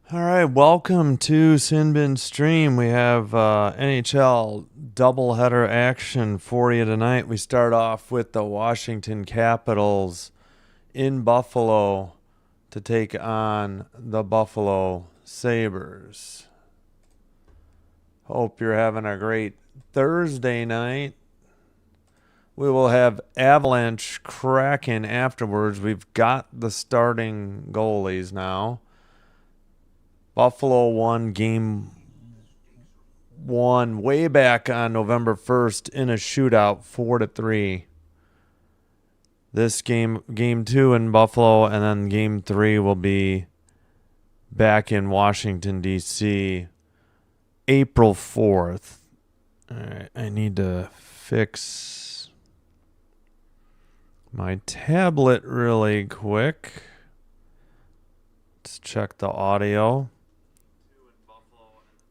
All right, welcome to Sin Stream. We have NHL doubleheader action for you tonight. We start off with the Washington Capitals in Buffalo to take on the Buffalo Sabres. Hope you're having a great Thursday night. We will have Avalanche Kraken afterwards. We've got the starting goalies now. Buffalo won game one way back on November 1st in a shootout 4-3. This game two in Buffalo, and then game three will be back in Washington, D.C. April 4th. All right, I need to fix my tablet really quick. Let's check the audio.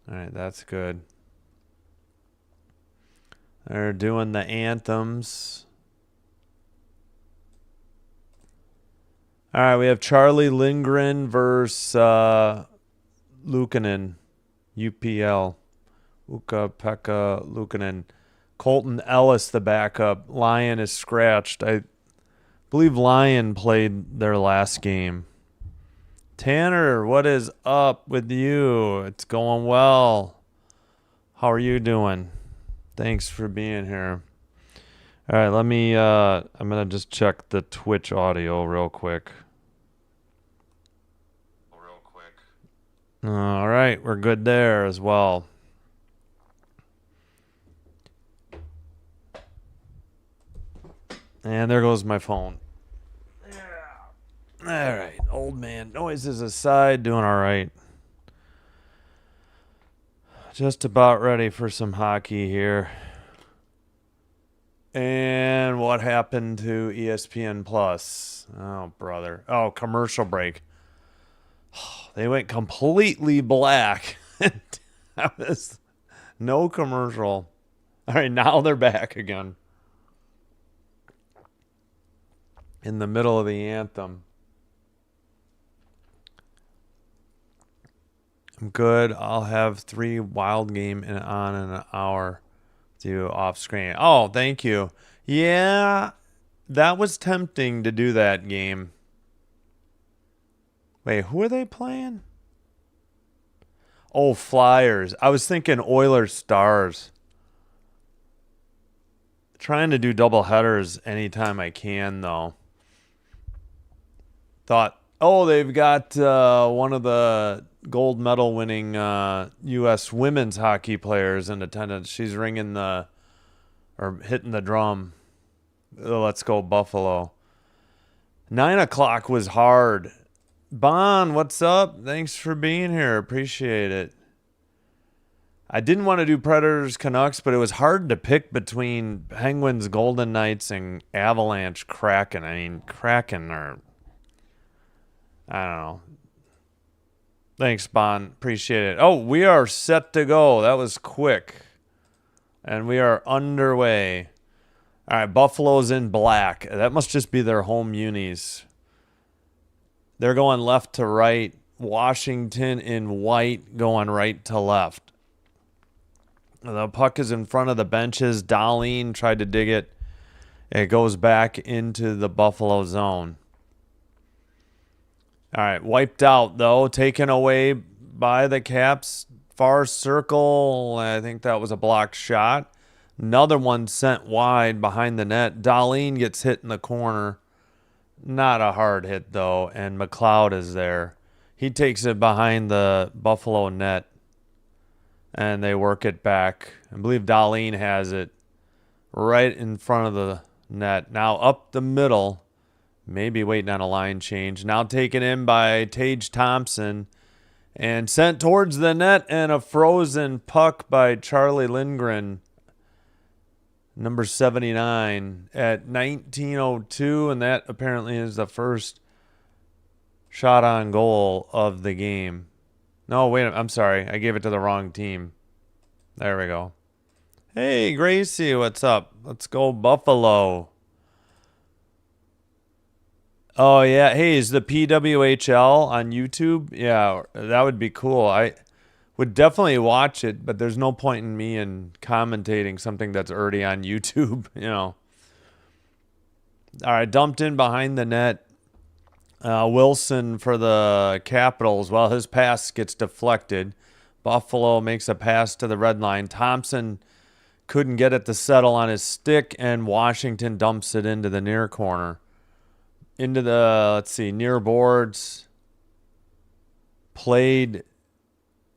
All right, that's good. They're doing the anthems. All right, we have Charlie Lindgren versus Luukkonen, UPL. Ukko-Pekka Luukkonen. Colton Ellis, the backup. Lyon is scratched. I believe Lyon played their last game. Tanner, what is up with you? It's going well. How are you doing? Thanks for being here. All right, I'm going to just check the Twitch audio real quick. All right, we're good there as well. And there goes my phone. All right, old man noises aside, doing all right. Just about ready for some hockey here. And what happened to ESPN Plus? Oh, brother. Oh, commercial break. They went completely black. That was no commercial. All right, now they're back again. In the middle of the anthem. I'm good. I'll have 3 wild game on in an hour. Do off screen. Oh, thank you. Yeah, that was tempting to do that game. Wait, who are they playing? Oh, Flyers. I was thinking Oilers Stars. Trying to do double headers anytime I can, though. Thought, they've got one of the gold medal winning U.S. women's hockey players in attendance. She's hitting the drum. Let's go Buffalo. 9 o'clock was hard. Bon, what's up? Thanks for being here. Appreciate it. I didn't want to do Predators Canucks, but it was hard to pick between Penguins Golden Knights and Avalanche Kraken. I mean, Kraken are... I don't know. Thanks, Bon. Appreciate it. Oh, we are set to go. That was quick. And we are underway. All right, Buffalo's in black. That must just be their home unis. They're going left to right. Washington in white going right to left. The puck is in front of the benches. Dahlin tried to dig it. It goes back into the Buffalo zone. All right, wiped out, though. Taken away by the Caps. Far circle. I think that was a blocked shot. Another one sent wide behind the net. Dahlin gets hit in the corner. Not a hard hit, though, and McLeod is there. He takes it behind the Buffalo net, and they work it back. I believe Dahlin has it right in front of the net. Now up the middle. Maybe waiting on a line change. Now taken in by Tage Thompson and sent towards the net, and a frozen puck by Charlie Lindgren, number 79, at 19:02, and that apparently is the first shot on goal of the game. No, wait, I'm sorry. I gave it to the wrong team. There we go. Hey, Gracie, what's up? Let's go Buffalo. Oh yeah, hey, is the PWHL on YouTube? Yeah, that would be cool. I would definitely watch it, but there's no point in me in commentating something that's already on YouTube, you know. All right, dumped in behind the net. Wilson for the Capitals. Well, his pass gets deflected. Buffalo makes a pass to the red line. Thompson couldn't get it to settle on his stick, and Washington dumps it into the near corner. Into the, let's see, near boards. Played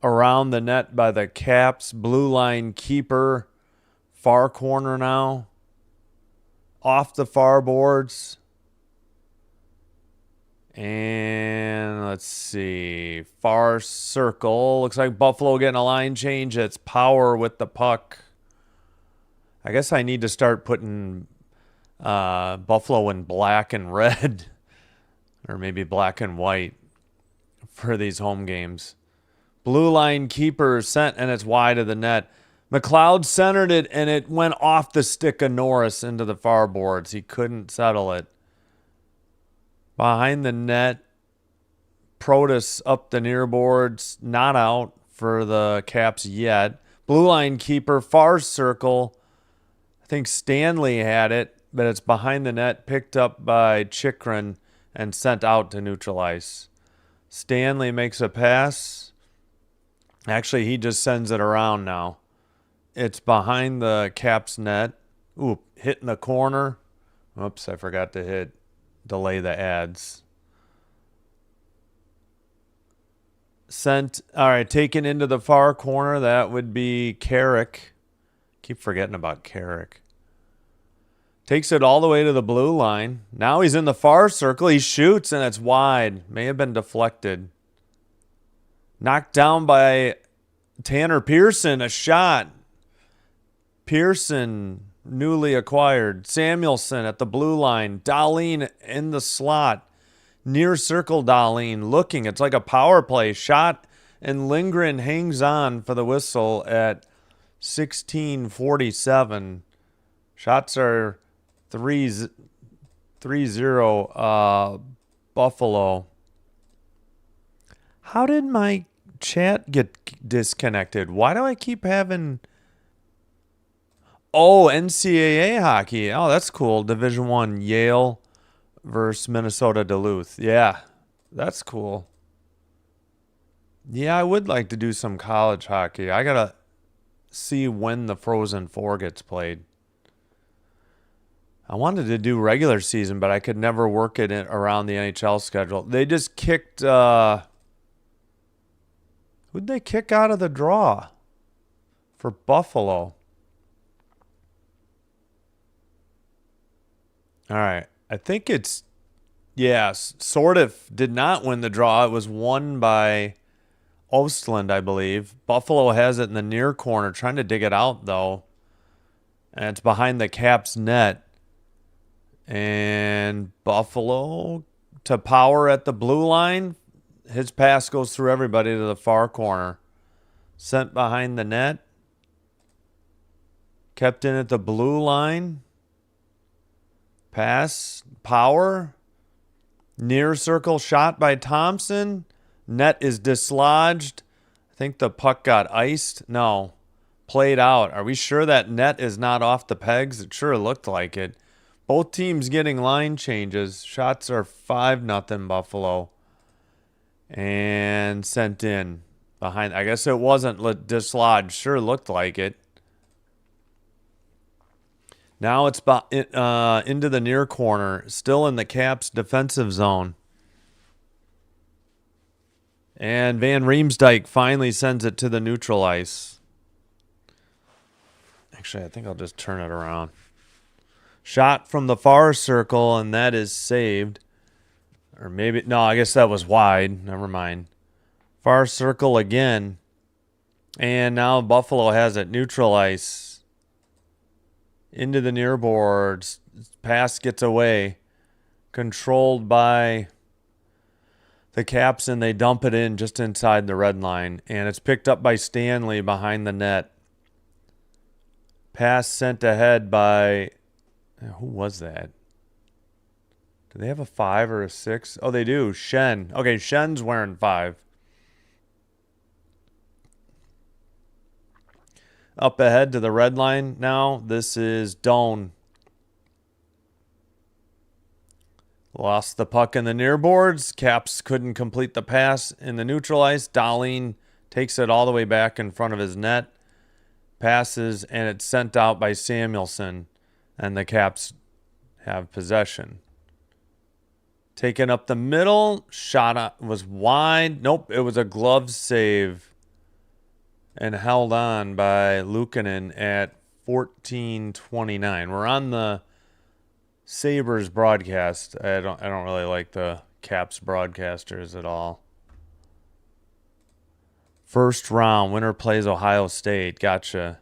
around the net by the Caps. Blue line keeper. Far corner now. Off the far boards. And let's see. Far circle. Looks like Buffalo getting a line change. It's Power with the puck. I guess I need to start putting Buffalo in black and red. Or maybe black and white for these home games. Blue line keeper sent, and it's wide of the net. McLeod centered it, and it went off the stick of Norris into the far boards. He couldn't settle it. Behind the net, Protus up the near boards. Not out for the Caps yet. Blue line keeper, far circle. I think Stanley had it, but it's behind the net, picked up by Chikrin and sent out to neutral ice. Stanley makes a pass. Actually, he just sends it around now. It's behind the Caps net. Ooh, hitting the corner. Oops, I forgot to delay the ads. Sent, all right, taken into the far corner. That would be Carrick. Keep forgetting about Carrick. Takes it all the way to the blue line. Now he's in the far circle. He shoots, and it's wide. May have been deflected. Knocked down by Tanner Pearson. A shot. Pearson, newly acquired. Samuelson at the blue line. Dahlin in the slot. Near circle Dahlin looking. It's like a power play. Shot, and Lindgren hangs on for the whistle at 16:47. Shots are 3-0 Buffalo. How did my chat get disconnected? Why do I keep having... Oh, NCAA hockey. Oh, that's cool. Division I, Yale versus Minnesota Duluth. Yeah, that's cool. Yeah, I would like to do some college hockey. I got to see when the Frozen Four gets played. I wanted to do regular season, but I could never work it around the NHL schedule. They just kicked... who'd they kick out of the draw for Buffalo? All right. I think it's... Yes, sort of did not win the draw. It was won by Ostland, I believe. Buffalo has it in the near corner, trying to dig it out, though. And it's behind the Caps net. And Buffalo to Power at the blue line. His pass goes through everybody to the far corner. Sent behind the net. Kept in at the blue line. Pass. Power. Near circle shot by Thompson. Net is dislodged. I think the puck got iced. No. Played out. Are we sure that net is not off the pegs? It sure looked like it. Both teams getting line changes. Shots are 5-0 Buffalo. And sent in behind. I guess it wasn't dislodged. Sure looked like it. Now it's into the near corner. Still in the Caps defensive zone. And Van Riemsdyk finally sends it to the neutral ice. Actually, I think I'll just turn it around. Shot from the far circle, and that is saved. Or maybe... No, I guess that was wide. Never mind. Far circle again. And now Buffalo has it. Neutral ice. Into the near boards. Pass gets away. Controlled by the Caps, and they dump it in just inside the red line. And it's picked up by Stanley behind the net. Pass sent ahead by... Who was that? Do they have a 5 or a 6? Oh, they do. Shen. Okay, Shen's wearing 5. Up ahead to the red line now. This is Doan. Lost the puck in the near boards. Caps couldn't complete the pass in the neutral ice. Dahlin takes it all the way back in front of his net. Passes, and it's sent out by Samuelson. And the Caps have possession. Taken up the middle. Shot was wide. Nope, it was a glove save. And held on by Luukkonen at 14:29. We're on the Sabres broadcast. I don't really like the Caps broadcasters at all. First round, winner plays Ohio State. Gotcha.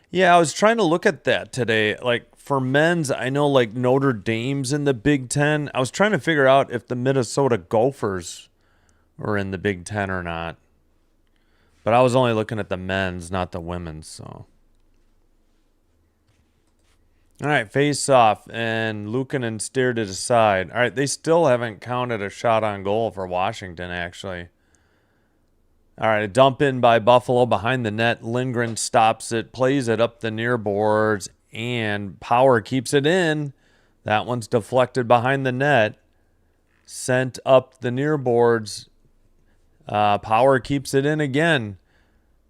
Yeah, I was trying to look at that today. Like for men's, I know like Notre Dame's in the Big Ten. I was trying to figure out if the Minnesota Gophers were in the Big Ten or not. But I was only looking at the men's, not the women's. So, all right, face off, and Luukkonen steered it aside. All right, they still haven't counted a shot on goal for Washington, actually. All right, a dump in by Buffalo behind the net. Lindgren stops it, plays it up the near boards, and Power keeps it in. That one's deflected behind the net. Sent up the near boards. Power keeps it in again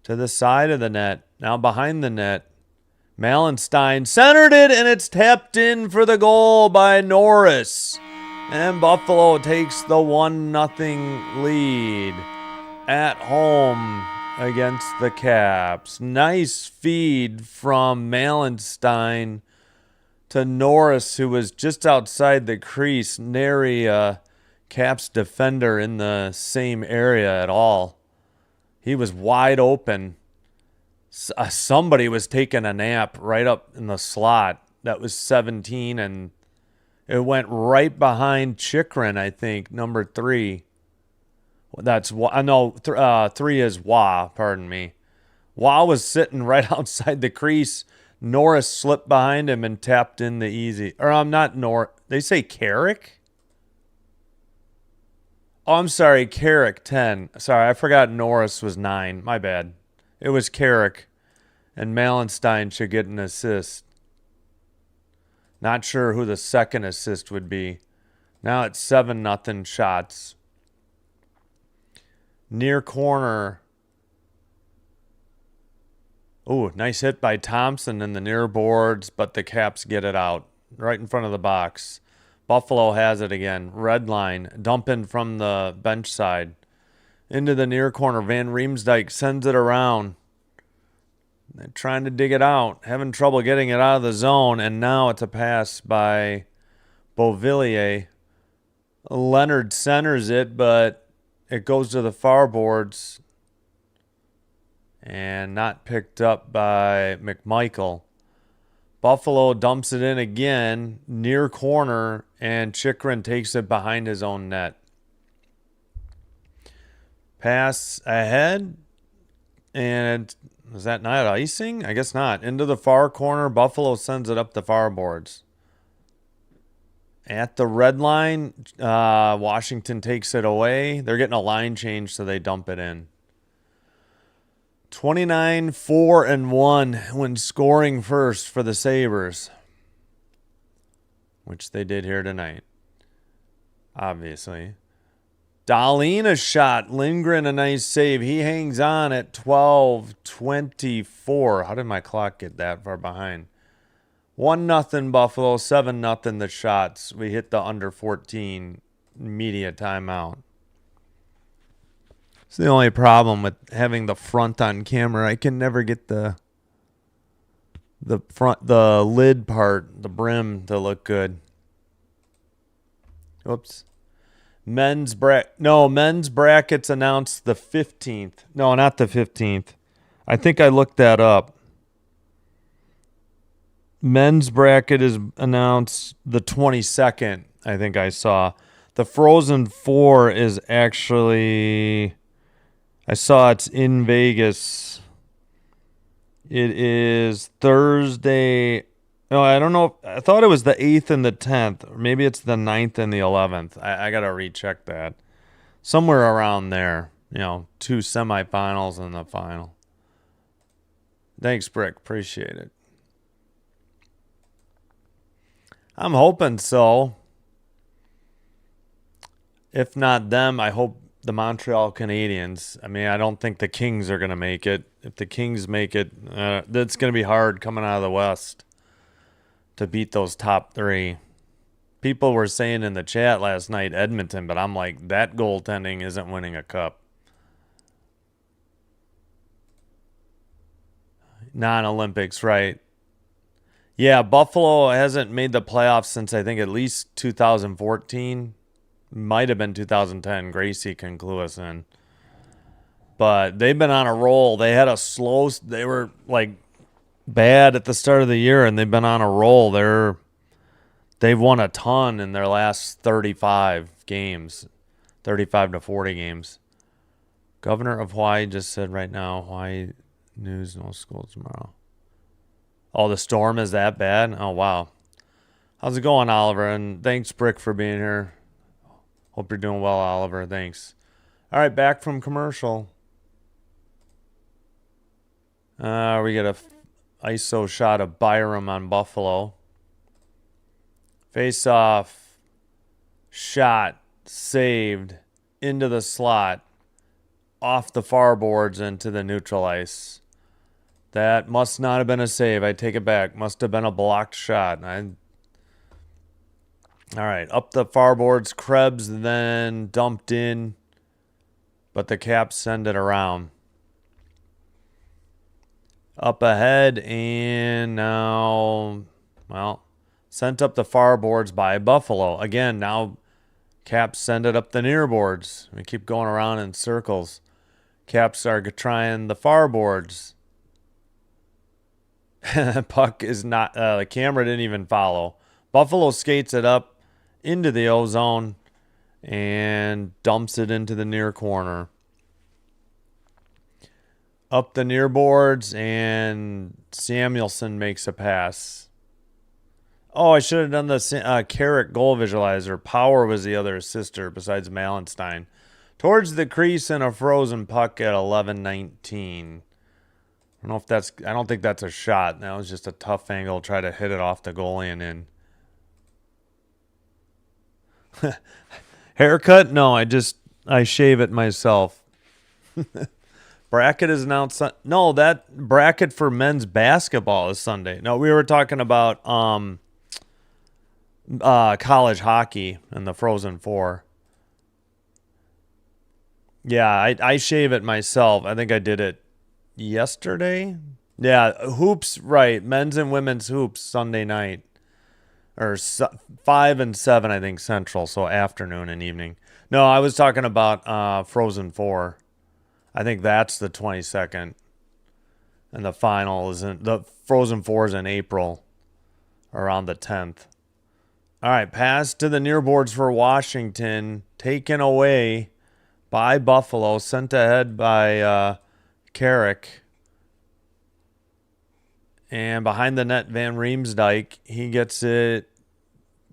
to the side of the net. Now behind the net. Malenstein centered it, and it's tapped in for the goal by Norris. And Buffalo takes the 1-0 lead at home against the Caps. Nice feed from Malenstein to Norris, who was just outside the crease. Nary Caps defender in the same area at all. He was wide open. Somebody was taking a nap right up in the slot. That was 17, and it went right behind Chikrin, I think, number 3. That's no, 3 is Wah. Pardon me. Wah was sitting right outside the crease. Norris slipped behind him and tapped in the easy. Or I'm not Norris. They say Carrick. Oh, I'm sorry, Carrick 10. Sorry, I forgot Norris was 9. My bad. It was Carrick, and Malenstein should get an assist. Not sure who the second assist would be. Now it's 7-0 shots. Near corner. Ooh, nice hit by Thompson in the near boards, but the Caps get it out right in front of the box. Buffalo has it again. Red line. Dumping from the bench side. Into the near corner. Van Riemsdyk sends it around. They're trying to dig it out. Having trouble getting it out of the zone. And now it's a pass by Beauvillier. Leonard centers it, but it goes to the far boards. And not picked up by McMichael. Buffalo dumps it in again, near corner, and Chikrin takes it behind his own net. Pass ahead, and is that not icing? I guess not. Into the far corner, Buffalo sends it up the far boards. At the red line, Washington takes it away. They're getting a line change, so they dump it in. 29-4-1 when scoring first for the Sabres, which they did here tonight, obviously. Dahlin a shot. Lindgren a nice save. He hangs on at 12-24. How did my clock get that far behind? 1-0 Buffalo, 7-0 the shots. We hit the under 14 media timeout. It's the only problem with having the front on camera. I can never get the lid part, the brim, to look good. Oops. Men's brackets announced the 15th. No, not the 15th. I think I looked that up. Men's bracket is announced the 22nd, I think I saw. The Frozen Four is actually... I saw it's in Vegas. It is Thursday No, I don't know. I thought it was the 8th and the 10th. Or maybe it's the 9th and the 11th. I got to recheck that. Somewhere around there. You know, 2 semifinals and the final. Thanks, Brick. Appreciate it. I'm hoping so. If not them, I hope the Montreal Canadiens. I mean, I don't think the Kings are going to make it. If the Kings make it, that's going to be hard coming out of the West to beat those top 3. People were saying in the chat last night Edmonton, but I'm like, that goaltending isn't winning a cup. Non-Olympics, right? Yeah, Buffalo hasn't made the playoffs since I think at least 2014. Might have been 2010. Gracie can clue us in. But they've been on a roll. They had a slow... They were, like, bad at the start of the year, and they've been on a roll. They've won a ton in their last 35 games. 35 to 40 games. Governor of Hawaii just said right now, Hawaii news, no school tomorrow. Oh, the storm is that bad? Oh, wow. How's it going, Oliver? And thanks, Brick, for being here. Hope you're doing well, Oliver. Thanks. All right, back from commercial. We get a ISO shot of Byram on Buffalo. Face off. Shot. Saved. Into the slot. Off the far boards into the neutral ice. That must not have been a save. I take it back. Must have been a blocked shot. All right, up the far boards. Krebs then dumped in, but the Caps send it around. Up ahead, and now, well, sent up the far boards by Buffalo. Again, now Caps send it up the near boards. We keep going around in circles. Caps are trying the far boards. Puck is not, the camera didn't even follow. Buffalo skates it up into the O-zone and dumps it into the near corner. Up the near boards, and Samuelson makes a pass. Oh, I should have done the Carrick goal visualizer. Power was the other assister besides Malenstein. Towards the crease and a frozen puck at 11:19. I don't think that's a shot. That was just a tough angle. Try to hit it off the goalie and in. Haircut? No, I shave it myself. Bracket is announced. No, that bracket for men's basketball is Sunday. No, we were talking about college hockey and the Frozen Four. Yeah, I shave it myself. I think I did it yesterday. Yeah, hoops, right. Men's and women's hoops Sunday night. Or 5 and 7, I think, Central, so afternoon and evening. No, I was talking about Frozen 4. I think that's the 22nd. And the final is the Frozen 4 is in April, around the 10th. All right, pass to the near boards for Washington. Taken away by Buffalo. Sent ahead by Carrick. And behind the net, Van Riemsdyk, he gets it,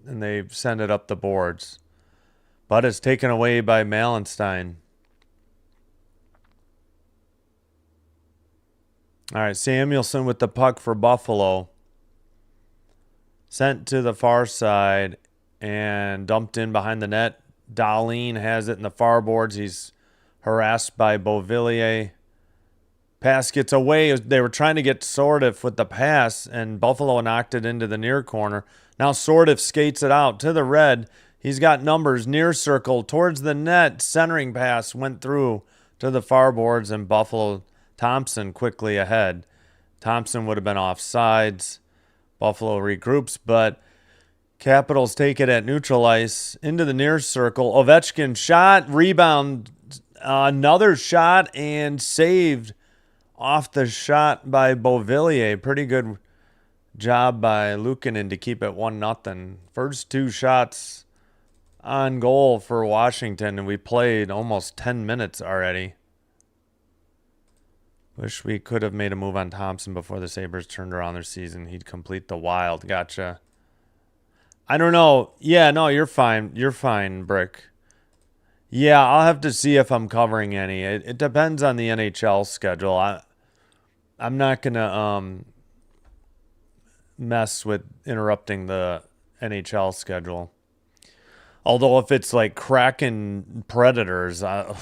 and they send it up the boards. But it's taken away by Malenstein. All right, Samuelson with the puck for Buffalo. Sent to the far side and dumped in behind the net. Dahlin has it in the far boards. He's harassed by Beauvillier. Pass gets away. They were trying to get Sordiff with the pass, and Buffalo knocked it into the near corner. Now Sordiff skates it out to the red. He's got numbers near circle towards the net. Centering pass went through to the far boards, and Buffalo Thompson quickly ahead. Thompson would have been offsides. Buffalo regroups, but Capitals take it at neutral ice into the near circle. Ovechkin shot, rebound, another shot, and saved off the shot by Beauvillier. Pretty good job by Luukkonen to keep it 1-0. First 2 shots on goal for Washington, and we played almost 10 minutes already. Wish we could have made a move on Thompson before the Sabres turned around their season. He'd complete the Wild. Gotcha. I don't know. Yeah, no, you're fine. You're fine, Brick. Yeah, I'll have to see if I'm covering any. It depends on the NHL schedule. I'm not gonna mess with interrupting the NHL schedule. Although if it's like Kraken Predators, I'm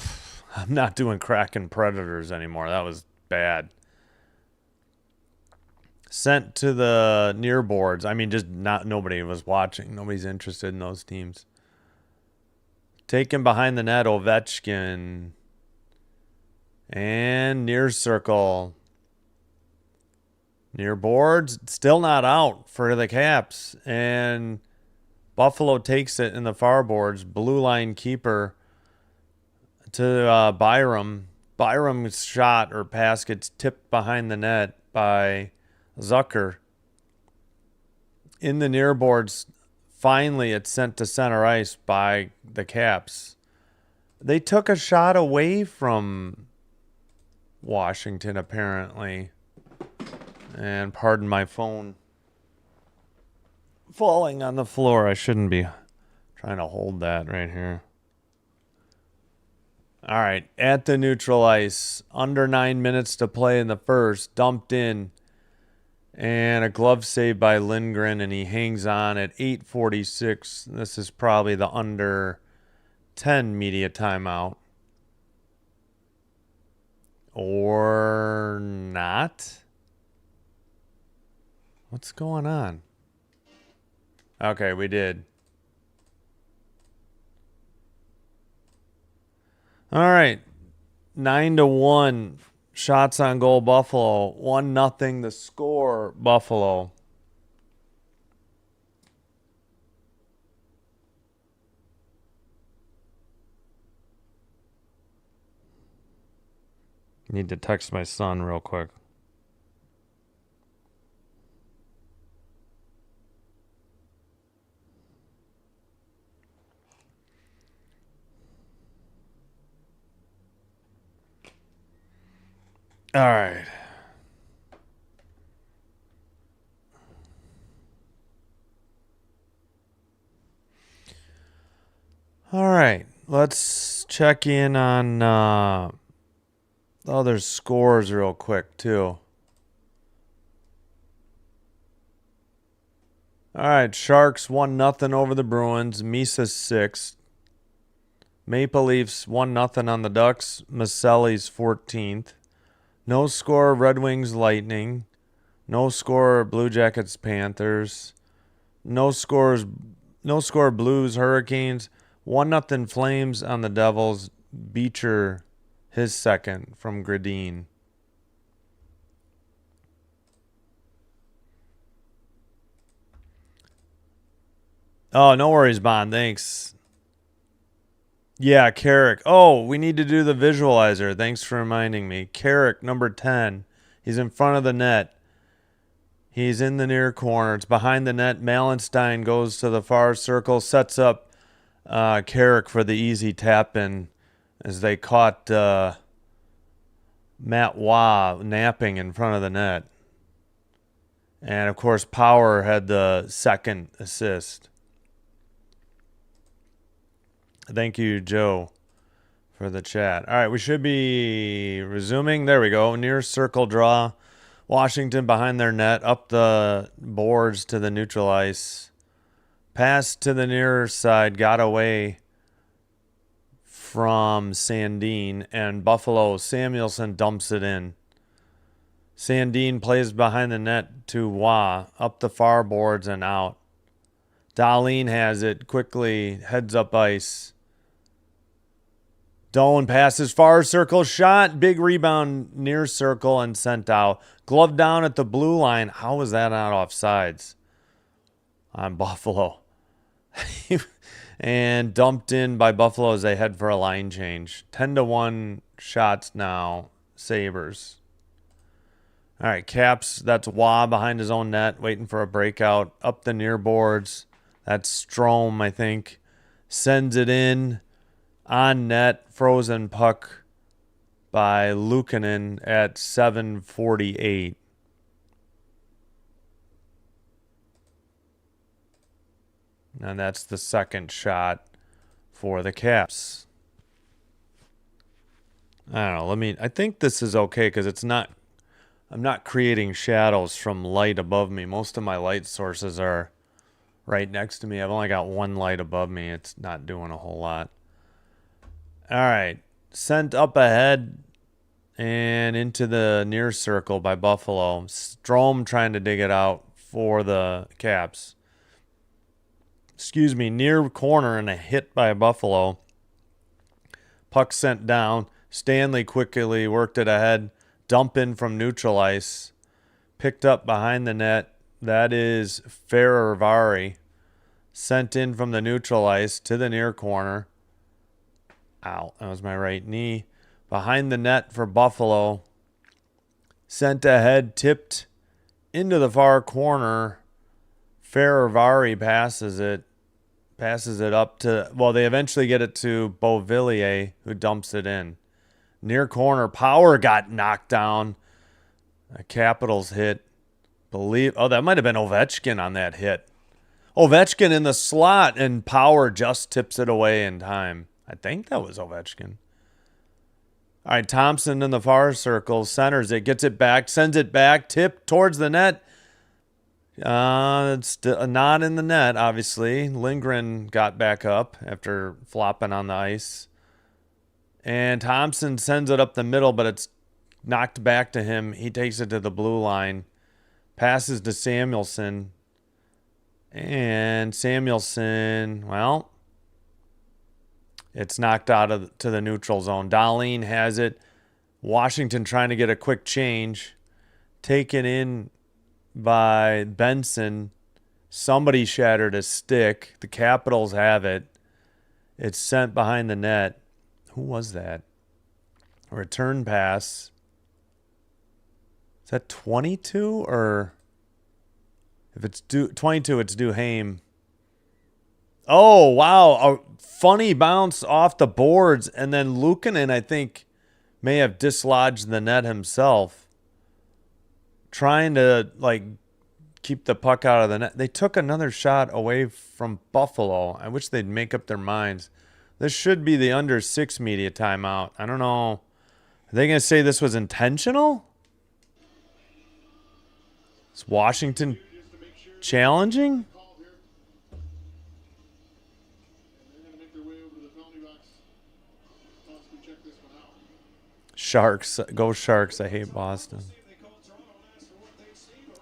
not doing Kraken Predators anymore. That was bad. Sent to the near boards. I mean, just nobody was watching. Nobody's interested in those teams. Taken behind the net, Ovechkin. And near circle. Near boards, still not out for the Caps. And Buffalo takes it in the far boards. Blue line keeper to Byram. Byram's shot or pass gets tipped behind the net by Zucker. In the near boards, finally it's sent to center ice by the Caps. They took a shot away from Washington, apparently. And pardon my phone falling on the floor. I shouldn't be trying to hold that right here. All right, at the neutral ice, under 9 minutes to play in the first, dumped in, and a glove save by Lindgren, and he hangs on at 8:46. This is probably the under 10 media timeout. Or not. What's going on? Okay, we did. All right. 9-1. Shots on goal, Buffalo. 1-0 the score, Buffalo. Need to text my son real quick. All right. All right. Let's check in on other scores real quick, too. All right. Sharks 1-0 over the Bruins. Misa's 6. Maple Leafs 1-0 on the Ducks. Maselli's 14th. No score, Red Wings Lightning. No score, Blue Jackets Panthers. No score, Blues Hurricanes. 1-0 Flames on the Devils. Beecher, his second from Gradine. Oh, no worries, Bond. Thanks. Yeah, Carrick. Oh, we need to do the visualizer. Thanks for reminding me. Carrick, number 10. He's in front of the net. He's in the near corner. It's behind the net. Malenstein goes to the far circle, sets up Carrick for the easy tap-in as they caught Matt Waugh napping in front of the net. And, of course, Power had the second assist. Thank you, Joe, for the chat. All right, we should be resuming. There we go. Near circle draw. Washington behind their net. Up the boards to the neutral ice. Pass to the near side. Got away from Sandin. And Buffalo, Samuelson dumps it in. Sandin plays behind the net to Waugh. Up the far boards and out. Dahlin has it. Quickly heads up ice. Doan passes far circle shot. Big rebound near circle and sent out. Glove down at the blue line. How was that not offsides on Buffalo? And dumped in by Buffalo as they head for a line change. 10-1 shots now. Sabres. All right, Caps. That's Waugh behind his own net, waiting for a breakout. Up the near boards. That's Strome, I think. Sends it in. On net, frozen puck by Luukkonen at 7:48. And that's the second shot for the Caps. I don't know. I think this is okay because I'm not creating shadows from light above me. Most of my light sources are right next to me. I've only got one light above me. It's not doing a whole lot. All right. Sent up ahead and into the near circle by Buffalo. Strome trying to dig it out for the Caps. Excuse me, near corner and a hit by Buffalo. Puck sent down. Stanley quickly worked it ahead. Dump in from neutral ice. Picked up behind the net. That is Ferravari. Sent in from the neutral ice to the near corner. Ow, that was my right knee. Behind the net for Buffalo. Sent ahead, tipped into the far corner. Ferravari passes it. Passes it up to, well, they eventually get it to Beauvillier, who dumps it in. Near corner, Power got knocked down. A Capitals hit. That might have been Ovechkin on that hit. Ovechkin in the slot, and Power just tips it away in time. I think that was Ovechkin. All right, Thompson in the far circle, centers it, gets it back, sends it back, tipped towards the net. It's not in the net, obviously. Lindgren got back up after flopping on the ice. And Thompson sends it up the middle, but it's knocked back to him. He takes it to the blue line. Passes to Samuelsson. And Samuelsson, well, it's knocked out to the neutral zone. Dahlin has it. Washington trying to get a quick change. Taken in by Benson. Somebody shattered a stick. The Capitals have it. It's sent behind the net. Who was that? A return pass. Is that 22 or if it's 22, it's Duhaime. Oh, wow. A funny bounce off the boards, and then Luukkonen, I think, may have dislodged the net himself. Trying to, keep the puck out of the net. They took another shot away from Buffalo. I wish they'd make up their minds. This should be the under 6 media timeout. I don't know. Are they going to say this was intentional? Is Washington challenging? Sharks. Go Sharks. I hate Boston.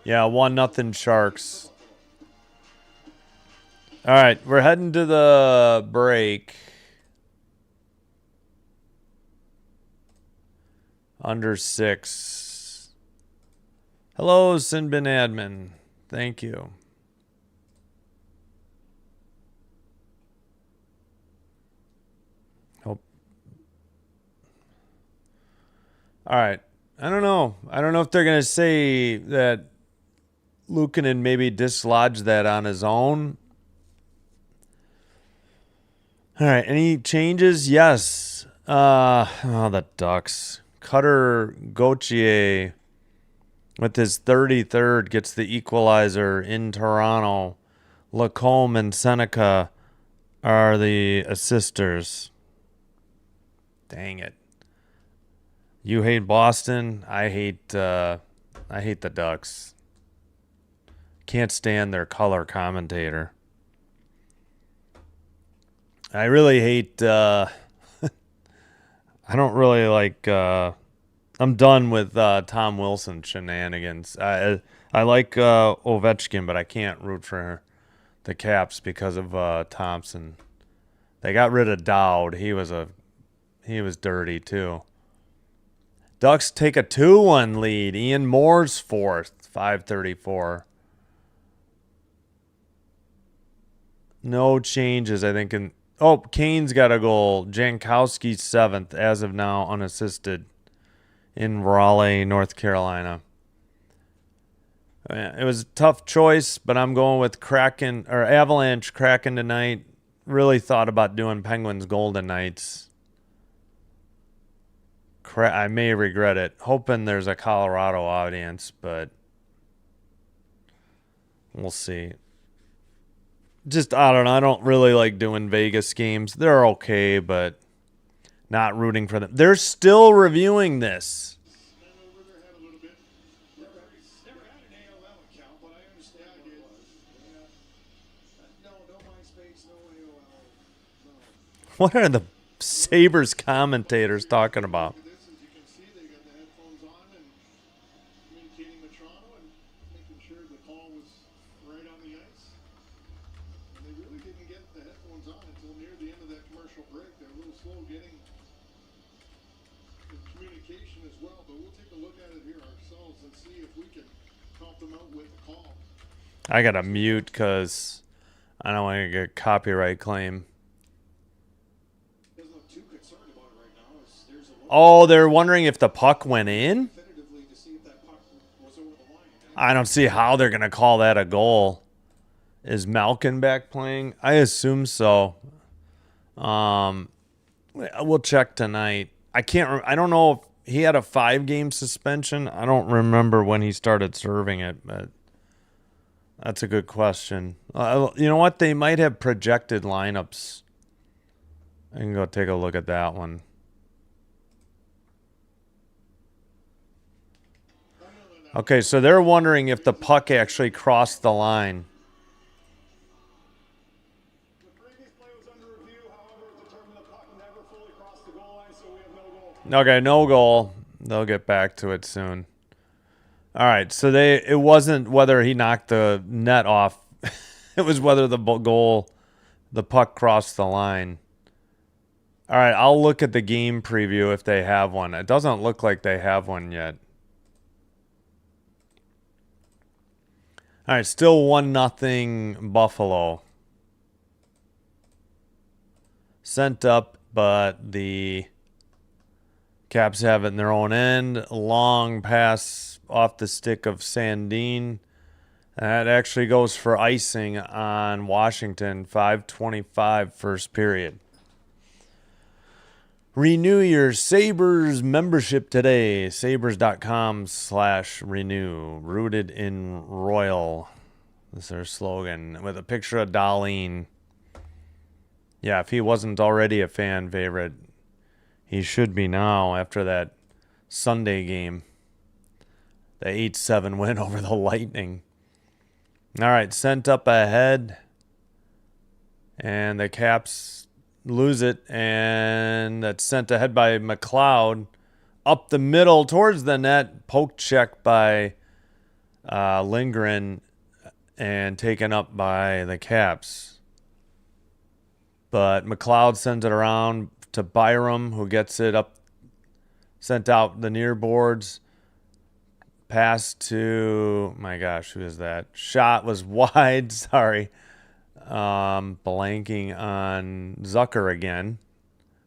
Yeah, 1-0 Sharks. All right, we're heading to the break. Under 6. Hello, Sinbin Admin. Thank you. Hope. All right. I don't know. I don't know if they're going to say that Luukkonen maybe dislodged that on his own. All right. Any changes? Yes. The Ducks. Cutter Gauthier with his 33rd gets the equalizer in Toronto. Lacombe and Seneca are the assisters. Dang it. You hate Boston. I hate the Ducks. Can't stand their color commentator. I really hate I don't really like I'm done with Tom Wilson shenanigans. I like Ovechkin, but I can't root for the Caps because of Thompson. They got rid of Dowd. He was dirty too. Ducks take a 2-1 lead. Ian Moore's fourth, 5:34. No changes, I think. Kane's got a goal. Jankowski's 7th, as of now, unassisted in Raleigh, North Carolina. It was a tough choice, but I'm going with Avalanche Kraken tonight. Really thought about doing Penguins Golden Knights. I may regret it. Hoping there's a Colorado audience, but we'll see. Just, I don't know. I don't really like doing Vegas games. They're okay, but not rooting for them. They're still reviewing this. What are the Sabres commentators talking about? I gotta mute because I don't want to get a copyright claim. Oh, they're wondering if the puck went in? I don't see how they're gonna call that a goal. Is Malkin back playing? I assume so. We'll check tonight. I don't know if he had a 5-game suspension. I don't remember when he started serving it, but that's a good question. You know what? They might have projected lineups. I can go take a look at that one. Okay, so they're wondering if the puck actually crossed the line. Okay, no goal. They'll get back to it soon. All right, so it wasn't whether he knocked the net off. It was whether the puck crossed the line. All right, I'll look at the game preview if they have one. It doesn't look like they have one yet. All right, still 1-0 Buffalo. Sent up, but the Caps have it in their own end. Long pass off the stick of Sandin. That actually goes for icing on Washington. 5:25 first period. Renew your Sabres membership today. Sabres.com/renew. Rooted in Royal. That's their slogan. With a picture of Darlene. Yeah, if he wasn't already a fan favorite, he should be now after that Sunday game. The 8-7 win over the Lightning. All right, sent up ahead. And the Caps lose it. And that's sent ahead by McLeod. Up the middle towards the net. Poke check by Lindgren. And taken up by the Caps. But McLeod sends it around to Byram, who gets it up, sent out the near boards. Pass to, my gosh, who is that? Shot was wide, sorry. Blanking on Zucker again,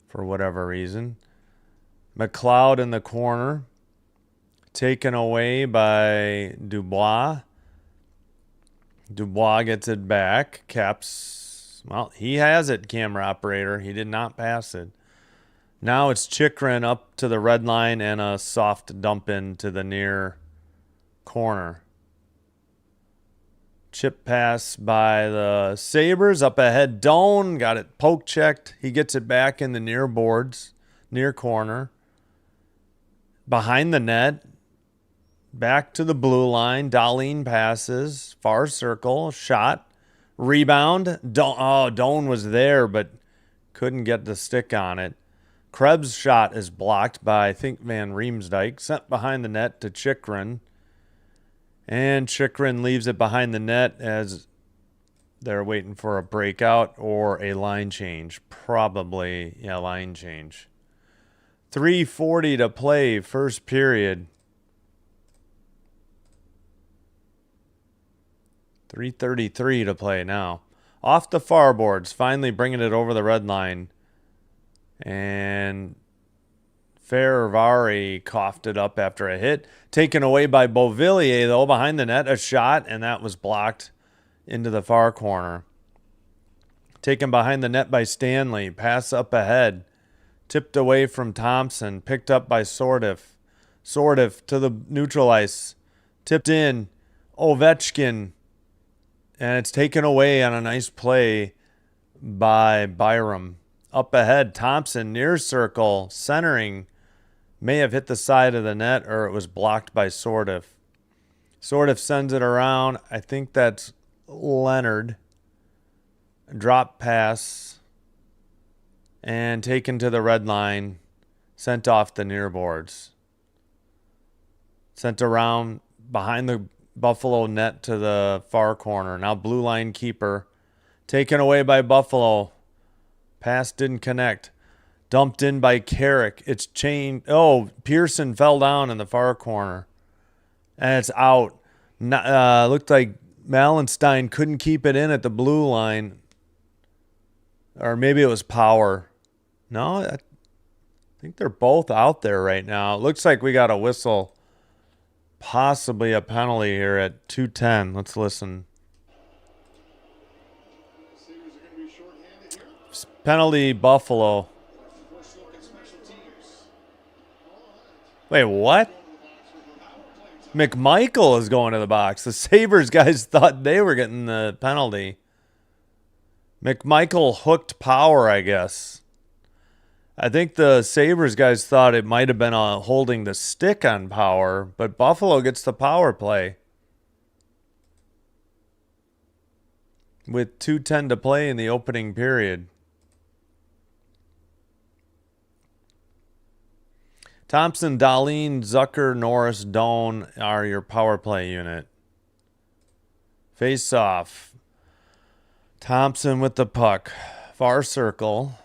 for whatever reason. McLeod in the corner. Taken away by Dubois. Dubois gets it back. Caps, well, he has it, camera operator. He did not pass it. Now it's Chychrun up to the red line and a soft dump in to the near corner. Chip pass by the Sabres. Up ahead, Doan got it poke checked. He gets it back in the near boards, near corner. Behind the net. Back to the blue line. Darlene passes. Far circle. Shot. Rebound. Doan was there, but couldn't get the stick on it. Krebs' shot is blocked by, I think, Van Riemsdyk. Sent behind the net to Chychrun. And Chychrun leaves it behind the net as they're waiting for a breakout or a line change. Probably, yeah, line change. 3:40 to play, first period. 3:33 to play now. Off the far boards, finally bringing it over the red line. And Ferravari coughed it up after a hit. Taken away by Beauvillier, though, behind the net. A shot, and that was blocked into the far corner. Taken behind the net by Stanley. Pass up ahead Tipped away from Thompson. Picked up by Sordiff. Sordiff to the neutral ice. Tipped in. Ovechkin. And it's taken away on a nice play by Byram. Up ahead, Thompson, near circle, centering. May have hit the side of the net, or it was blocked by Sordiff. Sordiff sends it around. I think that's Leonard. Drop pass. And taken to the red line. Sent off the near boards. Sent around behind the Buffalo net to the far corner. Now blue line keeper. Taken away by Buffalo. Pass didn't connect. Dumped in by Carrick. It's chained. Oh, Pearson fell down in the far corner. And it's out. Looked like Malenstein couldn't keep it in at the blue line. Or maybe it was Power. No, I think they're both out there right now. It looks like we got a whistle. Possibly a penalty here at 2:10. Let's listen. Penalty Buffalo. Wait, what? McMichael is going to the box. The Sabres guys thought they were getting the penalty. McMichael hooked Power, I guess. I think the Sabres guys thought it might have been holding the stick on Power, but Buffalo gets the power play. With 2:10 to play in the opening period. Thompson, Dahlin, Zucker, Norris, Doan are your power play unit. Face off. Thompson with the puck. Far circle.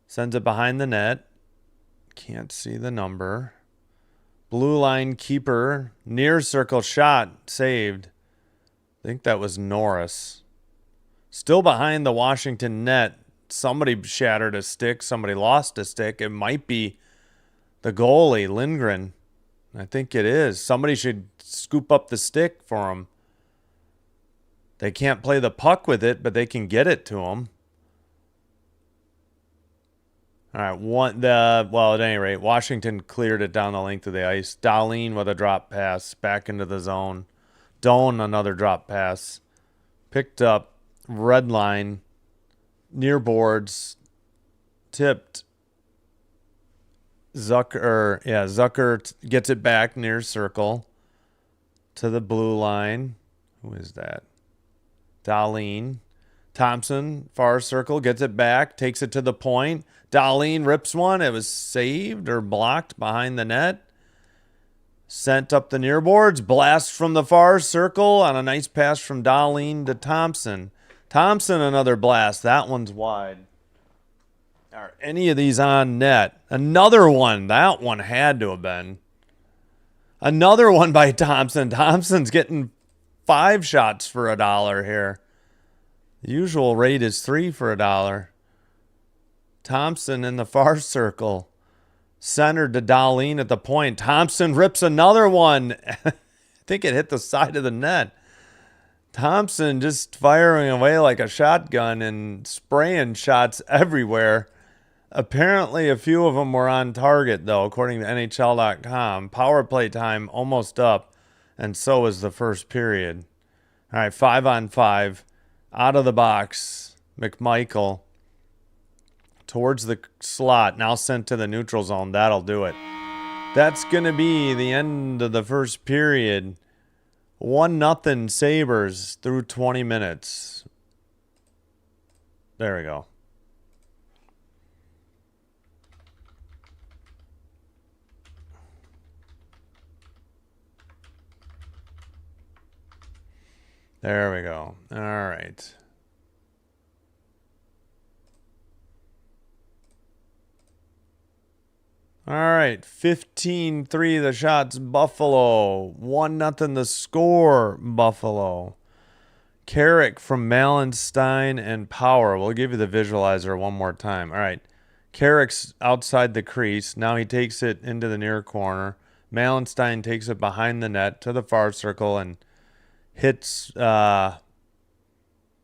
Sends it behind the net. Can't see the number. Blue line keeper. Near circle shot. Saved. I think that was Norris. Still behind the Washington net. Somebody shattered a stick. Somebody lost a stick. It might be the goalie, Lindgren. I think it is. Somebody should scoop up the stick for him. They can't play the puck with it, but they can get it to him. All right, at any rate, Washington cleared it down the length of the ice. Dahlin with a drop pass back into the zone. Doan, another drop pass. Picked up, red line, near boards, tipped. Zucker gets it back near circle to the blue line. Who is that? Dahlin. Thompson, far circle, gets it back, takes it to the point. Dahlin rips one. It was saved or blocked behind the net. Sent up the near boards. Blast from the far circle on a nice pass from Dahlin to Thompson. Thompson, another blast. That one's wide. Are any of these on net? Another one. That one had to have been. Another one by Thompson. Thompson's getting 5 shots for $1 here. The usual rate is 3 for $1. Thompson in the far circle. Centered to Dahlin at the point. Thompson rips another one. I think it hit the side of the net. Thompson just firing away like a shotgun and spraying shots everywhere. Apparently a few of them were on target, though, according to NHL.com. Power play time almost up, and so is the first period. All right, 5-on-5. Out of the box. McMichael. Towards the slot. Now sent to the neutral zone. That'll do it. That's going to be the end of the first period. 1-0 Sabres through 20 minutes. There we go. There we go. All right. All right. 15-3 the shots, Buffalo. 1-0 the score, Buffalo. Carrick from Malenstein and Power. We'll give you the visualizer one more time. All right. Carrick's outside the crease. Now he takes it into the near corner. Malenstein takes it behind the net to the far circle and hits,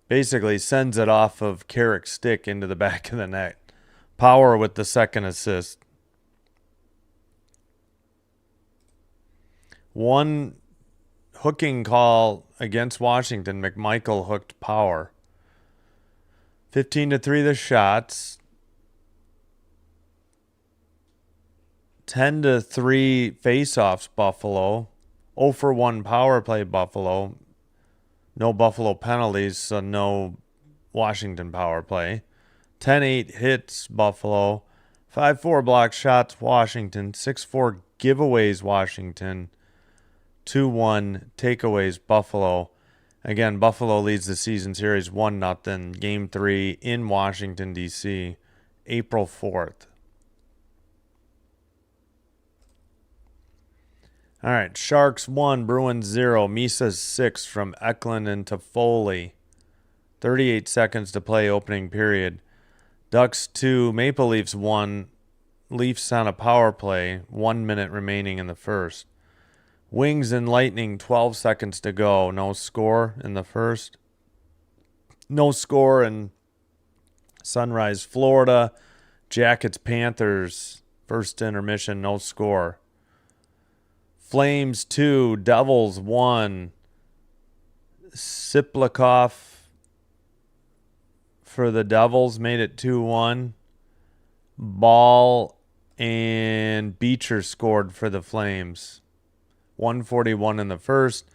basically sends it off of Carrick's stick into the back of the net. Power with the second assist. One hooking call against Washington. McMichael hooked Power. 15-3 the shots. 10-3 face-offs Buffalo. 0-for-1 power play Buffalo. No Buffalo penalties, so no Washington power play. 10-8 hits Buffalo. 5-4 block shots Washington. 6-4 giveaways Washington. 2-1 takeaways Buffalo. Again, Buffalo leads the season series 1-0. Game 3 in Washington, D.C., April 4th. All right, Sharks 1, Bruins 0. Misa's 6 from Eklund and Toffoli. 38 seconds to play opening period. Ducks 2, Maple Leafs 1. Leafs on a power play. 1 minute remaining in the first. Wings and Lightning, 12 seconds to go. No score in the first. No score in Sunrise, Florida. Jackets, Panthers, first intermission, no score. Flames 2, Devils 1. Siplikov for the Devils made it 2-1. Ball and Beecher scored for the Flames. 141 in the first.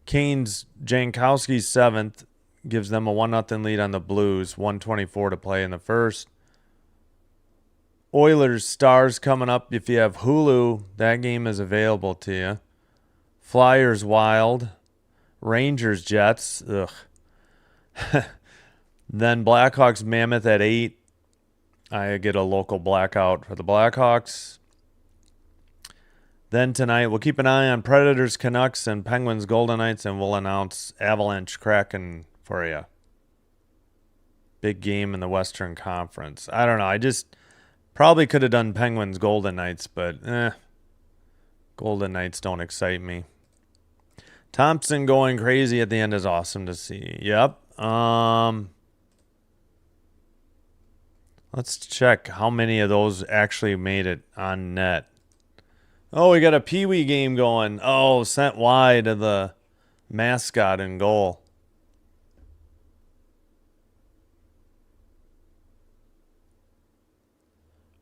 Canes, Jankowski's 7th, gives them a 1-0 lead on the Blues. 1:24 to play in the first. Oilers, Stars coming up. If you have Hulu, that game is available to you. Flyers, Wild. Rangers, Jets. Ugh. Then Blackhawks, Mammoth at 8. I get a local blackout for the Blackhawks. Then tonight, we'll keep an eye on Predators, Canucks, and Penguins, Golden Knights, and we'll announce Avalanche, Kraken for you. Big game in the Western Conference. I don't know. I just probably could have done Penguins, Golden Knights, but Golden Knights don't excite me. Thompson going crazy at the end is awesome to see. Yep. Let's check how many of those actually made it on net. Oh, we got a Pee Wee game going. Oh, sent wide to the mascot in goal.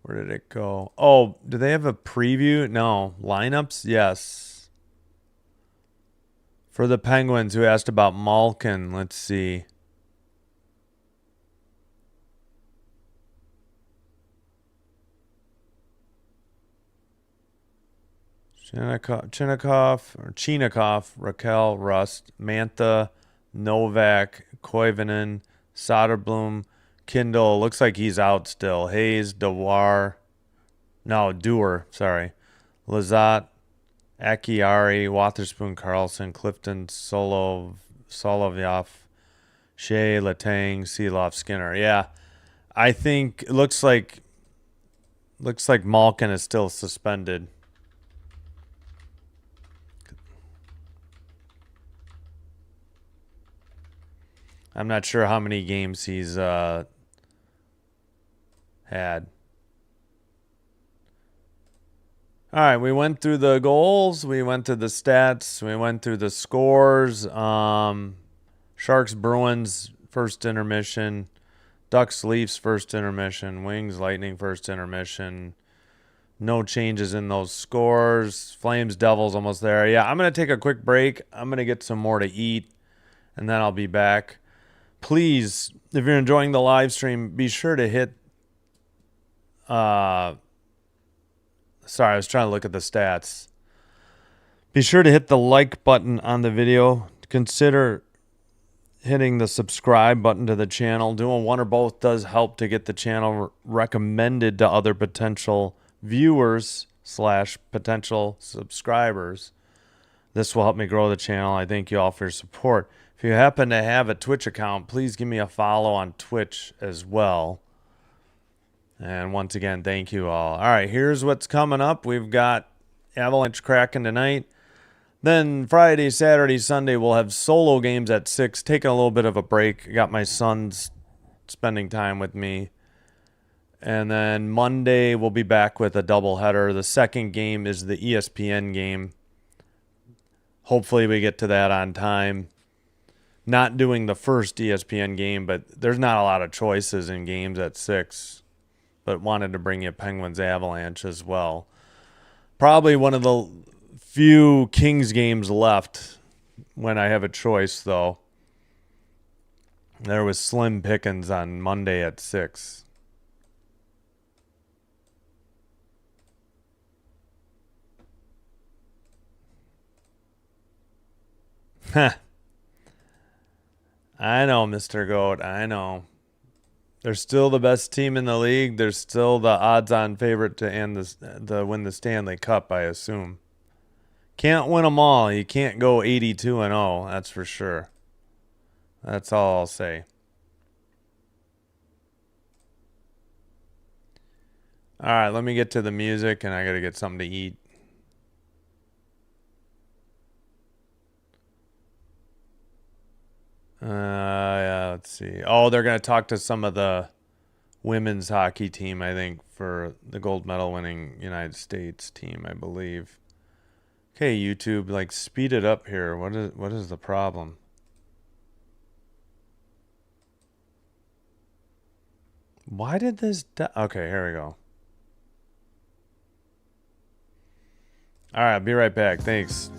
Where did it go? Oh, do they have a preview? No. Lineups? Yes. For the Penguins, who asked about Malkin, let's see. Chinnikov, Raquel, Rust, Mantha, Novak, Koivunen, Soderblom, Kindle. Looks like he's out still. Hayes, Dewar. Sorry. Lazat, Akiari, Wotherspoon, Carlson, Clifton, Solovyov, Shea, Letang, Seeloff, Skinner. Yeah, I think it looks like Malkin is still suspended. I'm not sure how many games he's had. All right, we went through the goals. We went through the stats. We went through the scores. Sharks, Bruins, first intermission. Ducks, Leafs, first intermission. Wings, Lightning, first intermission. No changes in those scores. Flames, Devils, almost there. Yeah, I'm going to take a quick break. I'm going to get some more to eat, and then I'll be back. Please, if you're enjoying the live stream, be sure to hit... sorry, I was trying to look at the stats. Be sure to hit the like button on the video. Consider hitting the subscribe button to the channel. Doing one or both does help to get the channel recommended to other potential viewers / potential subscribers. This will help me grow the channel. I thank you all for your support. If you happen to have a Twitch account, please give me a follow on Twitch as well. And once again, thank you all. All right, here's what's coming up. We've got Avalanche Kraken tonight. Then Friday, Saturday, Sunday, we'll have solo games at 6. Taking a little bit of a break. Got my sons spending time with me. And then Monday we'll be back with a doubleheader. The second game is the ESPN game. Hopefully we get to that on time. Not doing the first ESPN game, but there's not a lot of choices in games at 6. But wanted to bring you Penguins Avalanche as well. Probably one of the few Kings games left when I have a choice, though. There was slim pickings on Monday at 6. I know, Mr. Goat. I know. They're still the best team in the league. They're still the odds-on favorite to win the Stanley Cup, I assume. Can't win them all. You can't go 82-0. That's for sure. That's all I'll say. All right, let me get to the music, and I got to get something to eat. Yeah, let's see. Oh, they're going to talk to some of the women's hockey team, I think, for the gold medal winning United States team, I believe. Okay, YouTube, like, speed it up here. What is the problem? Why did this... Okay, here we go. All right, I'll be right back. Thanks.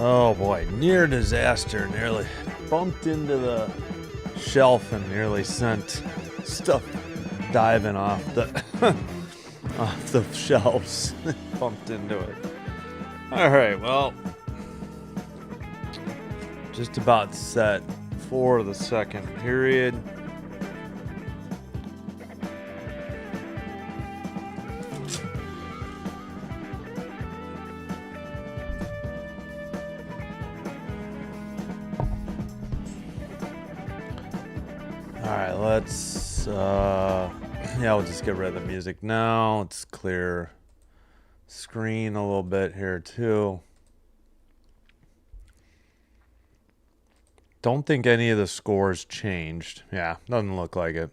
Oh boy, near disaster. Nearly bumped into the shelf and nearly sent stuff diving off the off the shelves. Bumped into it. All right, well, just about set for the second period. All right, let's, we'll just get rid of the music now. Let's clear screen a little bit here too. Don't think any of the scores changed. Yeah, doesn't look like it.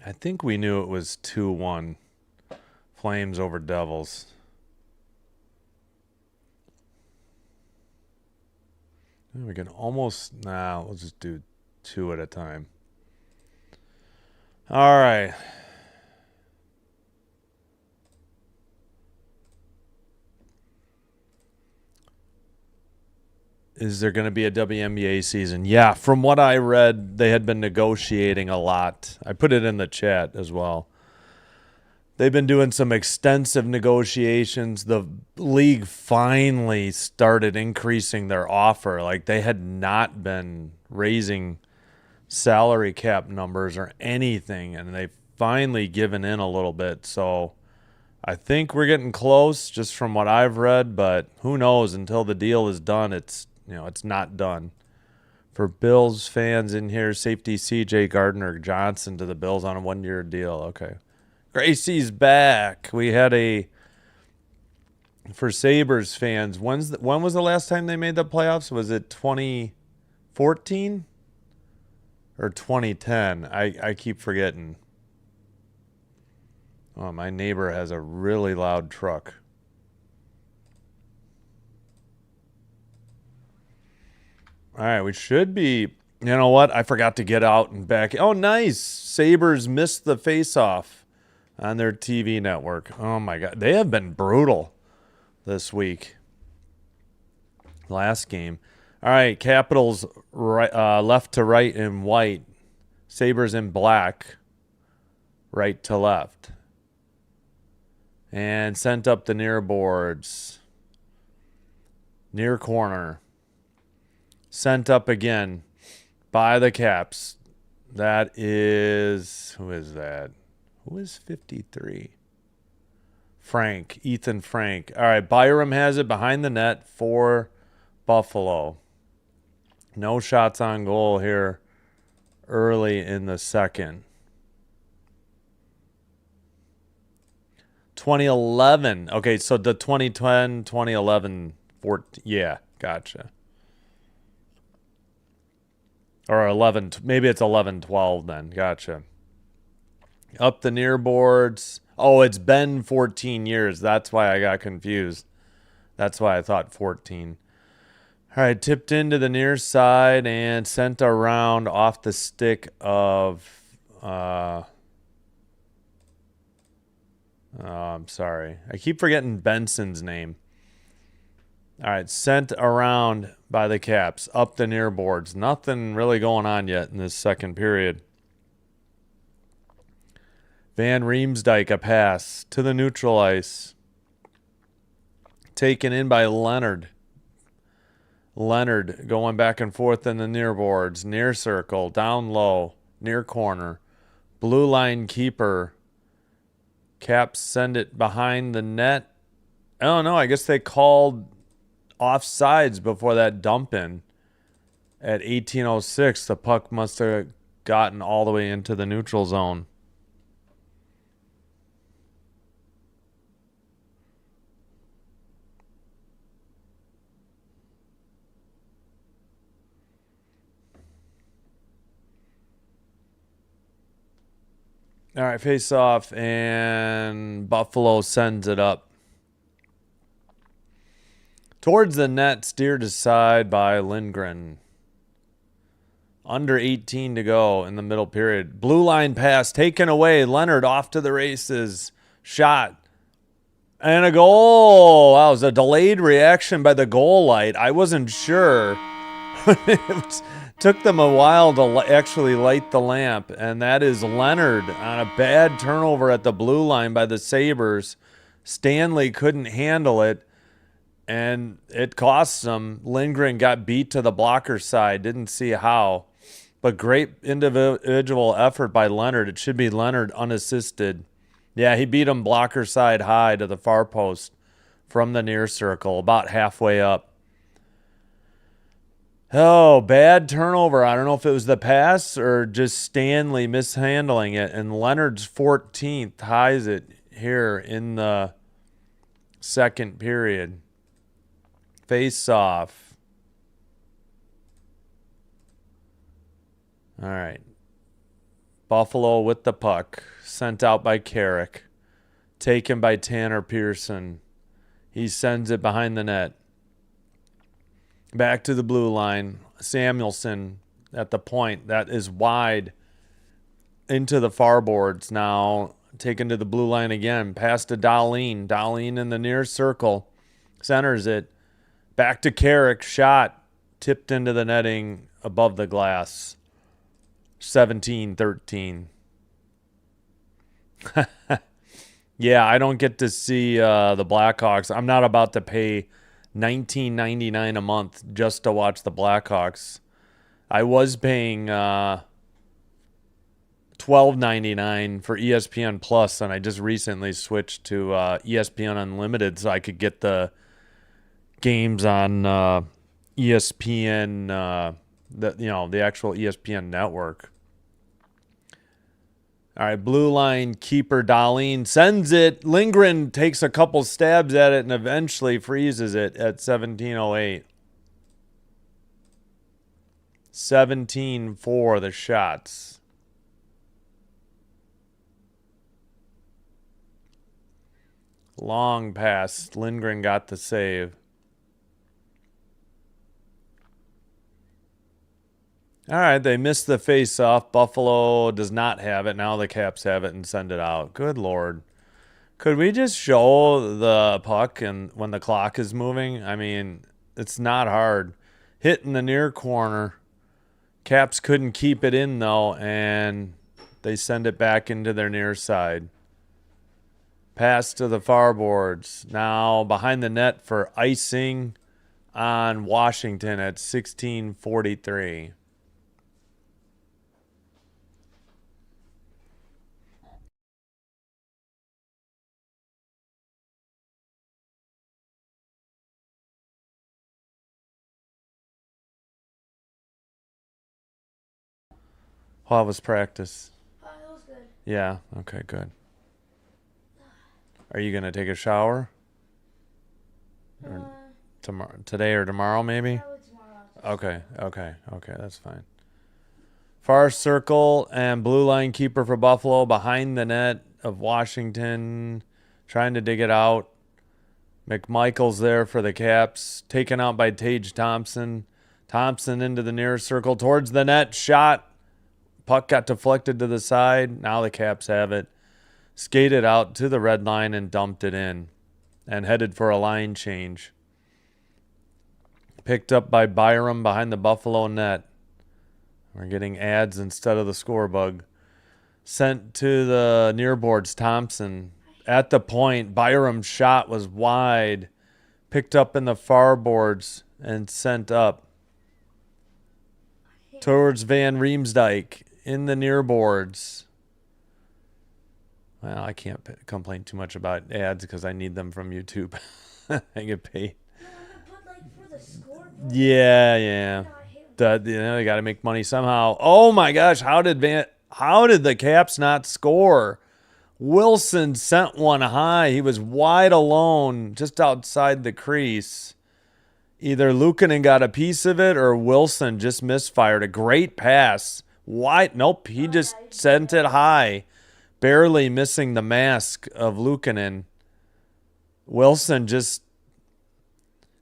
I think we knew it was 2-1. Flames over Devils. We can almost, we'll just do 2 at a time. All right. Is there going to be a WNBA season? Yeah, from what I read, they had been negotiating a lot. I put it in the chat as well. They've been doing some extensive negotiations. The league finally started increasing their offer. Like, they had not been raising salary cap numbers or anything, and they finally given in a little bit. So I think we're getting close just from what I've read, but who knows until the deal is done. It's not done. For Bills fans in here, safety C.J. Gardner-Johnson to the Bills on a 1-year deal. Okay. Gracie's back. We had for Sabres fans, when was the last time they made the playoffs? Was it 2014 or 2010? I keep forgetting. Oh, my neighbor has a really loud truck. All right, we should be. You know what? I forgot to get out and back. Oh, nice. Sabres missed the face-off on their TV network. Oh, my God. They have been brutal this week. Last game. All right, Capitals right, left to right in white. Sabres in black, right to left. And sent up the near boards. Near corner. Sent up again by the Caps. That is... Who is that? Who is 53? Frank. Ethan Frank. All right, Byram has it behind the net for Buffalo. No shots on goal here early in the second. 2011. Okay, so the 2010, 2011, 14. Yeah, gotcha. Or 11, maybe it's 11-12 then. Gotcha. Up the near boards. Oh, it's been 14 years. That's why I got confused. That's why I thought 14. All right, tipped into the near side and sent around off the stick of... I'm sorry. I keep forgetting Benson's name. All right, sent around by the Caps, up the near boards. Nothing really going on yet in this second period. Van Riemsdyk, a pass to the neutral ice. Taken in by Leonard. Leonard going back and forth in the near boards. Near circle, down low, near corner. Blue line keeper. Caps send it behind the net. Oh, no, I guess they called offsides before that dump in. At 18:06, the puck must have gotten all the way into the neutral zone. All right, face off, and Buffalo sends it up. Towards the net, steered aside by Lindgren. Under 18 to go in the middle period. Blue line pass taken away. Leonard off to the races. Shot. And a goal. Wow, it was a delayed reaction by the goal light. I wasn't sure. Took them a while to actually light the lamp. And that is Leonard on a bad turnover at the blue line by the Sabres. Stanley couldn't handle it. And it cost them. Lindgren got beat to the blocker side. Didn't see how. But great individual effort by Leonard. It should be Leonard unassisted. Yeah, he beat him blocker side high to the far post from the near circle, about halfway up. Oh, bad turnover. I don't know if it was the pass or just Stanley mishandling it. And Leonard's 14th ties it here in the second period. Face off. All right. Buffalo with the puck. Sent out by Carrick. Taken by Tanner Pearson. He sends it behind the net. Back to the blue line. Samuelson at the point. That is wide into the far boards now. Taken to the blue line again. Pass to Dahlin. Dahlin in the near circle. Centers it. Back to Carrick. Shot. Tipped into the netting above the glass. 17-13. Yeah, I don't get to see the Blackhawks. I'm not about to pay $19.99 a month just to watch the Blackhawks. I was paying $12.99 for ESPN Plus, and I just recently switched to ESPN Unlimited so I could get the games on ESPN, the actual ESPN network. All right, blue line keeper Dahlin sends it. Lindgren takes a couple stabs at it and eventually freezes it at 17:08. 17 for the shots. Long pass. Lindgren got the save. All right, they missed the face-off. Buffalo does not have it. Now the Caps have it and send it out. Good Lord. Could we just show the puck and when the clock is moving? I mean, it's not hard. Hit in the near corner. Caps couldn't keep it in, though, and they send it back into their near side. Pass to the far boards. Now behind the net for icing on Washington at 16:43. How was practice? It was good. Yeah, okay, good. Are you going to take a shower? Tomorrow, today or tomorrow, maybe? Tomorrow. Okay, that's fine. Far circle and blue line keeper for Buffalo behind the net of Washington, trying to dig it out. McMichael's there for the Caps, taken out by Tage Thompson. Thompson into the near circle towards the net, shot. Puck got deflected to the side. Now the Caps have it. Skated out to the red line and dumped it in and headed for a line change. Picked up by Byram behind the Buffalo net. We're getting ads instead of the score bug. Sent to the near boards. Thompson at the point. Byram's shot was wide. Picked up in the far boards and sent up towards Van Riemsdyk in the near boards. Well, I can't complain too much about ads because I need them from YouTube. I get paid. Yeah. They got to make money somehow. Oh my gosh, how did the Caps not score? Wilson sent one high. He was wide alone just outside the crease. Either Luukkonen got a piece of it or Wilson just misfired. A great pass. Wide. Nope, he just sent it high. Barely missing the mask of Luukkonen. Wilson just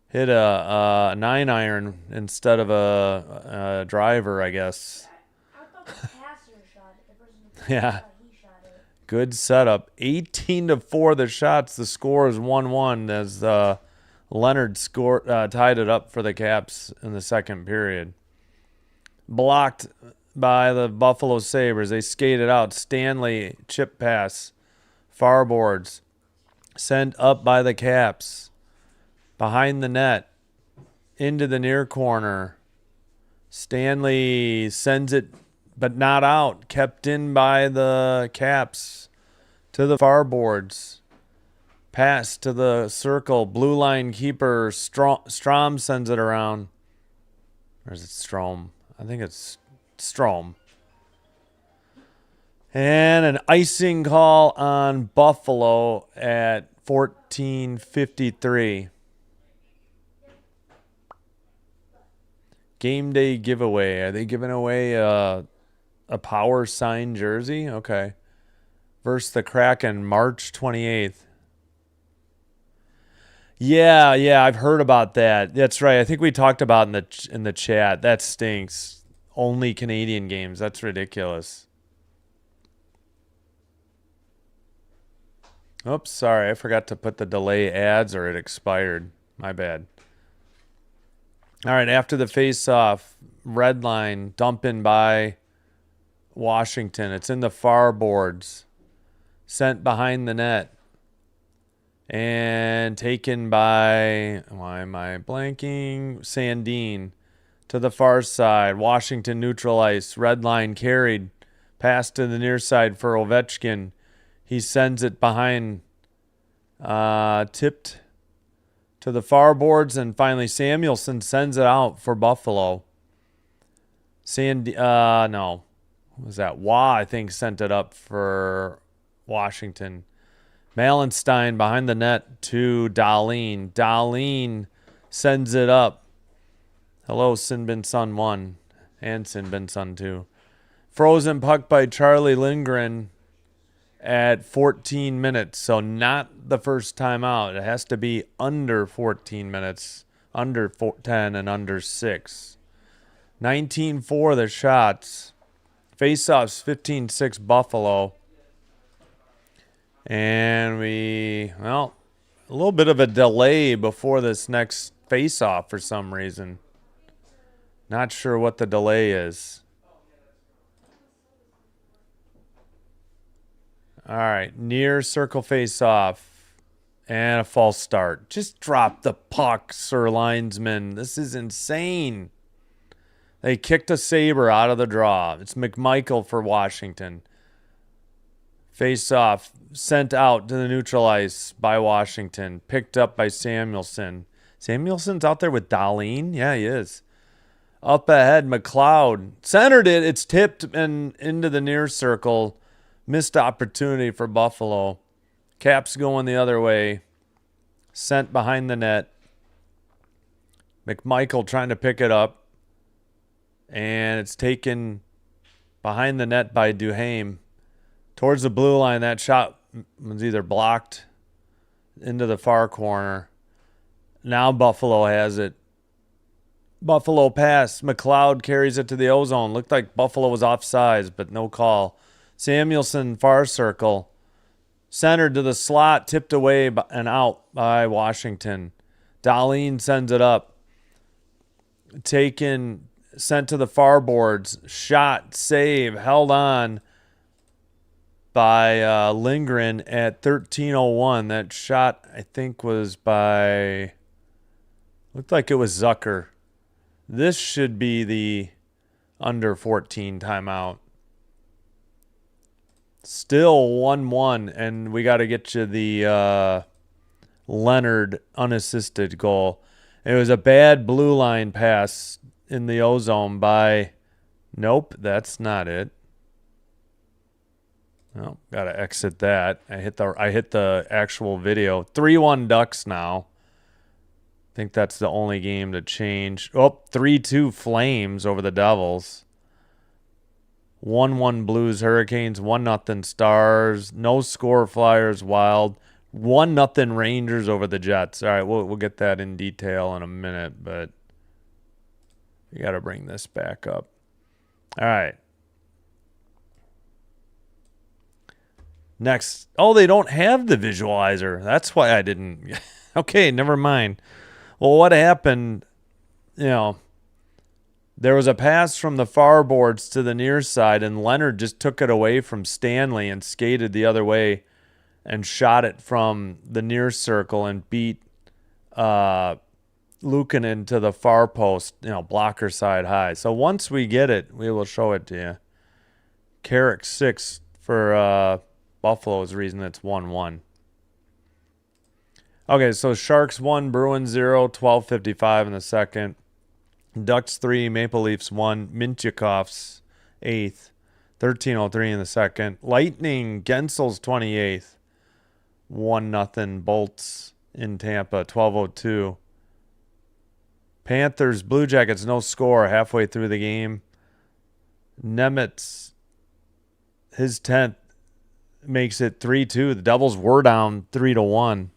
hit a 9-iron instead of a driver, I guess. I thought the passer shot it. The person Yeah. he shot it. Good setup. 18-4 the shots. The score is 1-1 as Leonard tied it up for the Caps in the second period. Blocked by the Buffalo Sabres. They skated out. Stanley chip pass. Far boards. Sent up by the Caps. Behind the net. Into the near corner. Stanley sends it, but not out. Kept in by the Caps. To the far boards. Pass to the circle. Blue line keeper. Strom sends it around. Or is it Strom? I think it's Strom. And an icing call on Buffalo at 14:53. Game day giveaway. Are they giving away a power sign jersey? Okay. Versus the Kraken, March 28th. Yeah, I've heard about that. That's right. I think we talked about in the chat. That stinks. Only Canadian games. That's ridiculous. Oops, sorry. I forgot to put the delay ads or it expired. My bad. All right, after the face-off, red line, dump in by Washington. It's in the far boards. Sent behind the net. And taken by, why am I blanking? Sandin to the far side. Washington neutral ice. Red line carried Pass to the near side for Ovechkin. He sends it behind, tipped to the far boards, and finally Samuelson sends it out for Buffalo. No. What was that? Wah, I think, sent it up for Washington. Malenstein behind the net to Dahlin. Dahlin sends it up. Hello, Sinbin Sun 1 and Sinbin Sun 2. Frozen puck by Charlie Lindgren at 14 minutes. So not the first time out. It has to be under 14 minutes, under 10 and under 6. 19-4 the shots. Faceoffs 15-6 Buffalo. And a little bit of a delay before this next faceoff for some reason. Not sure what the delay is. All right, near circle face-off and a false start. Just drop the puck, sir linesman. This is insane. They kicked a Sabre out of the draw. It's McMichael for Washington. Face-off sent out to the neutral ice by Washington. Picked up by Samuelson. Samuelson's out there with Dahlin? Yeah, he is. Up ahead, McLeod centered it. It's tipped and into the near circle. Missed opportunity for Buffalo. Caps going the other way. Sent behind the net. McMichael trying to pick it up. And it's taken behind the net by Duhaime. Towards the blue line, that shot was either blocked into the far corner. Now Buffalo has it. Buffalo pass. McLeod carries it to the ozone. Looked like Buffalo was offsides, but no call. Samuelson, far circle. Centered to the slot, tipped away and out by Washington. Dahlin sends it up. Taken, sent to the far boards. Shot, save, held on by Lindgren at 13:01. That shot, I think, was by... Looked like it was Zucker. This should be the under 14 timeout. Still 1-1, and we got to get you the Leonard unassisted goal. It was a bad blue line pass in the ozone by... Nope, that's not it. Oh, got to exit that. I hit the actual video. 3-1 Ducks now. I think that's the only game to change. Oh, 3-2 Flames over the Devils. 1-1 Blues Hurricanes. 1-0 Stars. No score Flyers Wild. 1-0 Rangers over the Jets. All right, we'll get that in detail in a minute, but we got to bring this back up. All right. Next. Oh, they don't have the visualizer. That's why I didn't. Okay, never mind. Well, what happened, there was a pass from the far boards to the near side, and Leonard just took it away from Stanley and skated the other way and shot it from the near circle and beat Luukkonen to the far post, blocker side high. So once we get it, we will show it to you. Carrick 6 for Buffalo is the reason it's 1-1. Okay, so Sharks 1, Bruins 0, 12:55 in the second. Ducks 3, Maple Leafs 1, Mintyukov's 8th, 13:03 in the second. Lightning, Gensel's 28th, 1-0 Bolts in Tampa, 12:02. Panthers, Blue Jackets, no score halfway through the game. Nemitz, his 10th, makes it 3-2. The Devils were down 3-1.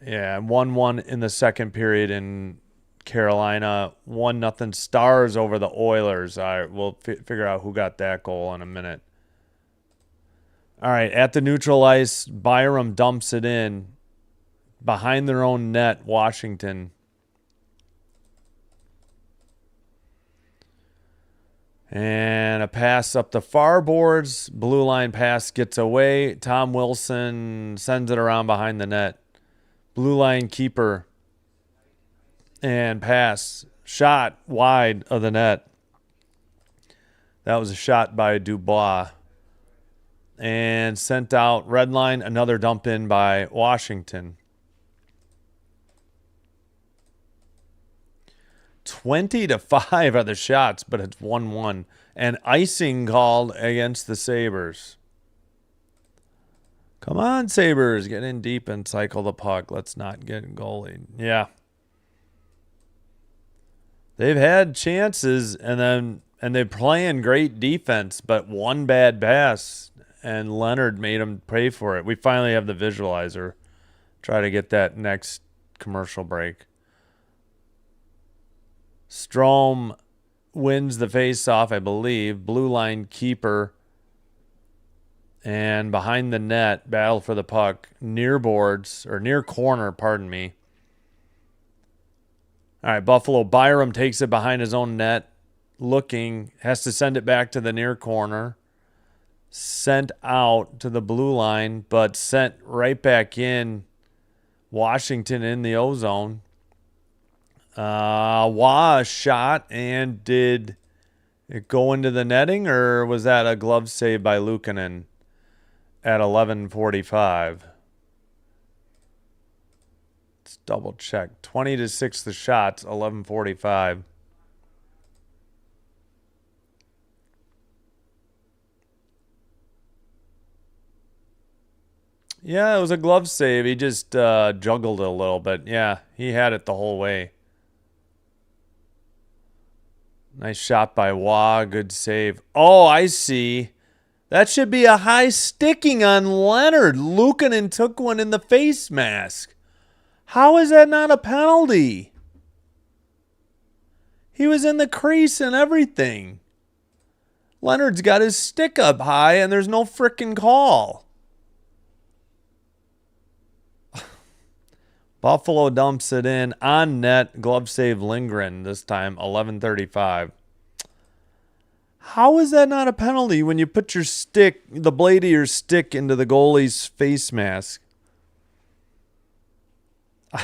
Yeah, 1-1 in the second period in Carolina. 1-0 Stars over the Oilers. All right, we'll figure out who got that goal in a minute. All right, at the neutral ice, Byram dumps it in. Behind their own net, Washington. And a pass up the far boards. Blue line pass gets away. Tom Wilson sends it around behind the net. Blue line keeper. And pass. Shot wide of the net. That was a shot by Dubois. And sent out red line, another dump in by Washington. 20-5 are the shots, but it's 1-1. And icing called against the Sabres. Come on, Sabres. Get in deep and cycle the puck. Let's not get goalie. Yeah. They've had chances, and they're playing great defense, but one bad pass, and Leonard made them pay for it. We finally have the visualizer. Try to get that next commercial break. Strome wins the face-off, I believe. Blue line keeper. And behind the net, battle for the puck. Near boards, or near corner, pardon me. All right, Buffalo. Byram takes it behind his own net. Looking. Has to send it back to the near corner. Sent out to the blue line, but sent right back in. Washington in the O-zone. Shot, and did it go into the netting, or was that a glove save by Luukkonen at 11:45? Let's double check. 20-6 the shots, 11:45. Yeah, it was a glove save. He just juggled it a little, but yeah, he had it the whole way. Nice shot by Waugh. Good save. Oh, I see. That should be a high sticking on Leonard. Luukkonen took one in the face mask. How is that not a penalty? He was in the crease and everything. Leonard's got his stick up high, and there's no frickin' call. Buffalo dumps it in on net. Glove save Lindgren this time, 11:35. How is that not a penalty when you put your stick, the blade of your stick, into the goalie's face mask? All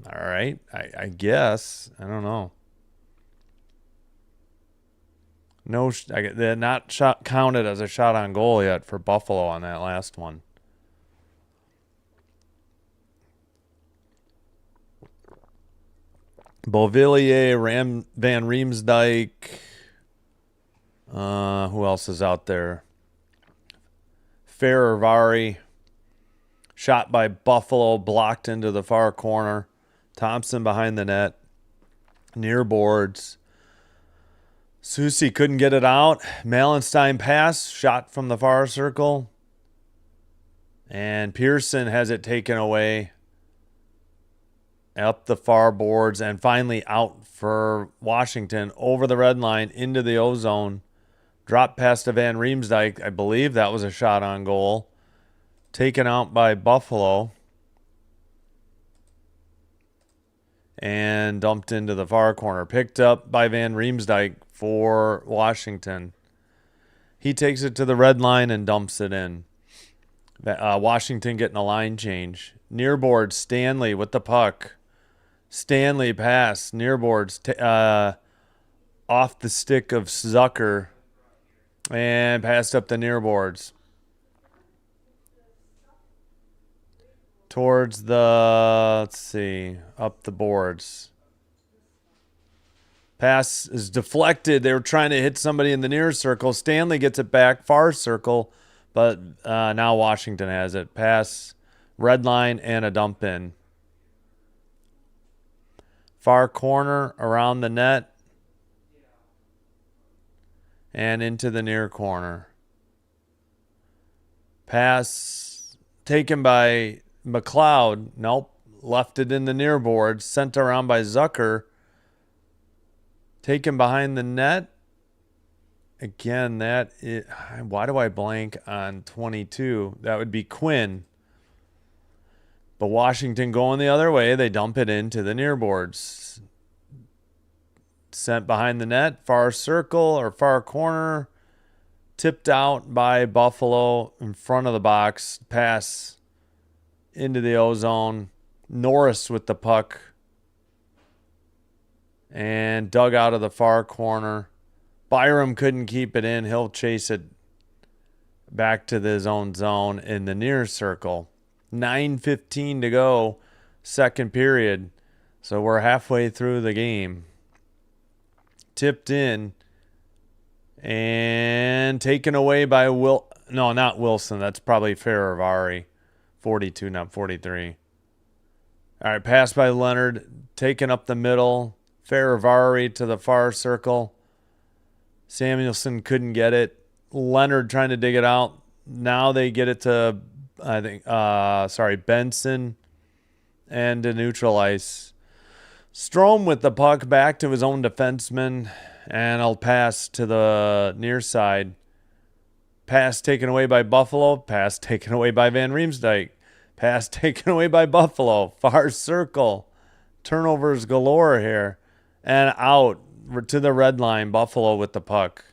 right, I guess. I don't know. No, they're not counted as a shot on goal yet for Buffalo on that last one. Beauvillier, Van Riemsdyk. Who else is out there? Ferravari. Shot by Buffalo, blocked into the far corner. Thompson behind the net. Near boards. Susi couldn't get it out. Malenstein pass, shot from the far circle. And Pearson has it taken away. Up the far boards, and finally out for Washington over the red line into the O-zone. Drop pass to Van Riemsdyk. I believe that was a shot on goal. Taken out by Buffalo. And dumped into the far corner. Picked up by Van Riemsdyk for Washington. He takes it to the red line and dumps it in. Washington getting a line change. Near board, Stanley with the puck. Stanley pass, near boards, off the stick of Zucker, and passed up the near boards. Towards the, let's see, up the boards. Pass is deflected. They were trying to hit somebody in the near circle. Stanley gets it back, far circle, but now Washington has it. Pass, red line, and a dump in. Far corner, around the net, and into the near corner. Pass taken by McLeod. Nope. Left it in the near board. Sent around by Zucker. Taken behind the net. Again, why do I blank on 22? That would be Quinn. But Washington going the other way. They dump it into the near boards. Sent behind the net. Far circle or far corner. Tipped out by Buffalo in front of the box. Pass into the O-zone. Norris with the puck. And dug out of the far corner Byram couldn't keep it in. He'll chase it back to his own zone in the near circle. 9:15 to go, second period. So we're halfway through the game. Tipped in and taken away by No, not Wilson. That's probably Ferravari. 42, not 43. All right, pass by Leonard. Taken up the middle. Ferravari to the far circle. Samuelson couldn't get it. Leonard trying to dig it out. Now they get it to, Benson and to neutral ice. Strome with the puck back to his own defenseman, and I'll pass to the near side. Pass taken away by Buffalo. Pass taken away by Van Riemsdyk. Pass taken away by Buffalo. Far circle. Turnovers galore here. And out to the red line. Buffalo with the puck.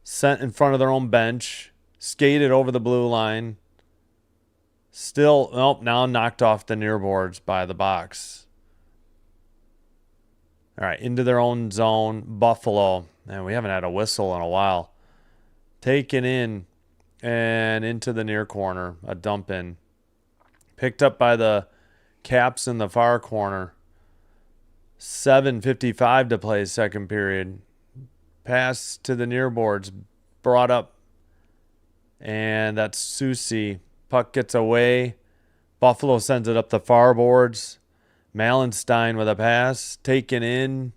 Sent in front of their own bench. Skated over the blue line. Still, nope, now knocked off the near boards by the box. All right, into their own zone. Buffalo. Man, we haven't had a whistle in a while. Taken in and into the near corner. A dump in. Picked up by the Caps in the far corner. 7:55 to play second period. Pass to the near boards. Brought up. And that's Susi. Puck gets away. Buffalo sends it up the far boards. Malenstein with a pass. Taken in.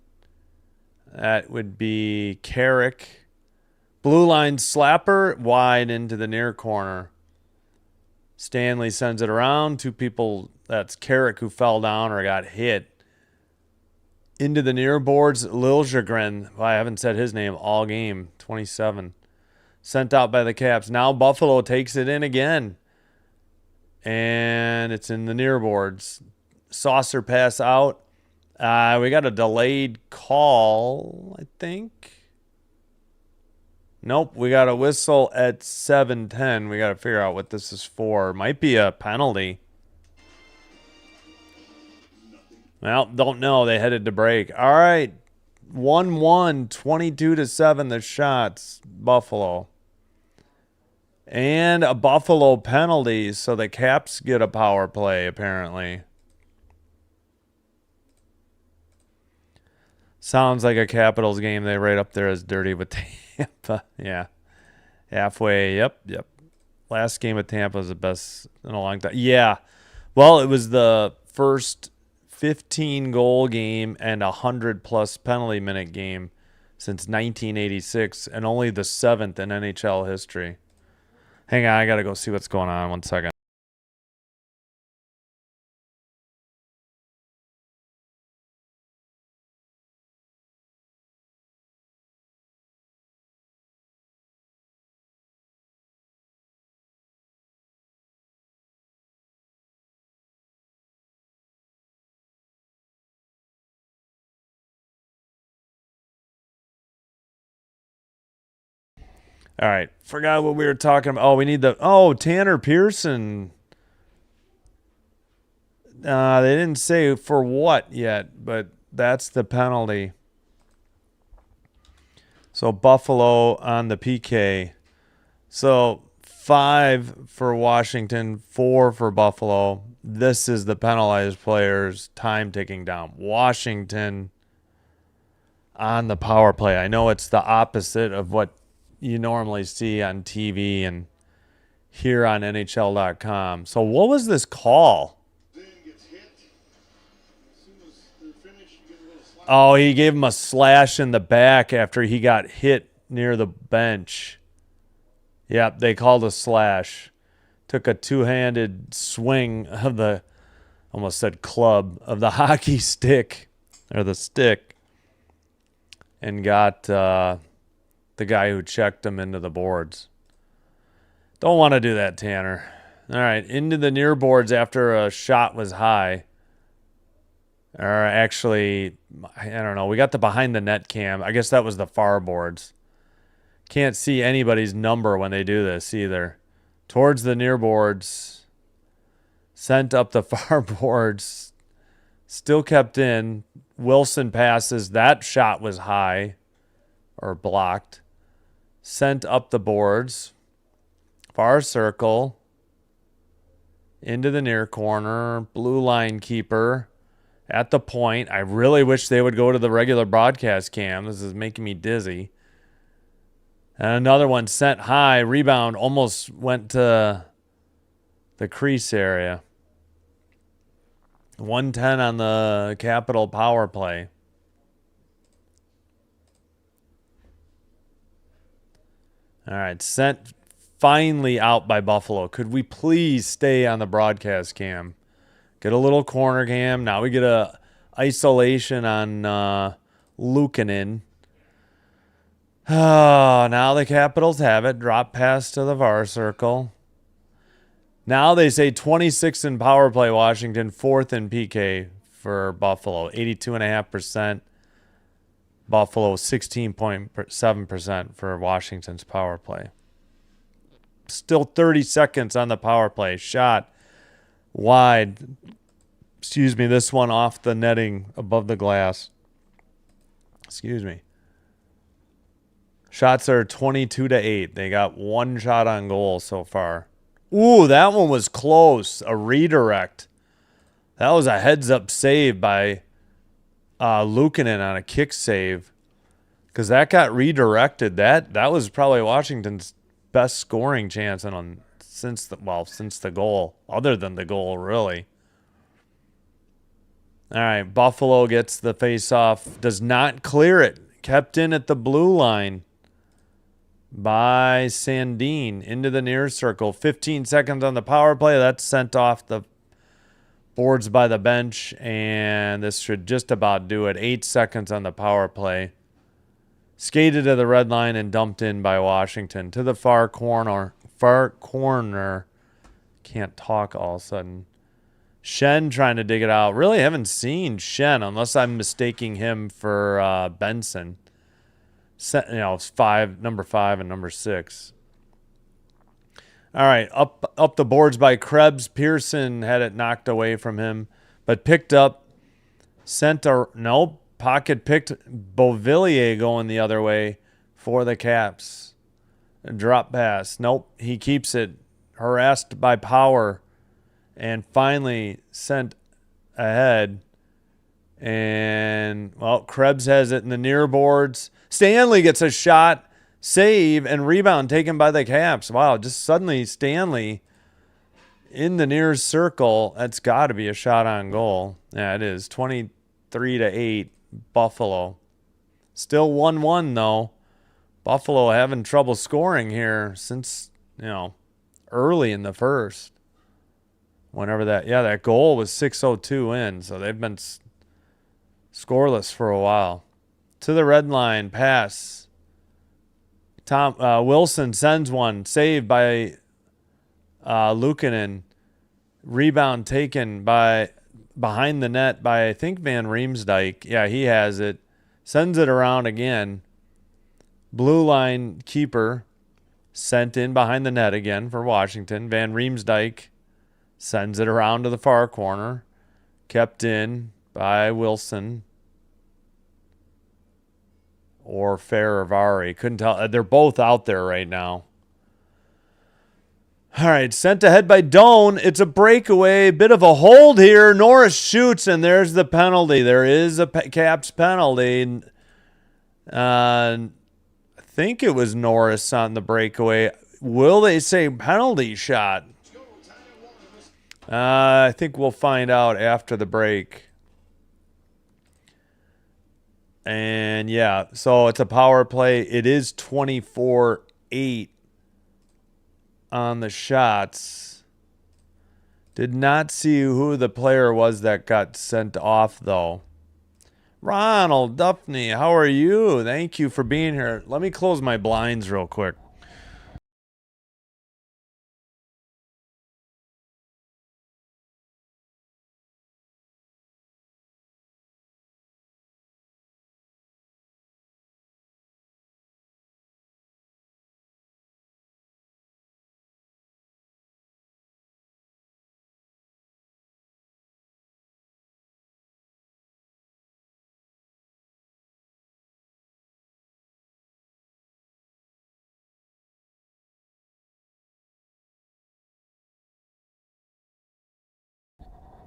That would be Carrick. Blue line slapper. Wide into the near corner. Stanley sends it around. Two people. That's Carrick who fell down or got hit. Into the near boards. Liljegren. Well, I haven't said his name all game. 27. Sent out by the Caps. Now Buffalo takes it in again. And it's in the near boards. Saucer pass out. We got a delayed call, I think. Nope, we got a whistle at 7:10. We got to figure out what this is for. Might be a penalty. Well, don't know. They headed to break. All right. 1-1, 22-7 the shots, Buffalo. And a Buffalo penalty, so the Caps get a power play, apparently. Sounds like a Capitals game. They right up there as dirty with Tampa. Yeah. Halfway. Yep. Last game of Tampa was the best in a long time. Yeah. Well, it was the first 15-goal game and 100-plus penalty minute game since 1986, and only the 7th in NHL history. Hang on, I got to go see what's going on. 1 second. All right. Forgot what we were talking about. Oh, we need Tanner Pearson. They didn't say for what yet, but that's the penalty. So Buffalo on the PK. So 5 for Washington, 4 for Buffalo. This is the penalized players' time ticking down. Washington on the power play. I know it's the opposite of what you normally see on TV and here on NHL.com. So what was this call? Oh, he gave him a slash in the back after he got hit near the bench. Yep, they called a slash. Took a two-handed swing of the, almost said club, of the hockey stick, or the stick, and got the guy who checked him into the boards. Don't want to do that, Tanner. All right, into the near boards after a shot was high. Or actually, I don't know. We got the behind the net cam. I guess that was the far boards. Can't see anybody's number when they do this either. Towards the near boards. Sent up the far boards. Still kept in. Wilson passes. That shot was high. or blocked. Sent up the boards. Far circle. Into the near corner. Blue line keeper. At the point. I really wish they would go to the regular broadcast cam. This is making me dizzy. And another one sent high. Rebound almost went to the crease area. 110 on the Capital power play. All right, sent finally out by Buffalo. Could we please stay on the broadcast cam? Get a little corner cam. Now we get a isolation on Luukkonen. Oh, now the Capitals have it. Drop pass to the VAR circle. Now they say 26 in power play Washington, 4th in PK for Buffalo, 82.5%. Buffalo, 16.7% for Washington's power play. Still 30 seconds on the power play. Shot wide. Excuse me, this one off the netting above the glass. Excuse me. Shots are 22-8. They got one shot on goal so far. Ooh, that one was close. A redirect. That was a heads-up save by Luukkonen on a kick save. Because that got redirected. That was probably Washington's best scoring chance since the goal. Other than the goal, really. All right, Buffalo gets the face-off. Does not clear it. Kept in at the blue line by Sandin into the near circle. 15 seconds on the power play. That's sent off the boards by the bench, and this should just about do it. 8 seconds on the power play. Skated to the red line and dumped in by Washington to the far corner. Can't talk all of a sudden. Shen trying to dig it out. Really haven't seen Shen unless I'm mistaking him for Benson. It's number 5 and number 6. All right, up the boards by Krebs. Pearson had it knocked away from him, but picked up. Pocket picked. Beauvillier going the other way for the Caps. A drop pass. Nope, he keeps it. Harassed by Power, and finally sent ahead. And, Krebs has it in the near boards. Stanley gets a shot, save, and rebound taken by the Caps. Wow, just suddenly Stanley in the near circle. That's got to be a shot on goal. Yeah, it is. 23-8, Buffalo. Still 1-1, though. Buffalo having trouble scoring here since, early in the first. That goal was 6:02 in, so they've been scoreless for a while. To the red line, pass. Wilson sends one, saved by Luukkonen. Rebound taken behind the net by, I think, Van Riemsdyk. Yeah, he has it. Sends it around again. Blue line keeper sent in behind the net again for Washington. Van Riemsdyk sends it around to the far corner. Kept in by Wilson. Or Ferravari. Couldn't tell. They're both out there right now. All right, sent ahead by Doan. It's a breakaway. Bit of a hold here. Norris shoots, and there's the penalty. There is a Caps penalty. I think it was Norris on the breakaway. Will they say penalty shot? I think we'll find out after the break. And yeah, so it's a power play. It is 24-8 on the shots. Did not see who the player was that got sent off, though. Ronald Duffney, how are you? Thank you for being here. Let me close my blinds real quick.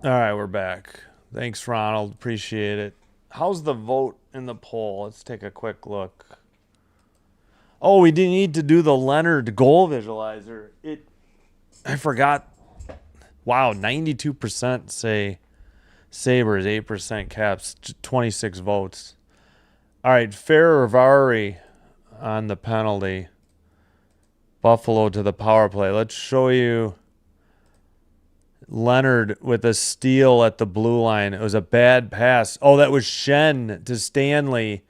All right, we're back. Thanks, Ronald. Appreciate it. How's the vote in the poll? Let's take a quick look. Oh, we didn't need to do the Leonard goal visualizer. I forgot. Wow, 92% say Sabres, 8% Caps, 26 votes. All right, Ferravari on the penalty. Buffalo to the power play. Let's show you Leonard with a steal at the blue line. It was a bad pass. Oh, that was Shen to Stanley.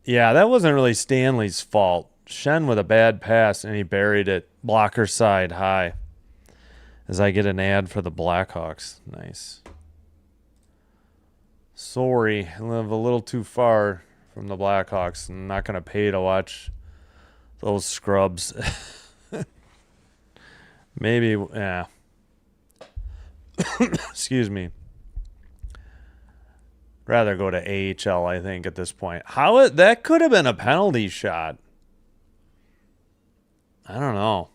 Yeah, that wasn't really Stanley's fault. Shen with a bad pass, and he buried it. Blocker side high. As I get an ad for the Blackhawks. Nice. Sorry, I live a little too far from the Blackhawks. I'm not going to pay to watch those scrubs. Maybe, yeah. Excuse me. Rather go to AHL, I think, at this point. That could have been a penalty shot. I don't know.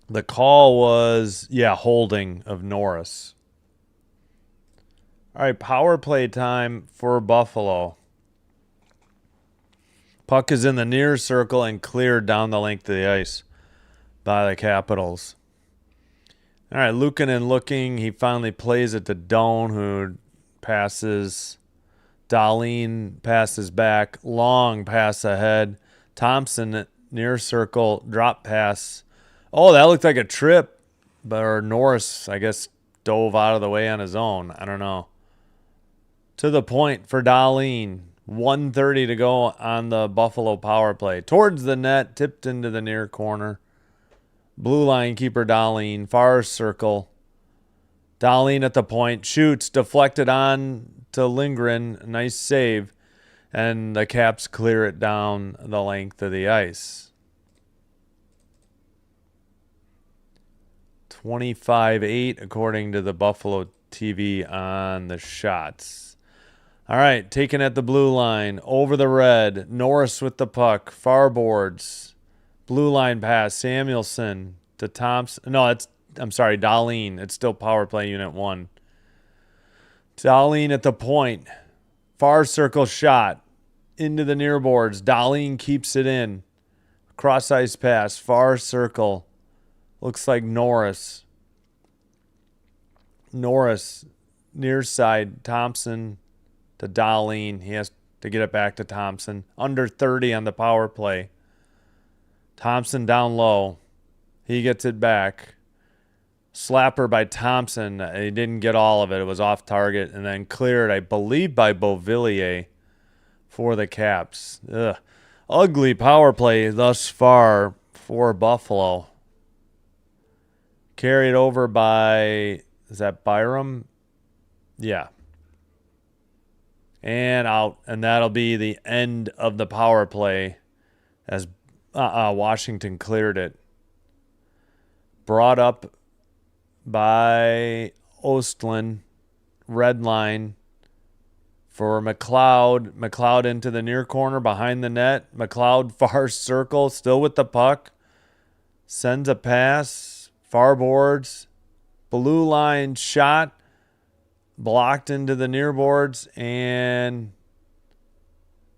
The call was, holding of Norris. All right, power play time for Buffalo. Puck is in the near circle and cleared down the length of the ice by the Capitals. All right, Luukkonen looking. He finally plays it to Doan, who passes. Dahlin passes back. Long pass ahead. Thompson near circle. Drop pass. Oh, that looked like a trip. Or Norris, I guess, dove out of the way on his own. I don't know. To the point for Dahlin. 1:30 to go on the Buffalo power play. Towards the net, tipped into the near corner. Blue line keeper Dahlin, far circle. Dahlin at the point, shoots, deflected on to Lindgren. Nice save. And the Caps clear it down the length of the ice. 25-8 according to the Buffalo TV on the shots. All right, taken at the blue line, over the red. Norris with the puck, far boards. Blue line pass, Samuelson to Thompson. No, Dahlin. It's still power play unit 1. Dahlin at the point. Far circle shot into the near boards. Dahlin keeps it in. Cross ice pass, far circle. Looks like Norris. Norris, near side, Thompson to Dahlin. He has to get it back to Thompson. Under 30 on the power play. Thompson down low. He gets it back. Slapper by Thompson. He didn't get all of it. It was off target. And then cleared, I believe, by Beauvillier for the Caps. Ugh. Ugly power play thus far for Buffalo. Carried over by, is that Byram? Yeah. And out. And that'll be the end of the power play as Washington cleared it. Brought up by Ostlund. Red line for McLeod. McLeod into the near corner behind the net. McLeod far circle, still with the puck. Sends a pass. Far boards. Blue line shot. Blocked into the near boards. And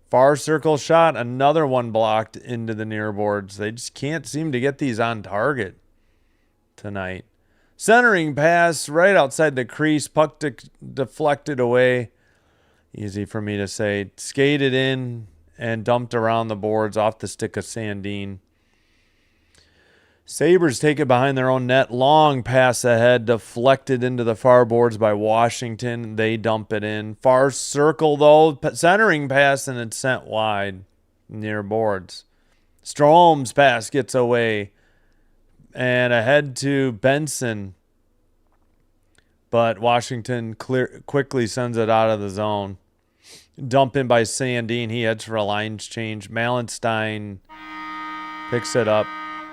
far circle shot. Another one blocked into the near boards. They just can't seem to get these on target tonight. Centering pass right outside the crease. Puck deflected away. Easy for me to say. Skated in and dumped around the boards off the stick of Sandin. Sabres take it behind their own net. Long pass ahead. Deflected into the far boards by Washington. They dump it in. Far circle, though. Centering pass, and it's sent wide near boards. Strome's pass gets away. And ahead to Benson. But Washington quickly sends it out of the zone. Dump in by Sandin. He heads for a lines change. Malenstein picks it up.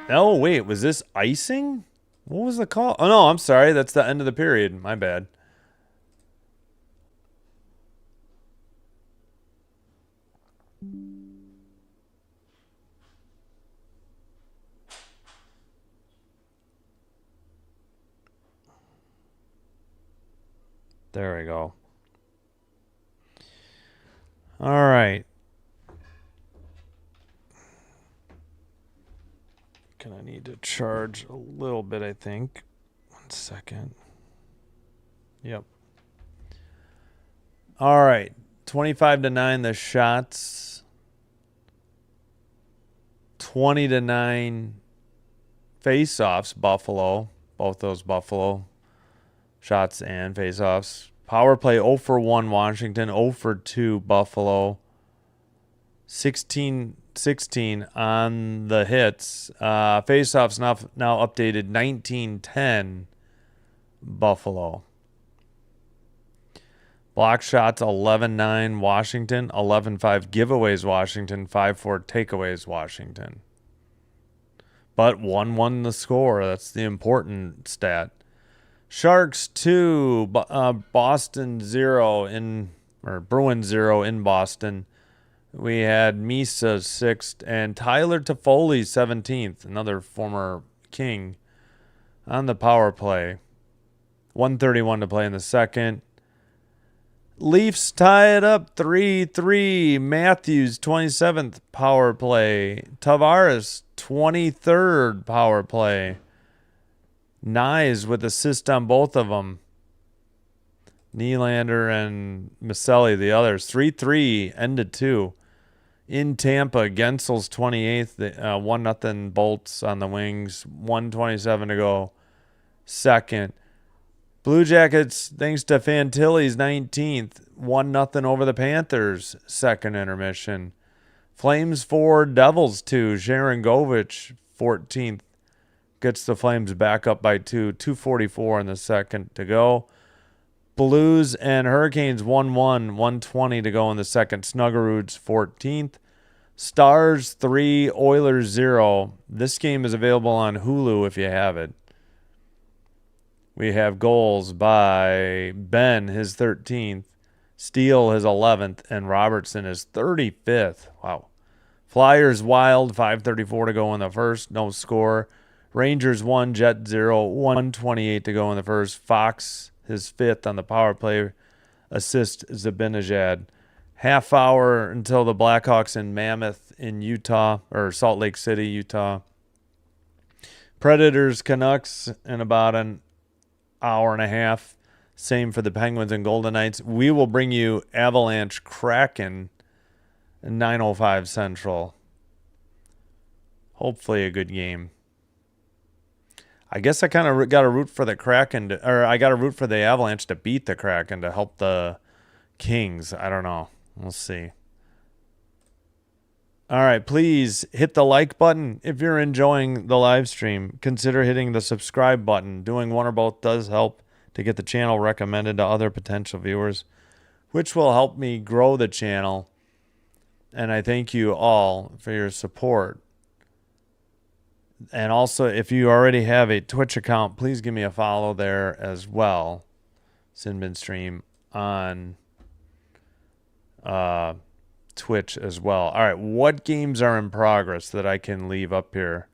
Oh, wait. Was this icing? What was the call? Oh, no. I'm sorry. That's the end of the period. My bad. There we go. All right. Gonna need to charge a little bit, I think. 1 second. Yep. All right. 25-9 the shots. 20-9 face-offs, Buffalo. Both those Buffalo shots and face-offs. Power play 0 for 1 Washington, 0 for 2 Buffalo. 16-16 on the hits. Face-offs now updated 19-10 Buffalo. Block shots 11-9 Washington, 11-5 giveaways Washington, 5-4 takeaways Washington. But 1-1 the score. That's the important stat. Sharks 2, Boston 0 or Bruins 0 in Boston. We had Misa 6th and Tyler Toffoli 17th, another former King, on the power play. 1:31 to play in the second. Leafs tie it up 3-3. Matthews 27th power play. Tavares 23rd power play. Nyes with assist on both of them. Nylander and Maselli, the others. 3-3, ended 2. In Tampa, Gensel's 28th. 1-0 Bolts on the wings. 1:27 to go. Second. Blue Jackets, thanks to Fantilli's 19th. 1-0 over the Panthers. Second intermission. Flames 4, Devils 2. Sharon Govich, 14th. Gets the Flames back up by 2. 2:44 in the second to go. Blues and Hurricanes 1-1. 1:20 to go in the second. Snuggerud's 14th. Stars 3, Oilers 0. This game is available on Hulu if you have it. We have goals by Ben, his 13th. Steele, his 11th. And Robertson, his 35th. Wow. Flyers Wild, 5:34 to go in the first. No score. Rangers 1, Jet 0. 1:28 to go in the first. Fox, his 5th on the power play. Assist Zibanejad. Half hour until the Blackhawks and Mammoth in Utah, or Salt Lake City, Utah. Predators Canucks in about an hour and a half. Same for the Penguins and Golden Knights. We will bring you Avalanche Kraken 9:05 Central. Hopefully a good game. I guess I kind of got to root for the Kraken, or I got to root for the Avalanche to beat the Kraken to help the Kings. I don't know. We'll see. All right, please hit the like button if you're enjoying the live stream. Consider hitting the subscribe button. Doing one or both does help to get the channel recommended to other potential viewers, which will help me grow the channel. And I thank you all for your support. And also, if you already have a Twitch account, please give me a follow there as well. Sinbin Stream on Twitch as well. All right, what games are in progress that I can leave up here?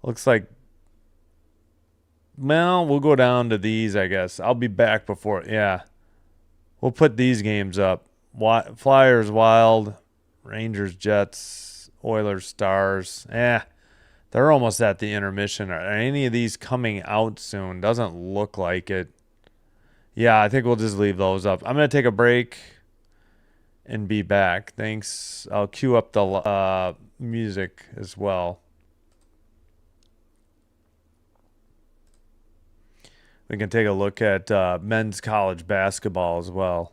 Looks like, well, we'll go down to these, I guess. I'll be back before, yeah. We'll put these games up. Flyers Wild, Rangers Jets, Oilers Stars. They're almost at the intermission. Are any of these coming out soon? Doesn't look like it. Yeah, I think we'll just leave those up. I'm going to take a break and be back. Thanks. I'll cue up the music as well. We can take a look at men's college basketball as well.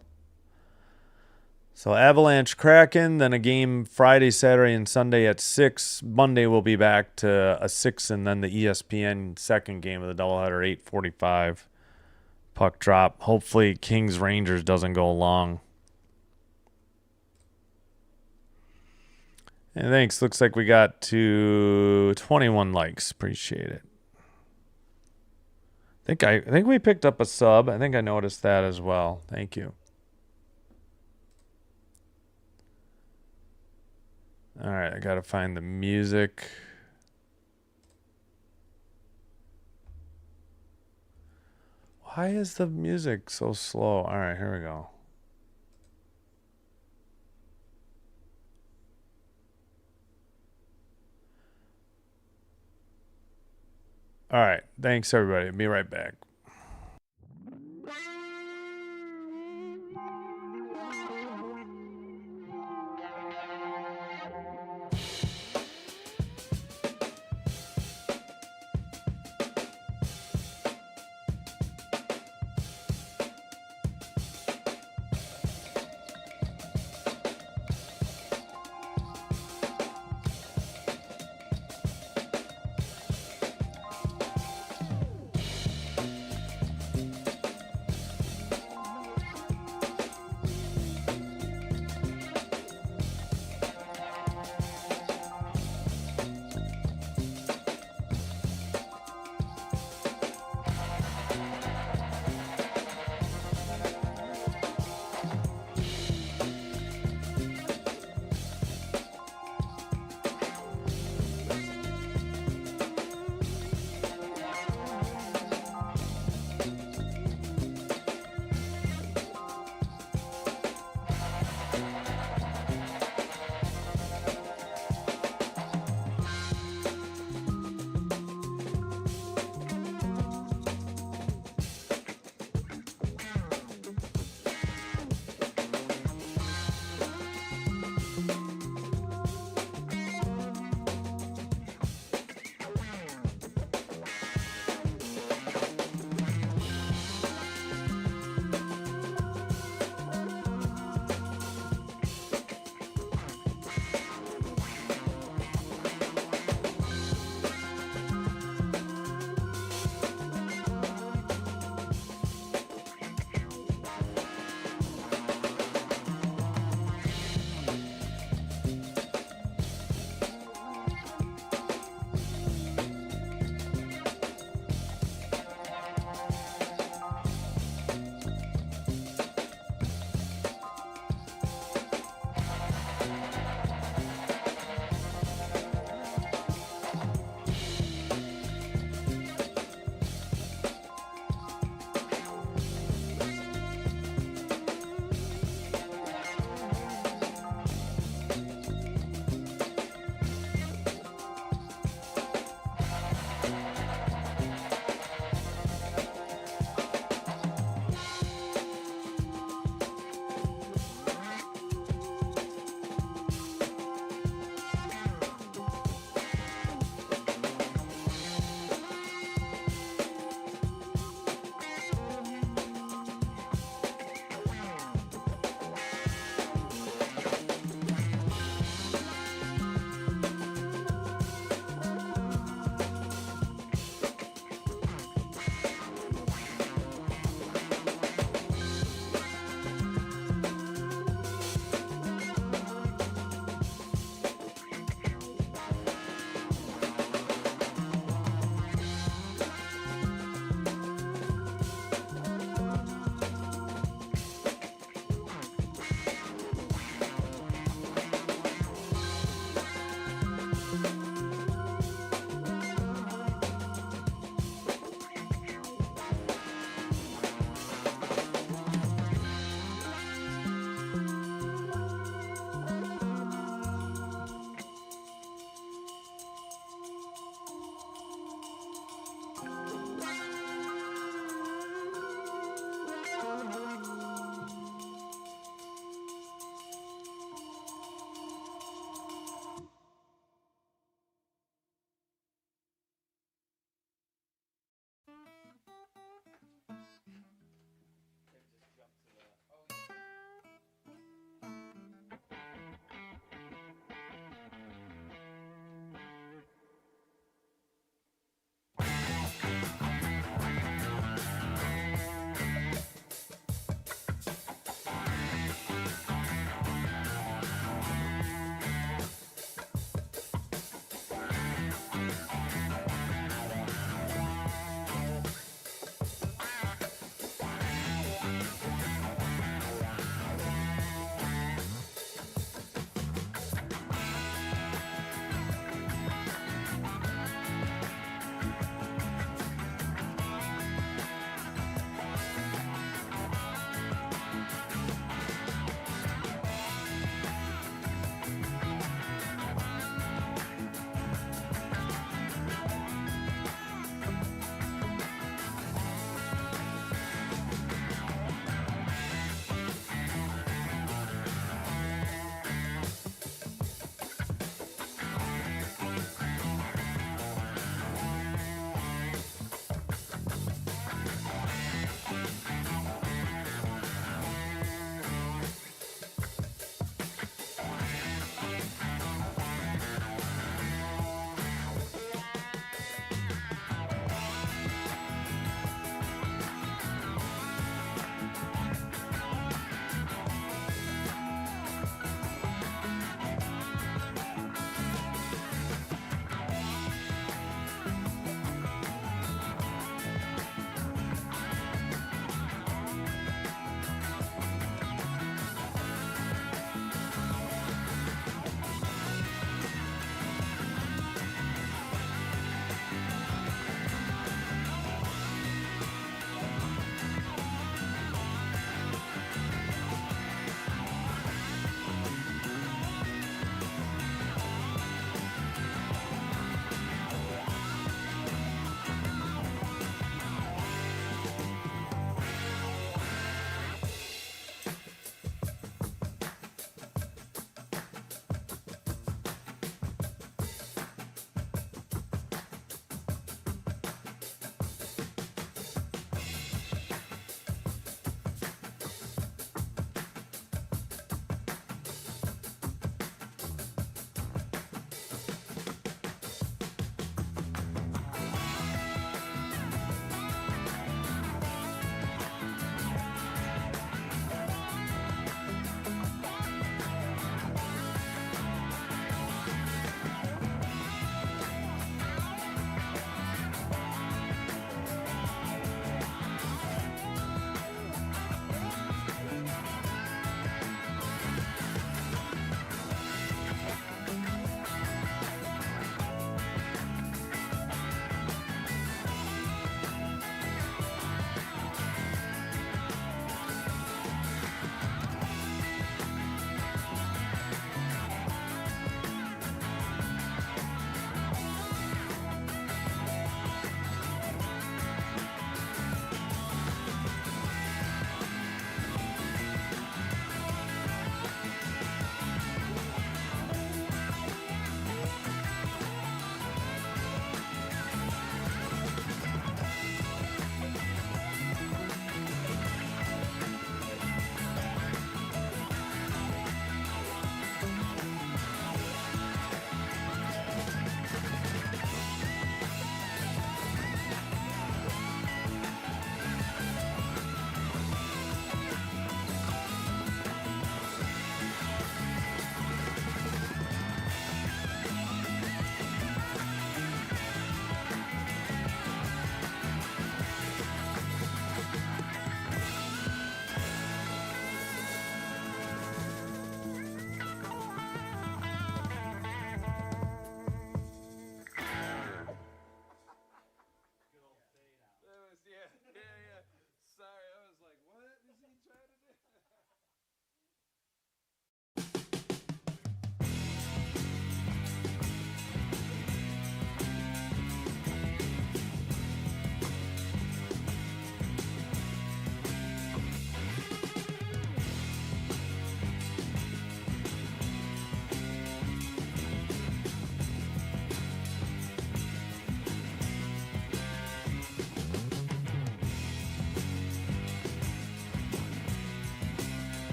So Avalanche Kraken, then a game Friday, Saturday, and Sunday at 6. Monday we'll be back to a 6, and then the ESPN second game of the doubleheader, 8:45. Puck drop. Hopefully Kings Rangers doesn't go long. And thanks. Looks like we got to 21 likes. Appreciate it. I think we picked up a sub. I think I noticed that as well. Thank you. All right, I got to find the music. Wow. Why is the music so slow? All right, here we go. All right, thanks everybody. Be right back.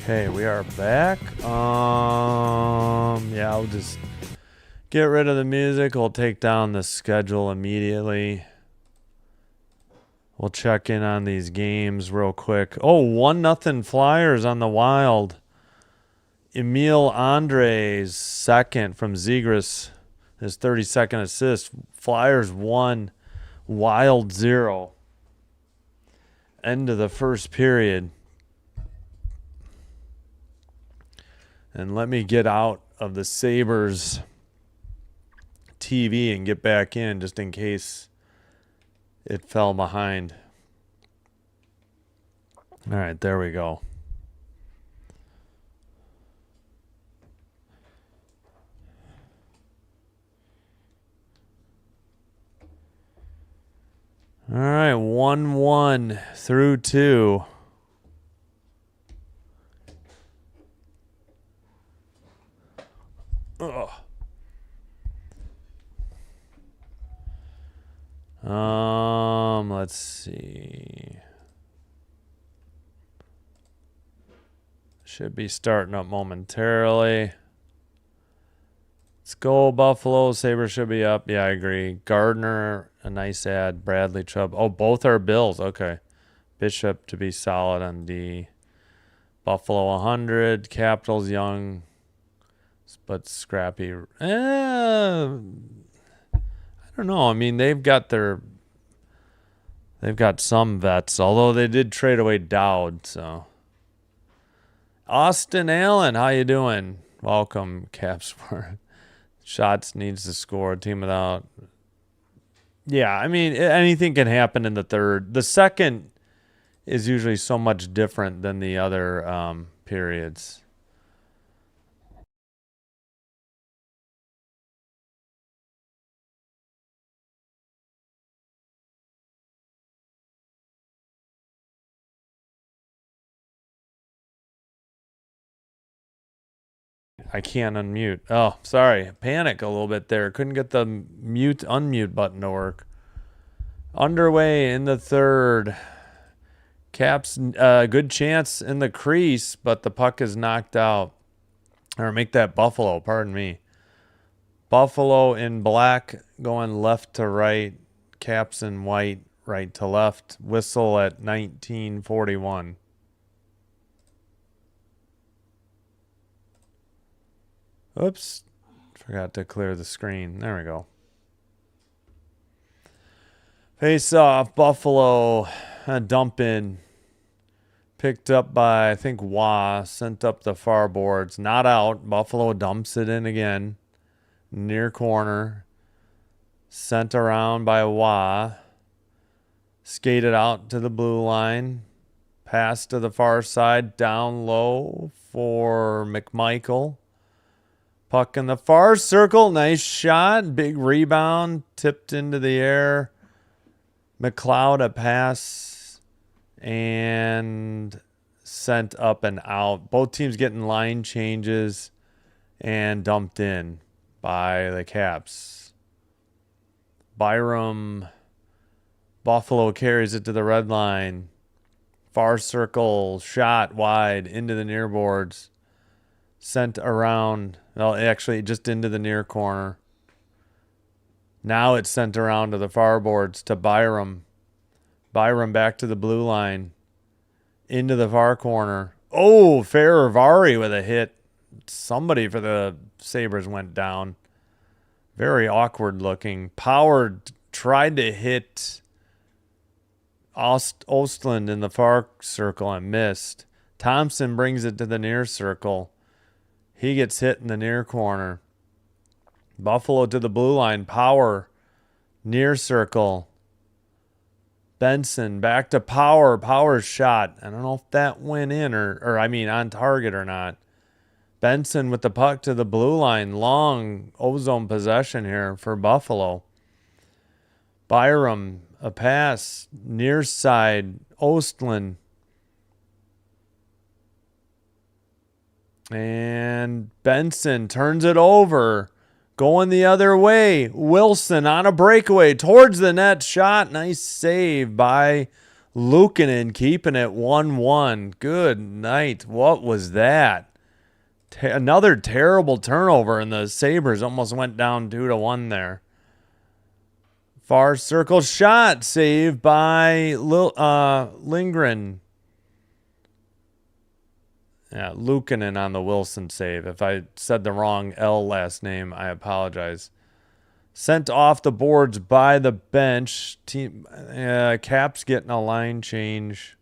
Okay, we are back. Yeah, I'll just get rid of the music. We'll take down the schedule immediately. We'll check in on these games real quick. Oh, 1-0 Flyers on the Wild. Emil Andres, second from Zegras. His 32nd assist. Flyers 1, Wild 0. End of the first period. And let me get out of the Sabres TV and get back in just in case it fell behind. All right, there we go. All right, 1-1 through 2. Ugh. Let's see. Should be starting up momentarily. Let's go, Buffalo. Sabres should be up. Yeah, I agree. Gardner, a nice ad. Bradley, Chubb. Oh, both are Bills. Okay. Bishop to be solid on D. Buffalo 100. Capitals young, but scrappy. I don't know. I mean, they've got some vets, although they did trade away Dowd. So, Austin Allen, how you doing? Welcome, Capsport. Shots needs to score. Team without. Yeah, I mean, anything can happen in the third. The second is usually so much different than the other periods. I can't unmute. Oh, sorry. Panic a little bit there. Couldn't get the unmute button to work. Underway in the third. Caps, good chance in the crease, but the puck is knocked out. Or make that Buffalo, pardon me. Buffalo in black going left to right. Caps in white, right to left. Whistle at 19:41. Oops. Forgot to clear the screen. There we go. Face off. Buffalo. A dump in. Picked up by, I think, Wah. Sent up the far boards. Not out. Buffalo dumps it in again. Near corner. Sent around by Wah. Skated out to the blue line. Pass to the far side. Down low for McMichael. Puck in the far circle. Nice shot. Big rebound. Tipped into the air. McLeod a pass. And sent up and out. Both teams getting line changes. And dumped in by the Caps. Byram. Buffalo carries it to the red line. Far circle. Shot wide. Into the near boards. Sent around. Well, actually, just into the near corner. Now it's sent around to the far boards to Byram. Byram back to the blue line. Into the far corner. Oh, Ferravari with a hit. Somebody for the Sabres went down. Very awkward looking. Power tried to hit Ostland in the far circle and missed. Thompson brings it to the near circle. He gets hit in the near corner. Buffalo to the blue line. Power. Near circle. Benson back to Power. Power's shot. I don't know if that went in or on target or not. Benson with the puck to the blue line. Long ozone possession here for Buffalo. Byram, a pass. Near side. Ostland. And Benson turns it over. Going the other way. Wilson on a breakaway towards the net. Shot. Nice save by Luukkonen keeping it 1-1. Good night. What was that? Another terrible turnover, and the Sabres almost went down 2-1 there. Far circle shot saved by Lindgren. Yeah, Luukkonen on the Wilson save. If I said the wrong L last name, I apologize. Sent off the boards by the bench. Caps getting a line change.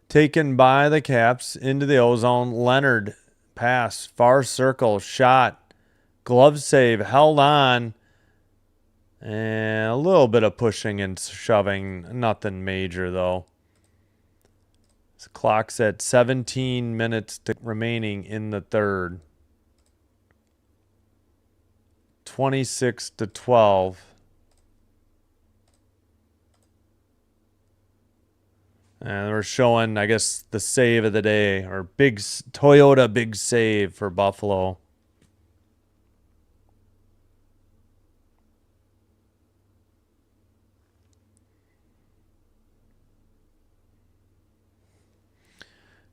Taken by the Caps into the ozone. Leonard pass. Far circle shot. Glove save. Held on. And a little bit of pushing and shoving. Nothing major, though. The clock's at 17 minutes remaining in the third. 26-12. And we're showing, I guess, the save of the day, or big Toyota big save for Buffalo.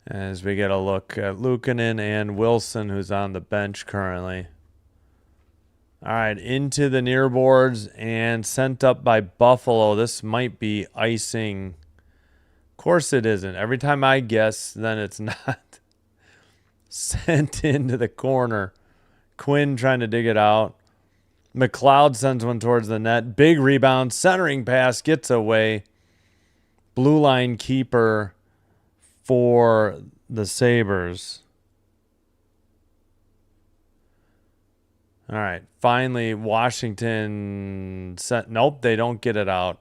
As we get a look at Luukkonen and Wilson, who's on the bench currently. All right, into the near boards and sent up by Buffalo. This might be icing. Of course it isn't. Every time I guess, then it's not. Sent into the corner. Quinn trying to dig it out. McLeod sends one towards the net. Big rebound. Centering pass gets away. Blue line keeper for the Sabres. All right. Finally, Washington sent. Nope, they don't get it out.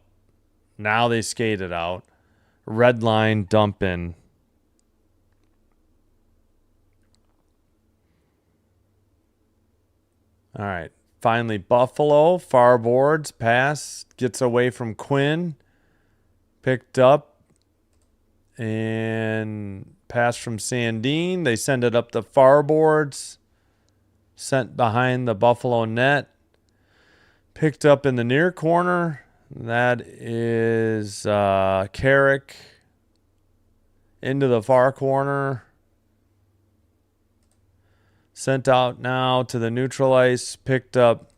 Now they skate it out. Red line dump in. All right. Finally, Buffalo. Far boards. Pass. Gets away from Quinn. Picked up. And pass from Sandin. They send it up the far boards. Sent behind the Buffalo net. Picked up in the near corner. That is Carrick. Into the far corner. Sent out now to the neutral ice. Picked up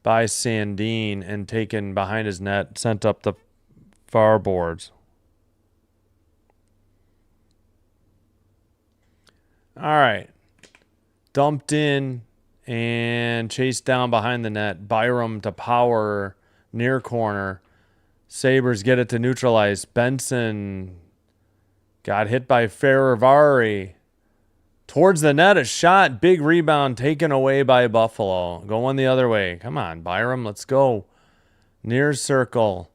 by Sandin and taken behind his net. Sent up the far boards. All right. Dumped in and chased down behind the net. Byram to Power, near corner. Sabres get it to neutralize. Benson got hit by Ferravari. Towards the net, a shot. Big rebound taken away by Buffalo. Going the other way. Come on, Byram, let's go. Near circle.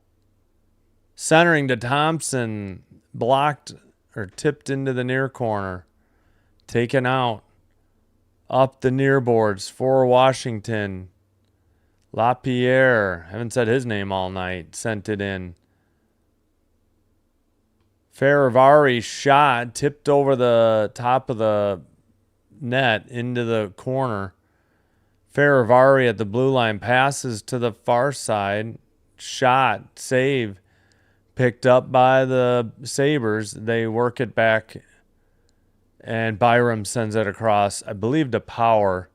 Centering to Thompson. Blocked or tipped into the near corner. Taken out. Up the near boards for Washington. LaPierre. Haven't said his name all night. Sent it in. Ferravari shot. Tipped over the top of the net into the corner. Ferravari at the blue line. Passes to the far side. Shot. Save. Picked up by the Sabres. They work it back. And Byram sends it across, I believe, to Power.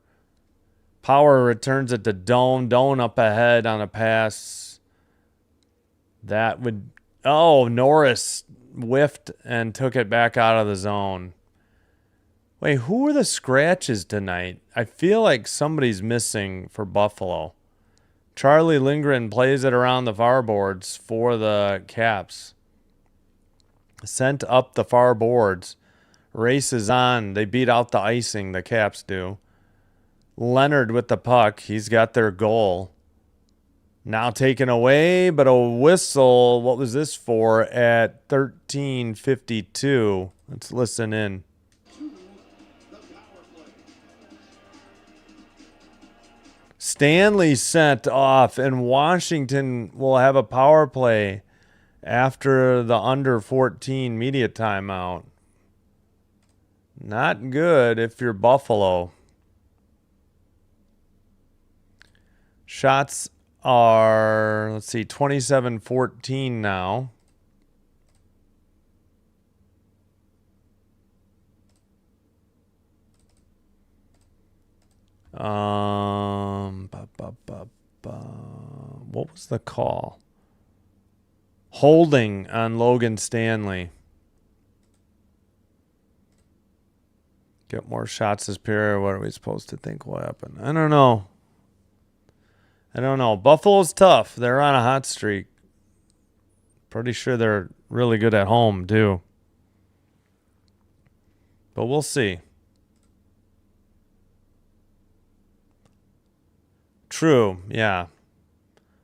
Power returns it to Doan. Doan up ahead on a pass. That would... Oh, Norris whiffed and took it back out of the zone. Wait, who were the scratches tonight? I feel like somebody's missing for Buffalo. Charlie Lindgren plays it around the far boards for the Caps. Sent up the far boards. Race is on. They beat out the icing, the Caps do. Leonard with the puck. He's got their goal. Now taken away, but a whistle. What was this for at 13:52? Let's listen in. Stanley sent off, and Washington will have a power play after the under 14 media timeout. Not good if you're Buffalo. Shots are, let's see, 27-14 now. What was the call? Holding on Logan Stanley. Get more shots this period. What are we supposed to think will happen? I don't know. Buffalo's tough. They're on a hot streak. Pretty sure they're really good at home, too. But we'll see. True, yeah.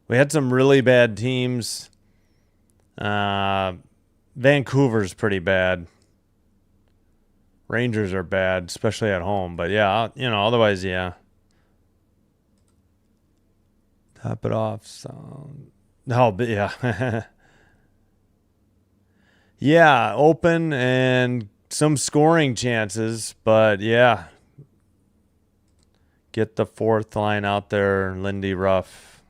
We had some really bad teams. Vancouver's pretty bad. Rangers are bad, especially at home. But yeah, otherwise, yeah. Top it off. So, no, but yeah. Yeah, open and some scoring chances. But yeah. Get the fourth line out there, Lindy Ruff,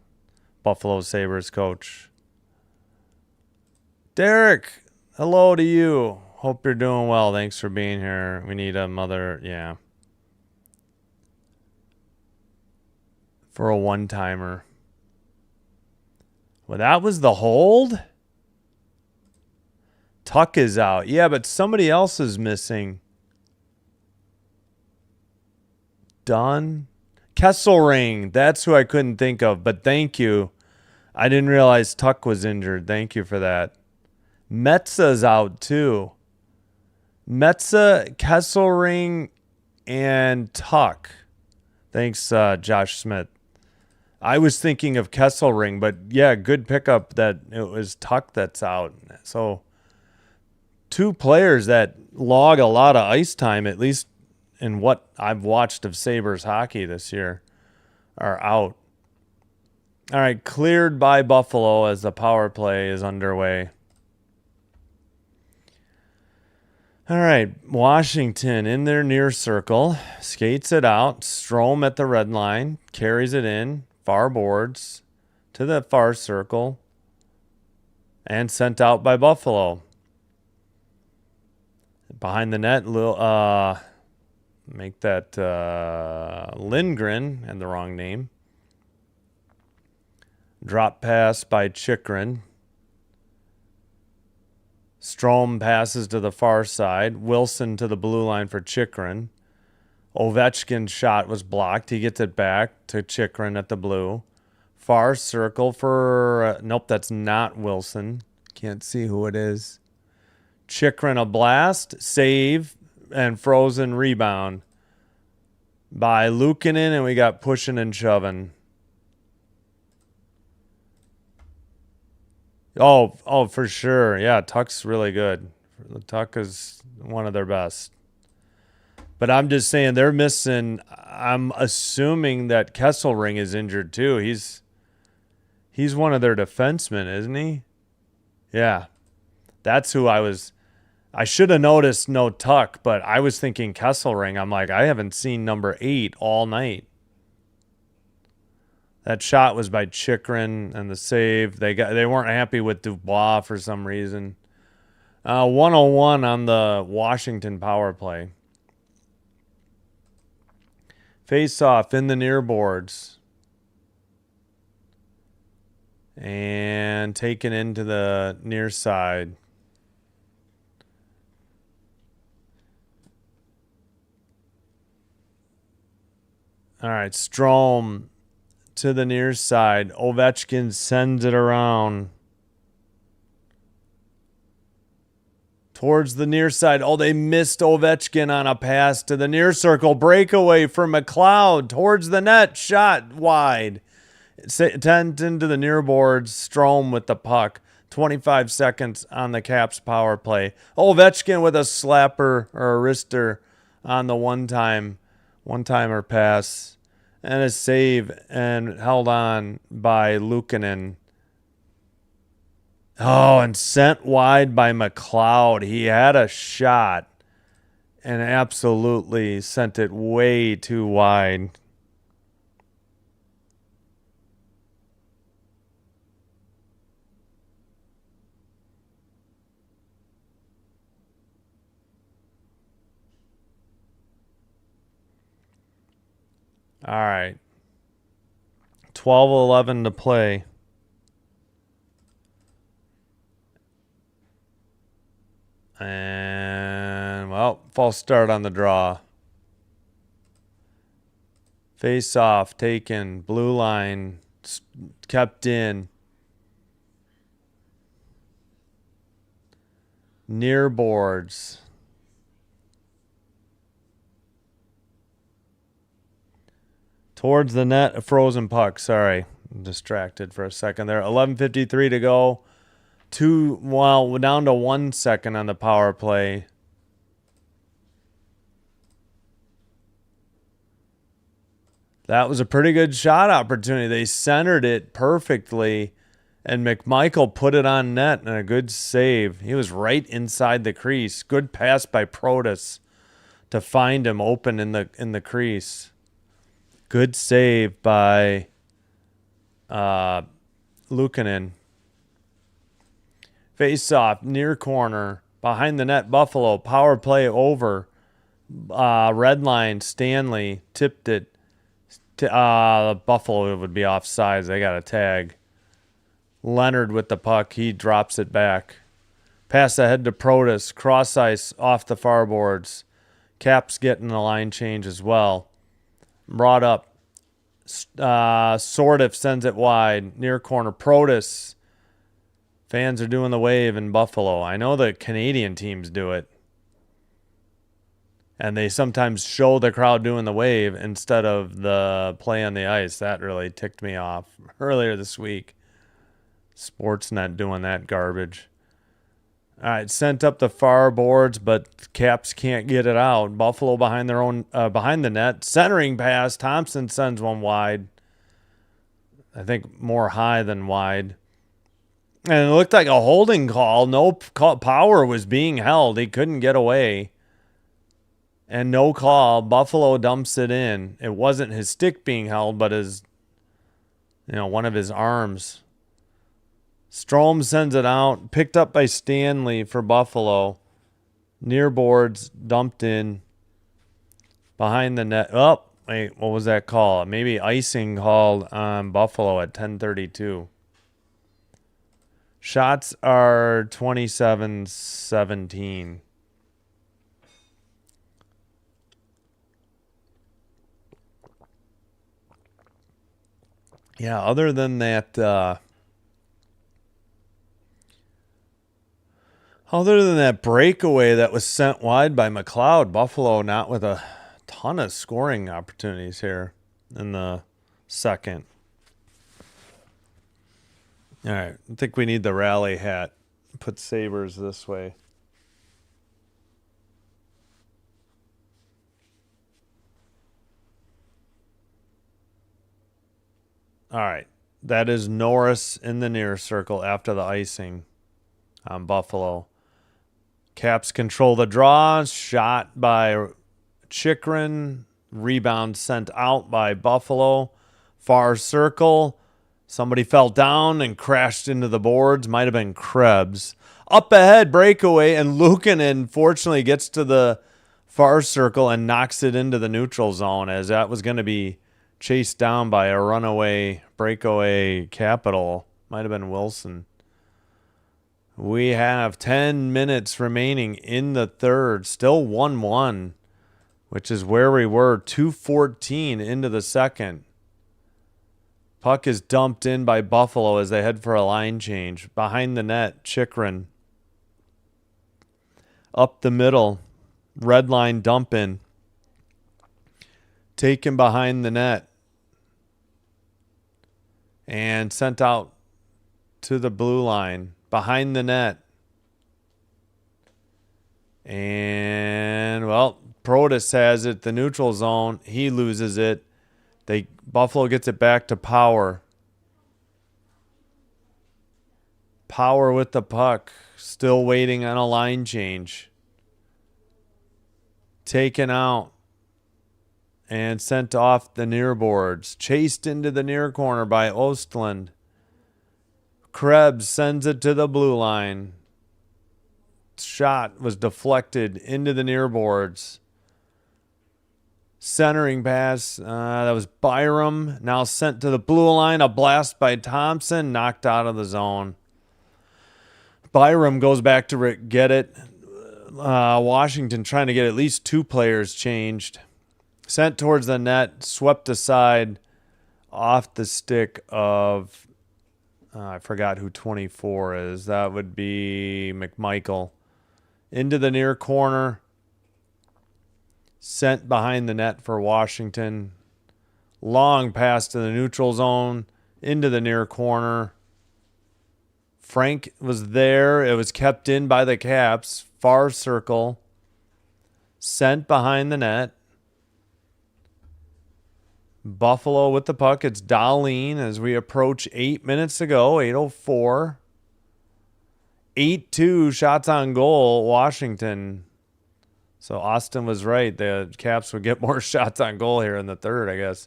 Buffalo Sabres coach. Derek, hello to you. Hope you're doing well. Thanks for being here. We need a mother, yeah. For a one-timer. Well, that was the hold? Tuck is out. Yeah, but somebody else is missing. Done. Kesselring. That's who I couldn't think of, but thank you. I didn't realize Tuck was injured. Thank you for that. Metza's out too. Metza, Kesselring, and Tuck. Thanks, Josh Smith. I was thinking of Kesselring, but yeah, good pickup that it was Tuck that's out. So two players that log a lot of ice time, at least in what I've watched of Sabres hockey this year, are out. All right, cleared by Buffalo as the power play is underway. All right, Washington in their near circle, skates it out. Strome at the red line, carries it in, far boards to the far circle, and sent out by Buffalo. Behind the net, make that Lindgren, and the wrong name. Drop pass by Chychrun. Strome passes to the far side. Wilson to the blue line for Chychrun. Ovechkin's shot was blocked. He gets it back to Chychrun at the blue. Far circle for... nope, that's not Wilson. Can't see who it is. Chychrun a blast, save, and frozen rebound by Luukkonen, and we got pushing and shoving. Oh, for sure. Yeah, Tuck's really good. Tuck is one of their best. But I'm just saying they're missing. I'm assuming that Kesselring is injured too. He's one of their defensemen, isn't he? Yeah. That's who I should have noticed no Tuck, but I was thinking Kesselring. I'm like, I haven't seen number 8 all night. That shot was by Chychrun, and the save. They weren't happy with Dubois for some reason. 101 on the Washington power play. Face off in the near boards. And taken into the near side. All right, Strome to the near side. Ovechkin sends it around towards the near side. Oh, they missed Ovechkin on a pass to the near circle. Breakaway for McLeod towards the net. Shot wide. Sent into the near boards. Strome with the puck. 25 seconds on the Caps power play. Ovechkin with a slapper or a wrister on the one-timer pass. And a save and held on by Luukkonen. Oh, and sent wide by McLeod. He had a shot and absolutely sent it way too wide. All right. 12:11 to play. And, well, false start on the draw. Face off, taken, blue line, kept in. Near boards. Towards the net, a frozen puck. Sorry, I'm distracted for a second there. 11:53 to go. Down to 1 second on the power play. That was a pretty good shot opportunity. They centered it perfectly, and McMichael put it on net and a good save. He was right inside the crease. Good pass by Protas to find him open in the crease. Good save by Luukkonen. Face off, near corner, behind the net, Buffalo. Power play over. Red line, Stanley tipped it. Buffalo would be offsides. They got a tag. Leonard with the puck. He drops it back. Pass ahead to Protas. Cross ice off the far boards. Cap's getting the line change as well. Brought up. Sordiff sends it wide. Near corner. Protas. Fans are doing the wave in Buffalo. I know the Canadian teams do it. And they sometimes show the crowd doing the wave instead of the play on the ice. That really ticked me off earlier this week. Sportsnet doing that garbage. All right, sent up the far boards, but Caps can't get it out. Buffalo behind the net. Centering pass. Thompson sends one wide. I think more high than wide. And it looked like a holding call. No power was being held. He couldn't get away. And no call. Buffalo dumps it in. It wasn't his stick being held, but one of his arms. Strome sends it out. Picked up by Stanley for Buffalo. Near boards. Dumped in. Behind the net. Oh, wait. What was that call? Maybe icing called on Buffalo at 10:32. Shots are 27-17. Yeah, other than that breakaway that was sent wide by McLeod, Buffalo not with a ton of scoring opportunities here in the second. All right, I think we need the rally hat. Put Sabres this way. All right, that is Norris in the near circle after the icing on Buffalo. Caps control the draw. Shot by Chychrun. Rebound sent out by Buffalo. Far circle. Somebody fell down and crashed into the boards. Might have been Krebs. Up ahead, breakaway, and Luukkonen fortunately gets to the far circle and knocks it into the neutral zone, as that was going to be chased down by a runaway breakaway Capital. Might have been Wilson. We have 10 minutes remaining in the third. Still 1-1, which is where we were. 2:14 into the second. Puck is dumped in by Buffalo as they head for a line change. Behind the net, Chychrun. Up the middle, red line dump in. Taken behind the net. And sent out to the blue line. Behind the net. And, well, Protas has it. The neutral zone. He loses it. Buffalo gets it back to Power. Power with the puck. Still waiting on a line change. Taken out. And sent off the near boards. Chased into the near corner by Ostland. Krebs sends it to the blue line. Shot was deflected into the near boards. Centering pass. That was Byram. Now sent to the blue line. A blast by Thompson. Knocked out of the zone. Byram goes back to get it. Washington trying to get at least 2 players changed. Sent towards the net. Swept aside off the stick of... I forgot who 24 is. That would be McMichael. Into the near corner. Sent behind the net for Washington. Long pass to the neutral zone. Into the near corner. Frank was there. It was kept in by the Caps. Far circle. Sent behind the net. Buffalo with the puck. It's Darlene as we approach 8 minutes to go. 8:04. 8-2 shots on goal, Washington. So Austin was right. The Caps would get more shots on goal here in the third, I guess.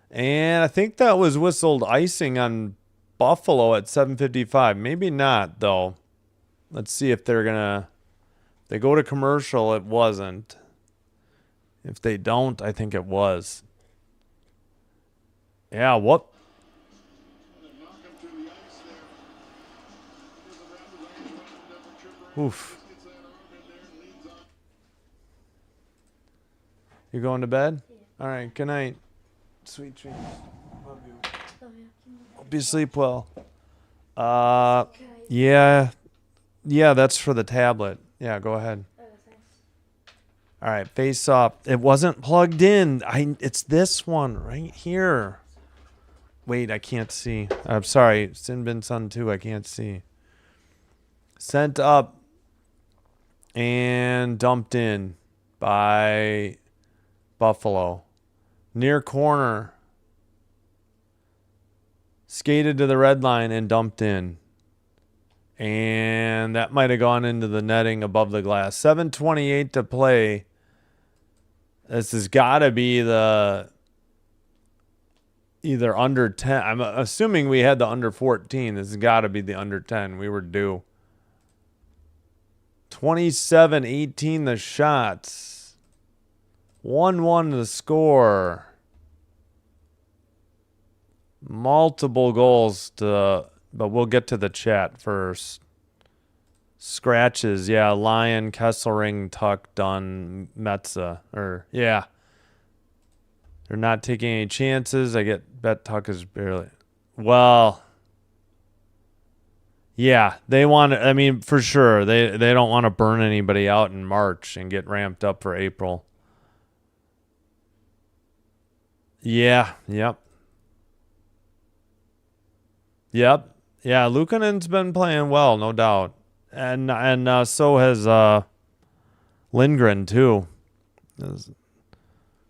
And I think that was whistled icing on Buffalo at 7:55. Maybe not, though. Let's see if they're going to... They go to commercial, it wasn't. If they don't, I think it was. Yeah, what? Oof. You going to bed? Yeah. All right, good night. Sweet dreams. Love you. Love you. Hope you sleep well. Can I- Yeah. Yeah, that's for the tablet. Yeah, go ahead. Okay, thanks. All right, face off. It wasn't plugged in. It's this one right here. Wait, I can't see. I'm sorry. Sin Bin Sun 2, I can't see. Sent up and dumped in by Buffalo. Near corner. Skated to the red line and dumped in. And that might have gone into the netting above the glass. 7:28 to play. This has got to be the either under 10. I'm assuming we had the under 14. This has got to be the under 10. We were due. 27-18 the shots. 1-1 the score. Multiple goals to... But we'll get to the chat first. Scratches, yeah. Lion, Kesselring, Tuck, Dunn, Metza. Yeah. They're not taking any chances. Bet Tuck is barely... Well... Yeah, they want to... I mean, for sure. They don't want to burn anybody out in March and get ramped up for April. Yeah, yep. Yep. Yeah, Luukkonen's been playing well, no doubt. And so has Lindgren, too. It was a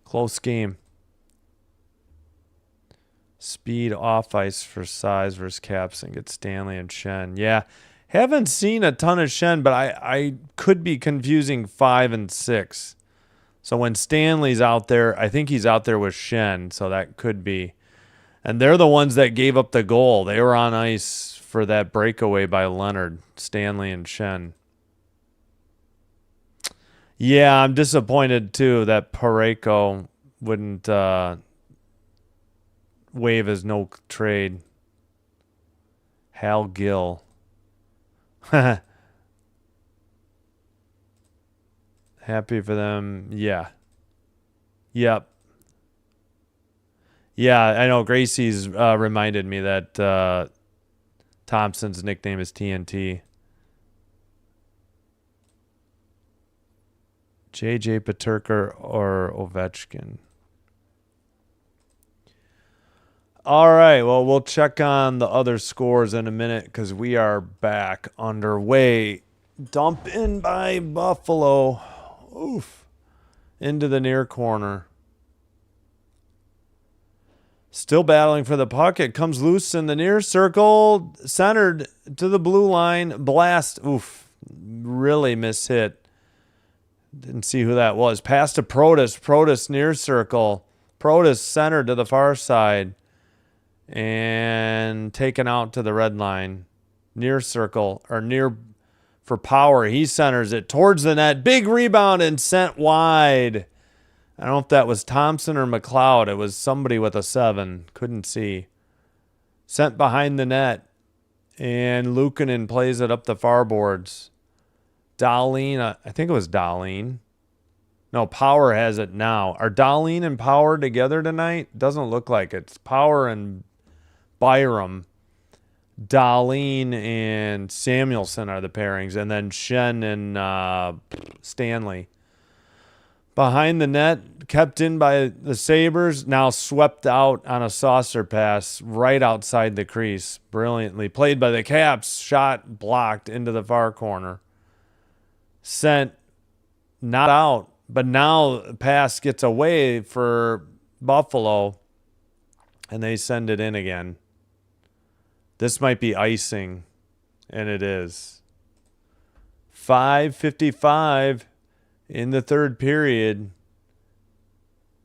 close game. Speed off ice for size versus Caps and get Stanley and Shen. Yeah, haven't seen a ton of Shen, but I could be confusing 5 and 6. So when Stanley's out there, I think he's out there with Shen, so that could be. And they're the ones that gave up the goal. They were on ice for that breakaway by Leonard, Stanley, and Shen. Yeah, I'm disappointed, too, that Parayko wouldn't waive his no trade. Hal Gill. Happy for them. Yeah. Yep. Yeah, I know Gracie's reminded me that Thompson's nickname is TNT. JJ Peterka or Ovechkin. All right, well, we'll check on the other scores in a minute because we are back underway. Dump in by Buffalo. Oof. Into the near corner. Still battling for the puck. It comes loose in the near circle. Centered to the blue line. Blast. Oof. Really mishit. Didn't see who that was. Pass to Protas. Protas near circle. Protas centered to the far side. And taken out to the red line. Near circle. Or near for Power. He centers it towards the net. Big rebound and sent wide. I don't know if that was Thompson or McLeod. It was somebody with a 7. Couldn't see. Sent behind the net. And Luukkonen plays it up the far boards. Dahlin, I think it was Dahlin. No, Power has it now. Are Dahlin and Power together tonight? Doesn't look like it. It's Power and Byram. Dahlin and Samuelson are the pairings. And then Shen and Stanley. Behind the net, kept in by the Sabres, now swept out on a saucer pass right outside the crease. Brilliantly played by the Caps. Shot blocked into the far corner. Sent not out, but now the pass gets away for Buffalo, and they send it in again. This might be icing, and it is. 5:55 in the third period.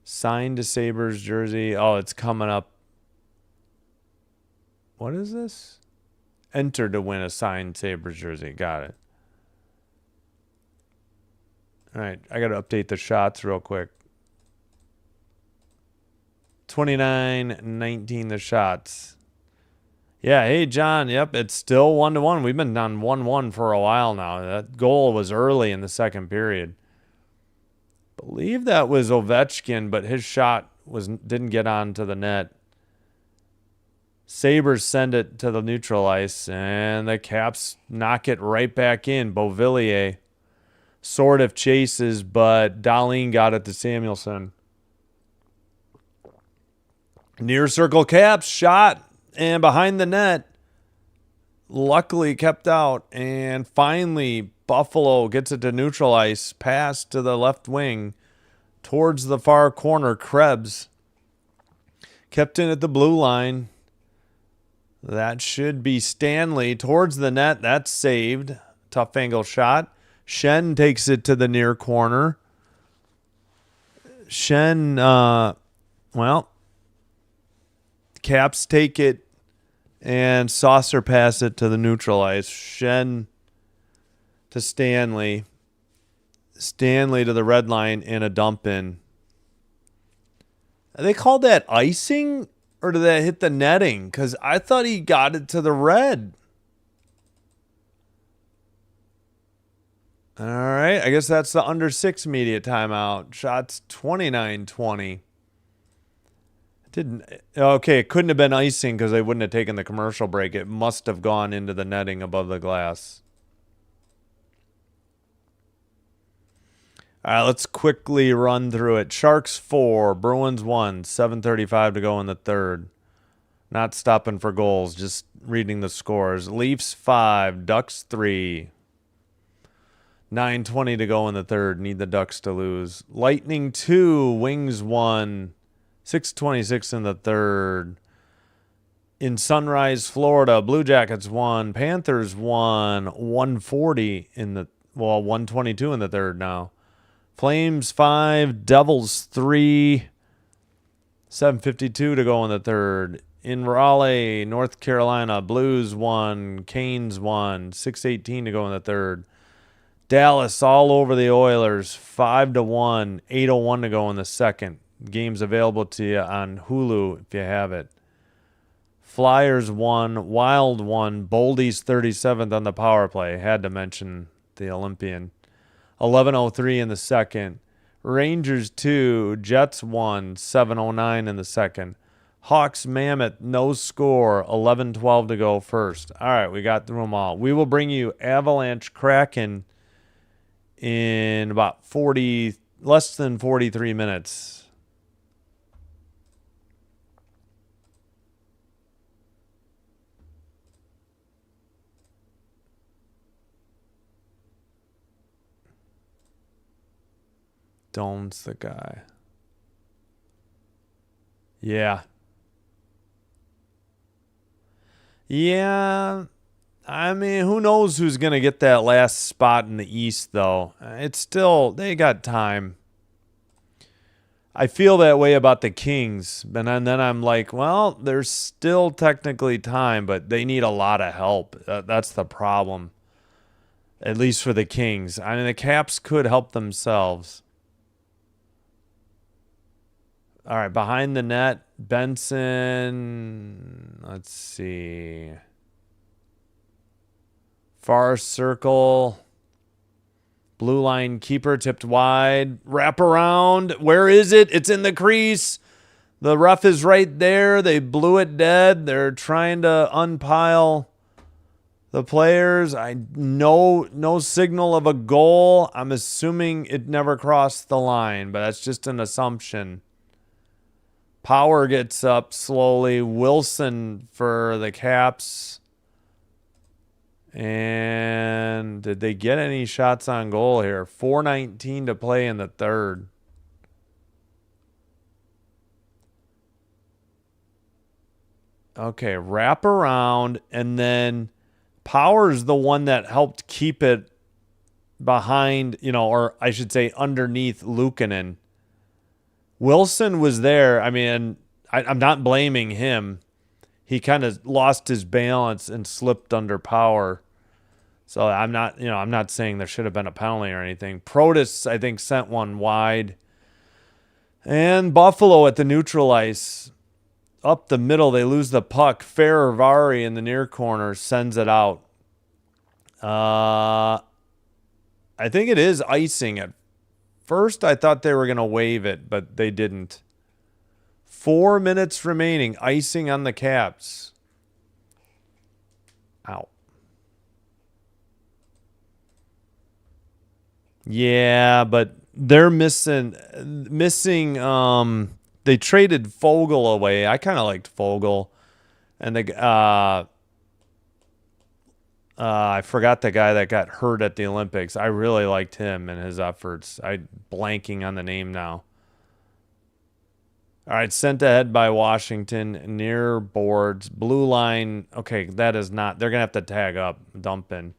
Signed a Sabres jersey. Oh, it's coming up. What is this? Enter to win a signed Sabres jersey. Got it. All right, I got to update the shots real quick. 29-19 the shots. Yeah, hey, John. Yep, it's still 1-1. We've been on 1-1 for a while now. That goal was early in the second period. Believe that was Ovechkin, but his shot didn't get onto the net. Sabres send it to the neutral ice, and the Caps knock it right back in. Beauvillier sort of chases, but Dahlin got it to Samuelson. Near circle Caps shot, and behind the net. Luckily kept out, and finally Buffalo gets it to neutral ice. Pass to the left wing towards the far corner. Krebs kept in at the blue line. That should be Stanley towards the net. That's saved. Tough angle shot. Shen takes it to the near corner. Shen, Caps take it and saucer pass it to the neutral ice. Shen to Stanley. Stanley to the red line and a dump in. Are they called that icing, or did that hit the netting? Because I thought he got it to the red. All right, I guess that's the under 6 media timeout. Shots 29-20. It couldn't have been icing because they wouldn't have taken the commercial break. It must have gone into the netting above the glass. All right, let's quickly run through it. Sharks 4, Bruins 1, 7:35 to go in the third. Not stopping for goals, just reading the scores. Leafs 5, Ducks 3. 9:20 to go in the third. Need the Ducks to lose. Lightning 2, Wings 1. 6:26 in the third. In Sunrise, Florida, Blue Jackets 1. Panthers 1. 122 in the third now. Flames 5. Devils 3. 7:52 to go in the third. In Raleigh, North Carolina, Blues 1. Canes 1. 6:18 to go in the third. Dallas all over the Oilers, 5-1, 8:01 to go in the second. Game's available to you on Hulu if you have it. Flyers 1, Wild 1, Boldy's 37th on the power play. Had to mention the Olympian. 11:03 in the second. Rangers 2, Jets 1, 7:09 in the second. Hawks Mammoth, no score, 11:12 to go first. All right, we got through them all. We will bring you Avalanche Kraken in about less than 43 minutes. Dome's the guy. Yeah. Yeah. I mean, who knows who's going to get that last spot in the East, though. It's still, they got time. I feel that way about the Kings. And then I'm like, well, there's still technically time, but they need a lot of help. That's the problem, at least for the Kings. I mean, the Caps could help themselves. All right, behind the net, Benson. Let's see. Far circle. Blue line keeper tipped wide. Wrap around. Where is it? It's in the crease. The ref is right there. They blew it dead. They're trying to unpile the players. No signal of a goal. I'm assuming it never crossed the line, but that's just an assumption. Power gets up slowly. Wilson for the Caps. And did they get any shots on goal here? 4:19 to play in the third. Okay, wrap around, and then Power's the one that helped keep it behind, or I should say underneath Luukkonen. Wilson was there. I mean, I'm not blaming him. He kind of lost his balance and slipped under Power. So I'm not saying there should have been a penalty or anything. Protas, I think, sent one wide. And Buffalo at the neutral ice. Up the middle, they lose the puck. Ferravari in the near corner sends it out. I think it is icing. At first, I thought they were going to waive it, but they didn't. 4 minutes remaining. Icing on the Caps. Ow. Yeah, but they're missing. They traded Fogle away. I kind of liked Fogle, and I forgot the guy that got hurt at the Olympics. I really liked him and his efforts. I'm blanking on the name now. All right, sent ahead by Washington near boards. Blue line. Okay, that is not. They're gonna have to tag up. Dump in.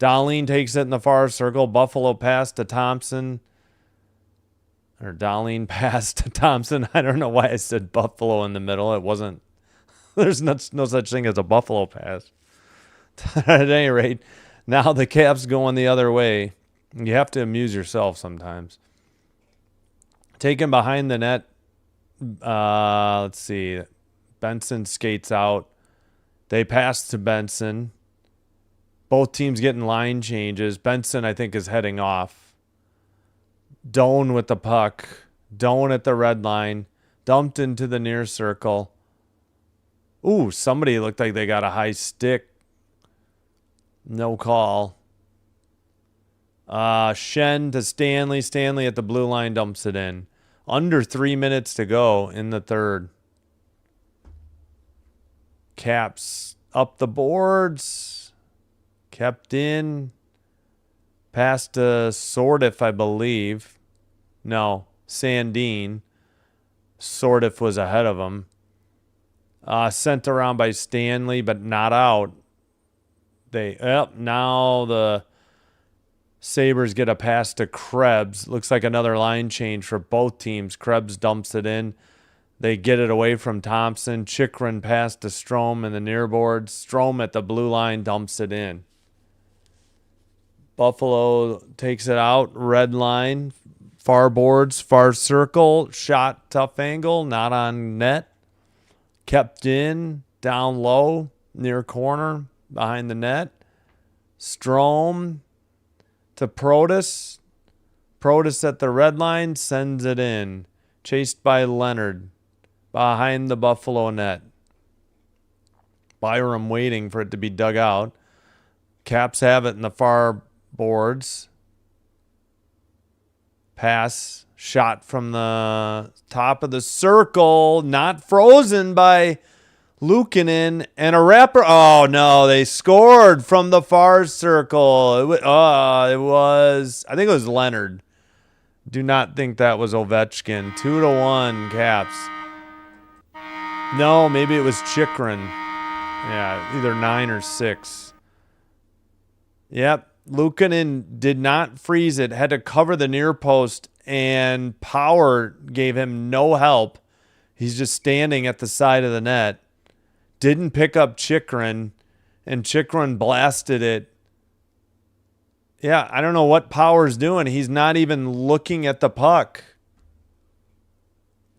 Dahlin takes it in the far circle. Buffalo pass to Thompson. Or Dahlin pass to Thompson. I don't know why I said Buffalo in the middle. It wasn't. There's no such thing as a Buffalo pass. At any rate, now the Caps going the other way. You have to amuse yourself sometimes. Taken behind the net. Let's see. Benson skates out. They pass to Benson. Both teams getting line changes. Benson, I think, is heading off. Doan with the puck. Doan at the red line. Dumped into the near circle. Ooh, somebody looked like they got a high stick. No call. Shen to Stanley. Stanley at the blue line dumps it in. Under 3 minutes to go in the third. Caps up the boards. Kept in. Passed to Sordiff, I believe. No, Sandin. Sordiff was ahead of him. Sent around by Stanley, but not out. Now the Sabres get a pass to Krebs. Looks like another line change for both teams. Krebs dumps it in. They get it away from Thompson. Chikrin pass to Strome in the near board. Strome at the blue line dumps it in. Buffalo takes it out. Red line. Far boards. Far circle. Shot. Tough angle. Not on net. Kept in. Down low. Near corner. Behind the net. Strome to Protas. Protas at the red line. Sends it in. Chased by Leonard. Behind the Buffalo net. Byram waiting for it to be dug out. Caps have it in the far boards. Pass. Shot from the top of the circle. Not frozen by Luukkonen. And a wrapper. Oh, no. They scored from the far circle. It was, I think it was Leonard. Do not think that was Ovechkin. 2-1 Caps. No, maybe it was Chikrin. Yeah, either 9 or 6. Yep. Luukkonen did not freeze it. Had to cover the near post, and Power gave him no help. He's just standing at the side of the net. Didn't pick up Chikrin, and Chikrin blasted it. Yeah, I don't know what Power's doing. He's not even looking at the puck.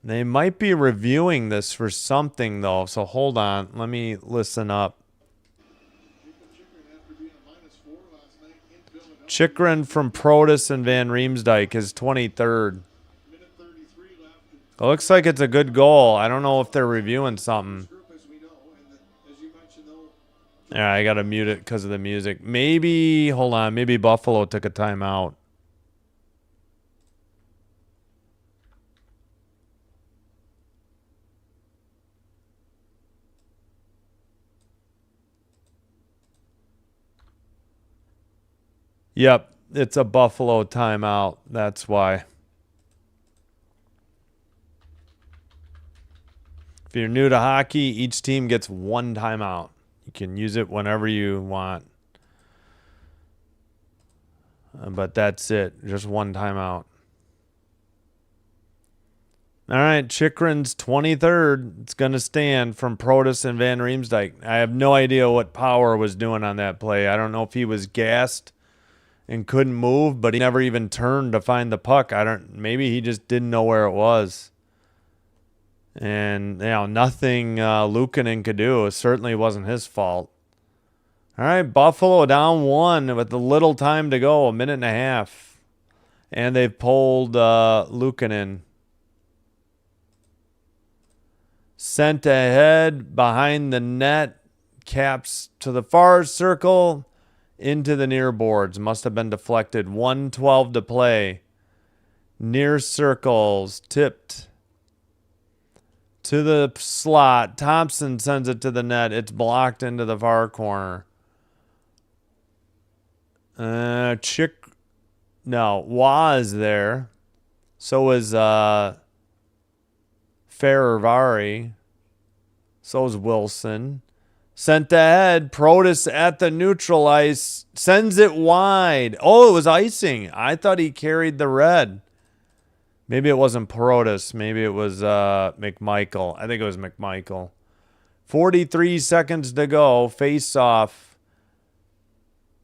They might be reviewing this for something, though, so hold on. Let me listen up. Chikrin from Protus and Van Riemsdyk is 23rd. It looks like it's a good goal. I don't know if they're reviewing something. Yeah, I got to mute it because of the music. Maybe, hold on, maybe Buffalo took a timeout. Yep, it's a Buffalo timeout. That's why. If you're new to hockey, each team gets one timeout. You can use it whenever you want. But that's it. Just one timeout. All right, Chikrin's 23rd. It's going to stand from Protus and Van Riemsdyk. I have no idea what Power was doing on that play. I don't know if he was gassed and couldn't move, but he never even turned to find the puck. Maybe he just didn't know where it was. And, nothing Luukkonen could do. It certainly wasn't his fault. All right, Buffalo down 1 with a little time to go, 1.5 minutes. And they've pulled Luukkonen. Sent ahead behind the net. Caps to the far circle. Into the near boards. Must have been deflected. 1:12 to play. Near circles. Tipped to the slot. Thompson sends it to the net. It's blocked into the far corner. Waz there. So is Ferravari. So is Wilson. Sent ahead. Protus at the neutral ice. Sends it wide. Oh, it was icing. I thought he carried the red. Maybe it wasn't Protus. Maybe it was McMichael. I think it was McMichael. 43 seconds to go. Face off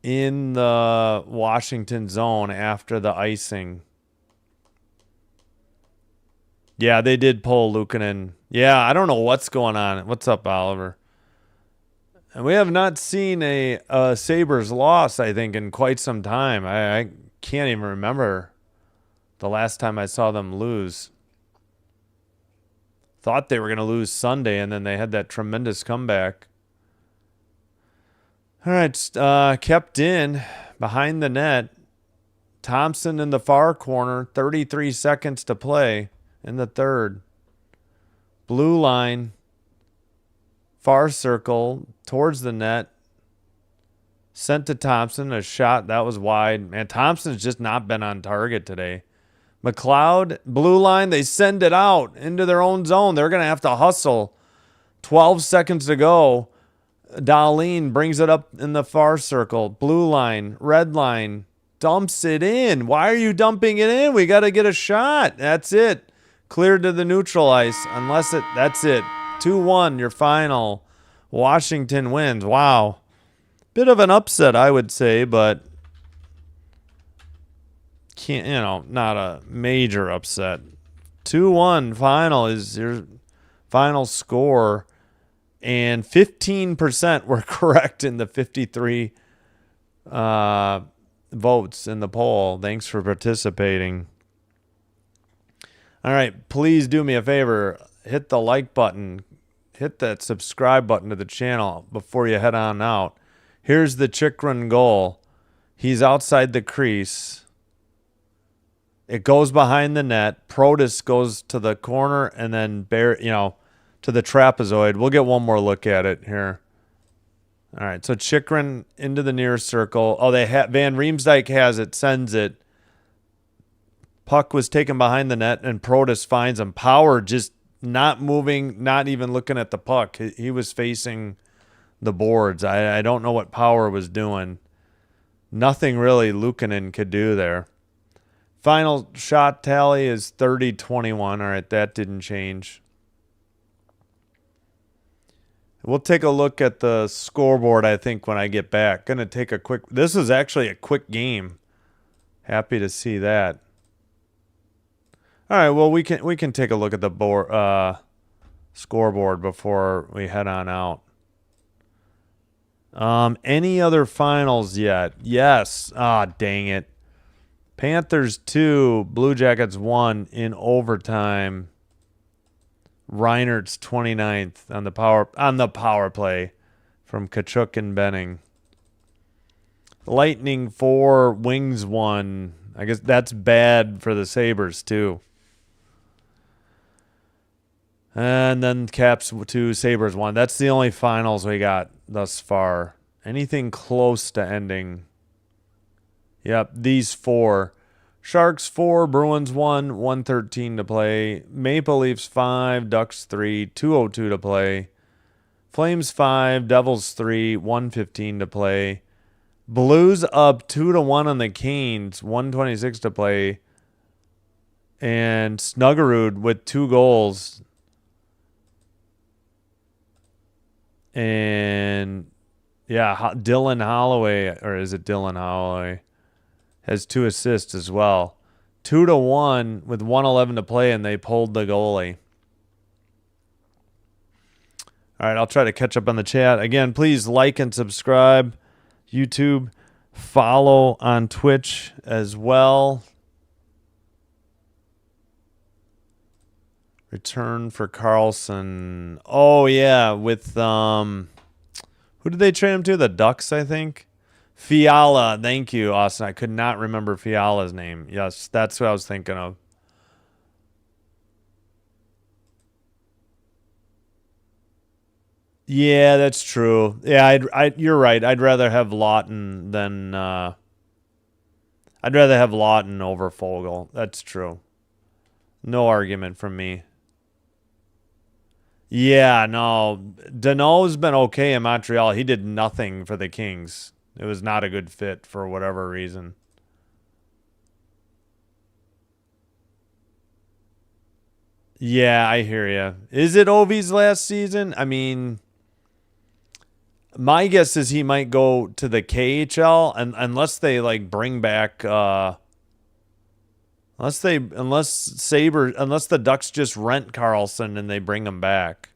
in the Washington zone after the icing. Yeah, they did pull Luukkonen. Yeah, I don't know what's going on. What's up, Oliver? And we have not seen a Sabres loss, I think, in quite some time. I can't even remember the last time I saw them lose. Thought they were going to lose Sunday, and then they had that tremendous comeback. All right, kept in behind the net. Thompson in the far corner, 33 seconds to play in the third. Blue line, far circle, towards the net. Sent to Thompson, a shot that was wide. Man, Thompson's just not been on target today. McLeod, blue line, they send it out into their own zone. They're going to have to hustle. 12 seconds to go. Dahlin brings it up in the far circle. Blue line, red line, dumps it in. Why are you dumping it in? We got to get a shot. That's it. Cleared to the neutral ice. That's it. 2-1, your final. Washington wins. Wow. Bit of an upset, I would say, but not a major upset. 2-1 final is your final score, and 15% were correct in the 53 votes in the poll. Thanks for participating. All right, please do me a favor. Hit the like button. Hit that subscribe button to the channel before you head on out. Here's the Chikrin goal. He's outside the crease. It goes behind the net. Protus goes to the corner and then to the trapezoid. We'll get one more look at it here. All right, so Chikrin into the near circle. Oh, Van Riemsdyk has it, sends it. Puck was taken behind the net, and Protus finds him. Power just not moving, not even looking at the puck. He was facing the boards. I don't know what Power was doing. Nothing really Luukkonen could do there. Final shot tally is 30-21. All right, that didn't change. We'll take a look at the scoreboard, I think, when I get back. Going to take a quick... This is actually a quick game. Happy to see that. All right, well we can take a look at the scoreboard before we head on out. Any other finals yet? Yes. Ah, dang it. Panthers 2, Blue Jackets 1 in overtime. Reinert's 29th on the power play from Kachuk and Benning. Lightning 4, Wings 1. I guess that's bad for the Sabres too. And then Caps 2, Sabres 1. That's the only finals we got thus far. Anything close to ending? Yep, these 4. Sharks 4, Bruins 1, 1:13 to play. Maple Leafs 5, Ducks 3, 2:02 to play. Flames 5, Devils 3, 1:15 to play. Blues up 2-1 on the Canes, 1:26 to play. And Snuggerud with 2 goals. And yeah, Dylan Holloway, or is it Dylan Holloway, has 2 assists as well. 2-1 with 1:11 to play, and they pulled the goalie. All right, I'll try to catch up on the chat. Again, please like and subscribe. YouTube, follow on Twitch as well. Return for Carlson. Oh, yeah, with, who did they trade him to? The Ducks, I think. Fiala. Thank you, Austin. I could not remember Fiala's name. Yes, that's what I was thinking of. Yeah, that's true. Yeah, you're right. I'd rather have Lawton than I'd rather have Lawton over Fogle. That's true. No argument from me. Yeah, no. Danault's been okay in Montreal. He did nothing for the Kings. It was not a good fit for whatever reason. Yeah, I hear you. Is it Ovi's last season? I mean, my guess is he might go to the KHL, and unless they like bring back unless the Ducks just rent Carlson and they bring him back.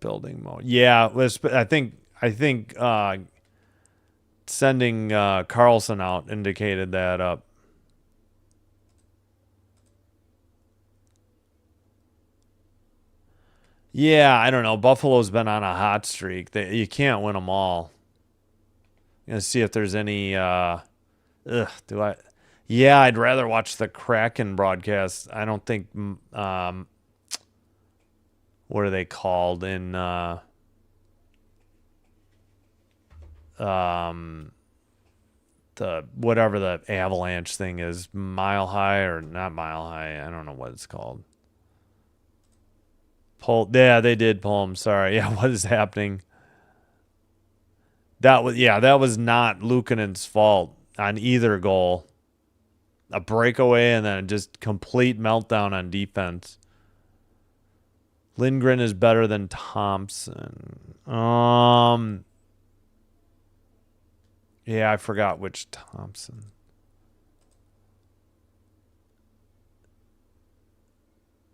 Building mode. Yeah, I think sending Carlson out indicated that up. Yeah, I don't know. Buffalo's been on a hot streak. You can't win them all. Gonna see if there's any. Do I? Yeah, I'd rather watch the Kraken broadcast. I don't think. What are they called in? The whatever the Avalanche thing is, Mile High or not Mile High? I don't know what it's called. Yeah, they did pull him. Sorry. Yeah, what is happening? That was not Luukkonen's fault on either goal. A breakaway and then just complete meltdown on defense. Lindgren is better than Thompson. Yeah, I forgot which Thompson.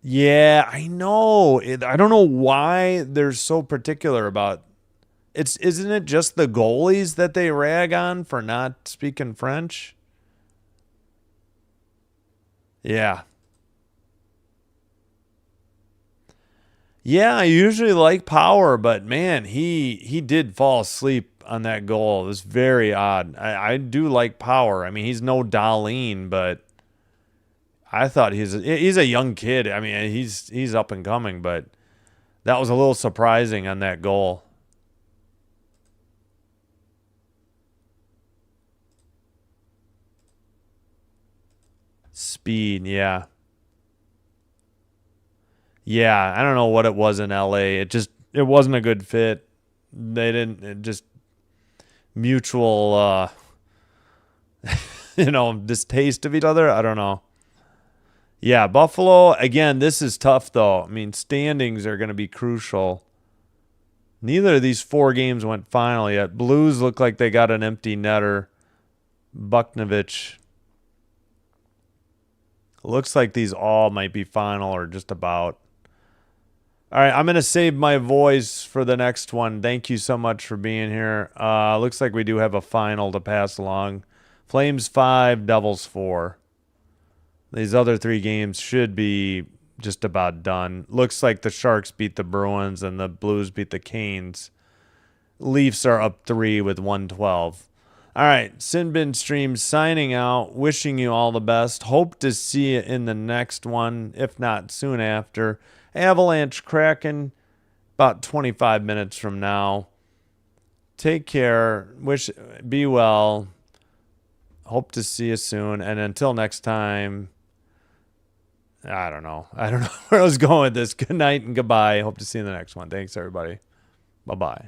Yeah, I know. I don't know why they're so particular about isn't it just the goalies that they rag on for not speaking French? Yeah. Yeah, I usually like Power, but man, he did fall asleep on that goal. It was very odd. I do like Power. I mean, he's no Darlene, but I thought he's a young kid. I mean, he's up and coming, but that was a little surprising on that goal. Speed, yeah. Yeah, I don't know what it was in LA. It wasn't a good fit. They didn't just mutual distaste of each other. I don't know. Yeah, Buffalo, again, this is tough though. I mean, standings are going to be crucial. Neither of these 4 games went final yet. Blues look like they got an empty netter. Bucknovich. Looks like these all might be final or just about. All right, I'm going to save my voice for the next one. Thank you so much for being here. Looks like we do have a final to pass along. Flames 5, Devils 4. These other 3 games should be just about done. Looks like the Sharks beat the Bruins and the Blues beat the Canes. Leafs are up 3 with 112. All right, Sinbin Stream signing out. Wishing you all the best. Hope to see you in the next one, if not soon after. Avalanche Kraken about 25 minutes from now. Take care. Be well. Hope to see you soon. And until next time, I don't know where I was going with this. Good night and goodbye. Hope to see you in the next one. Thanks, everybody. Bye-bye.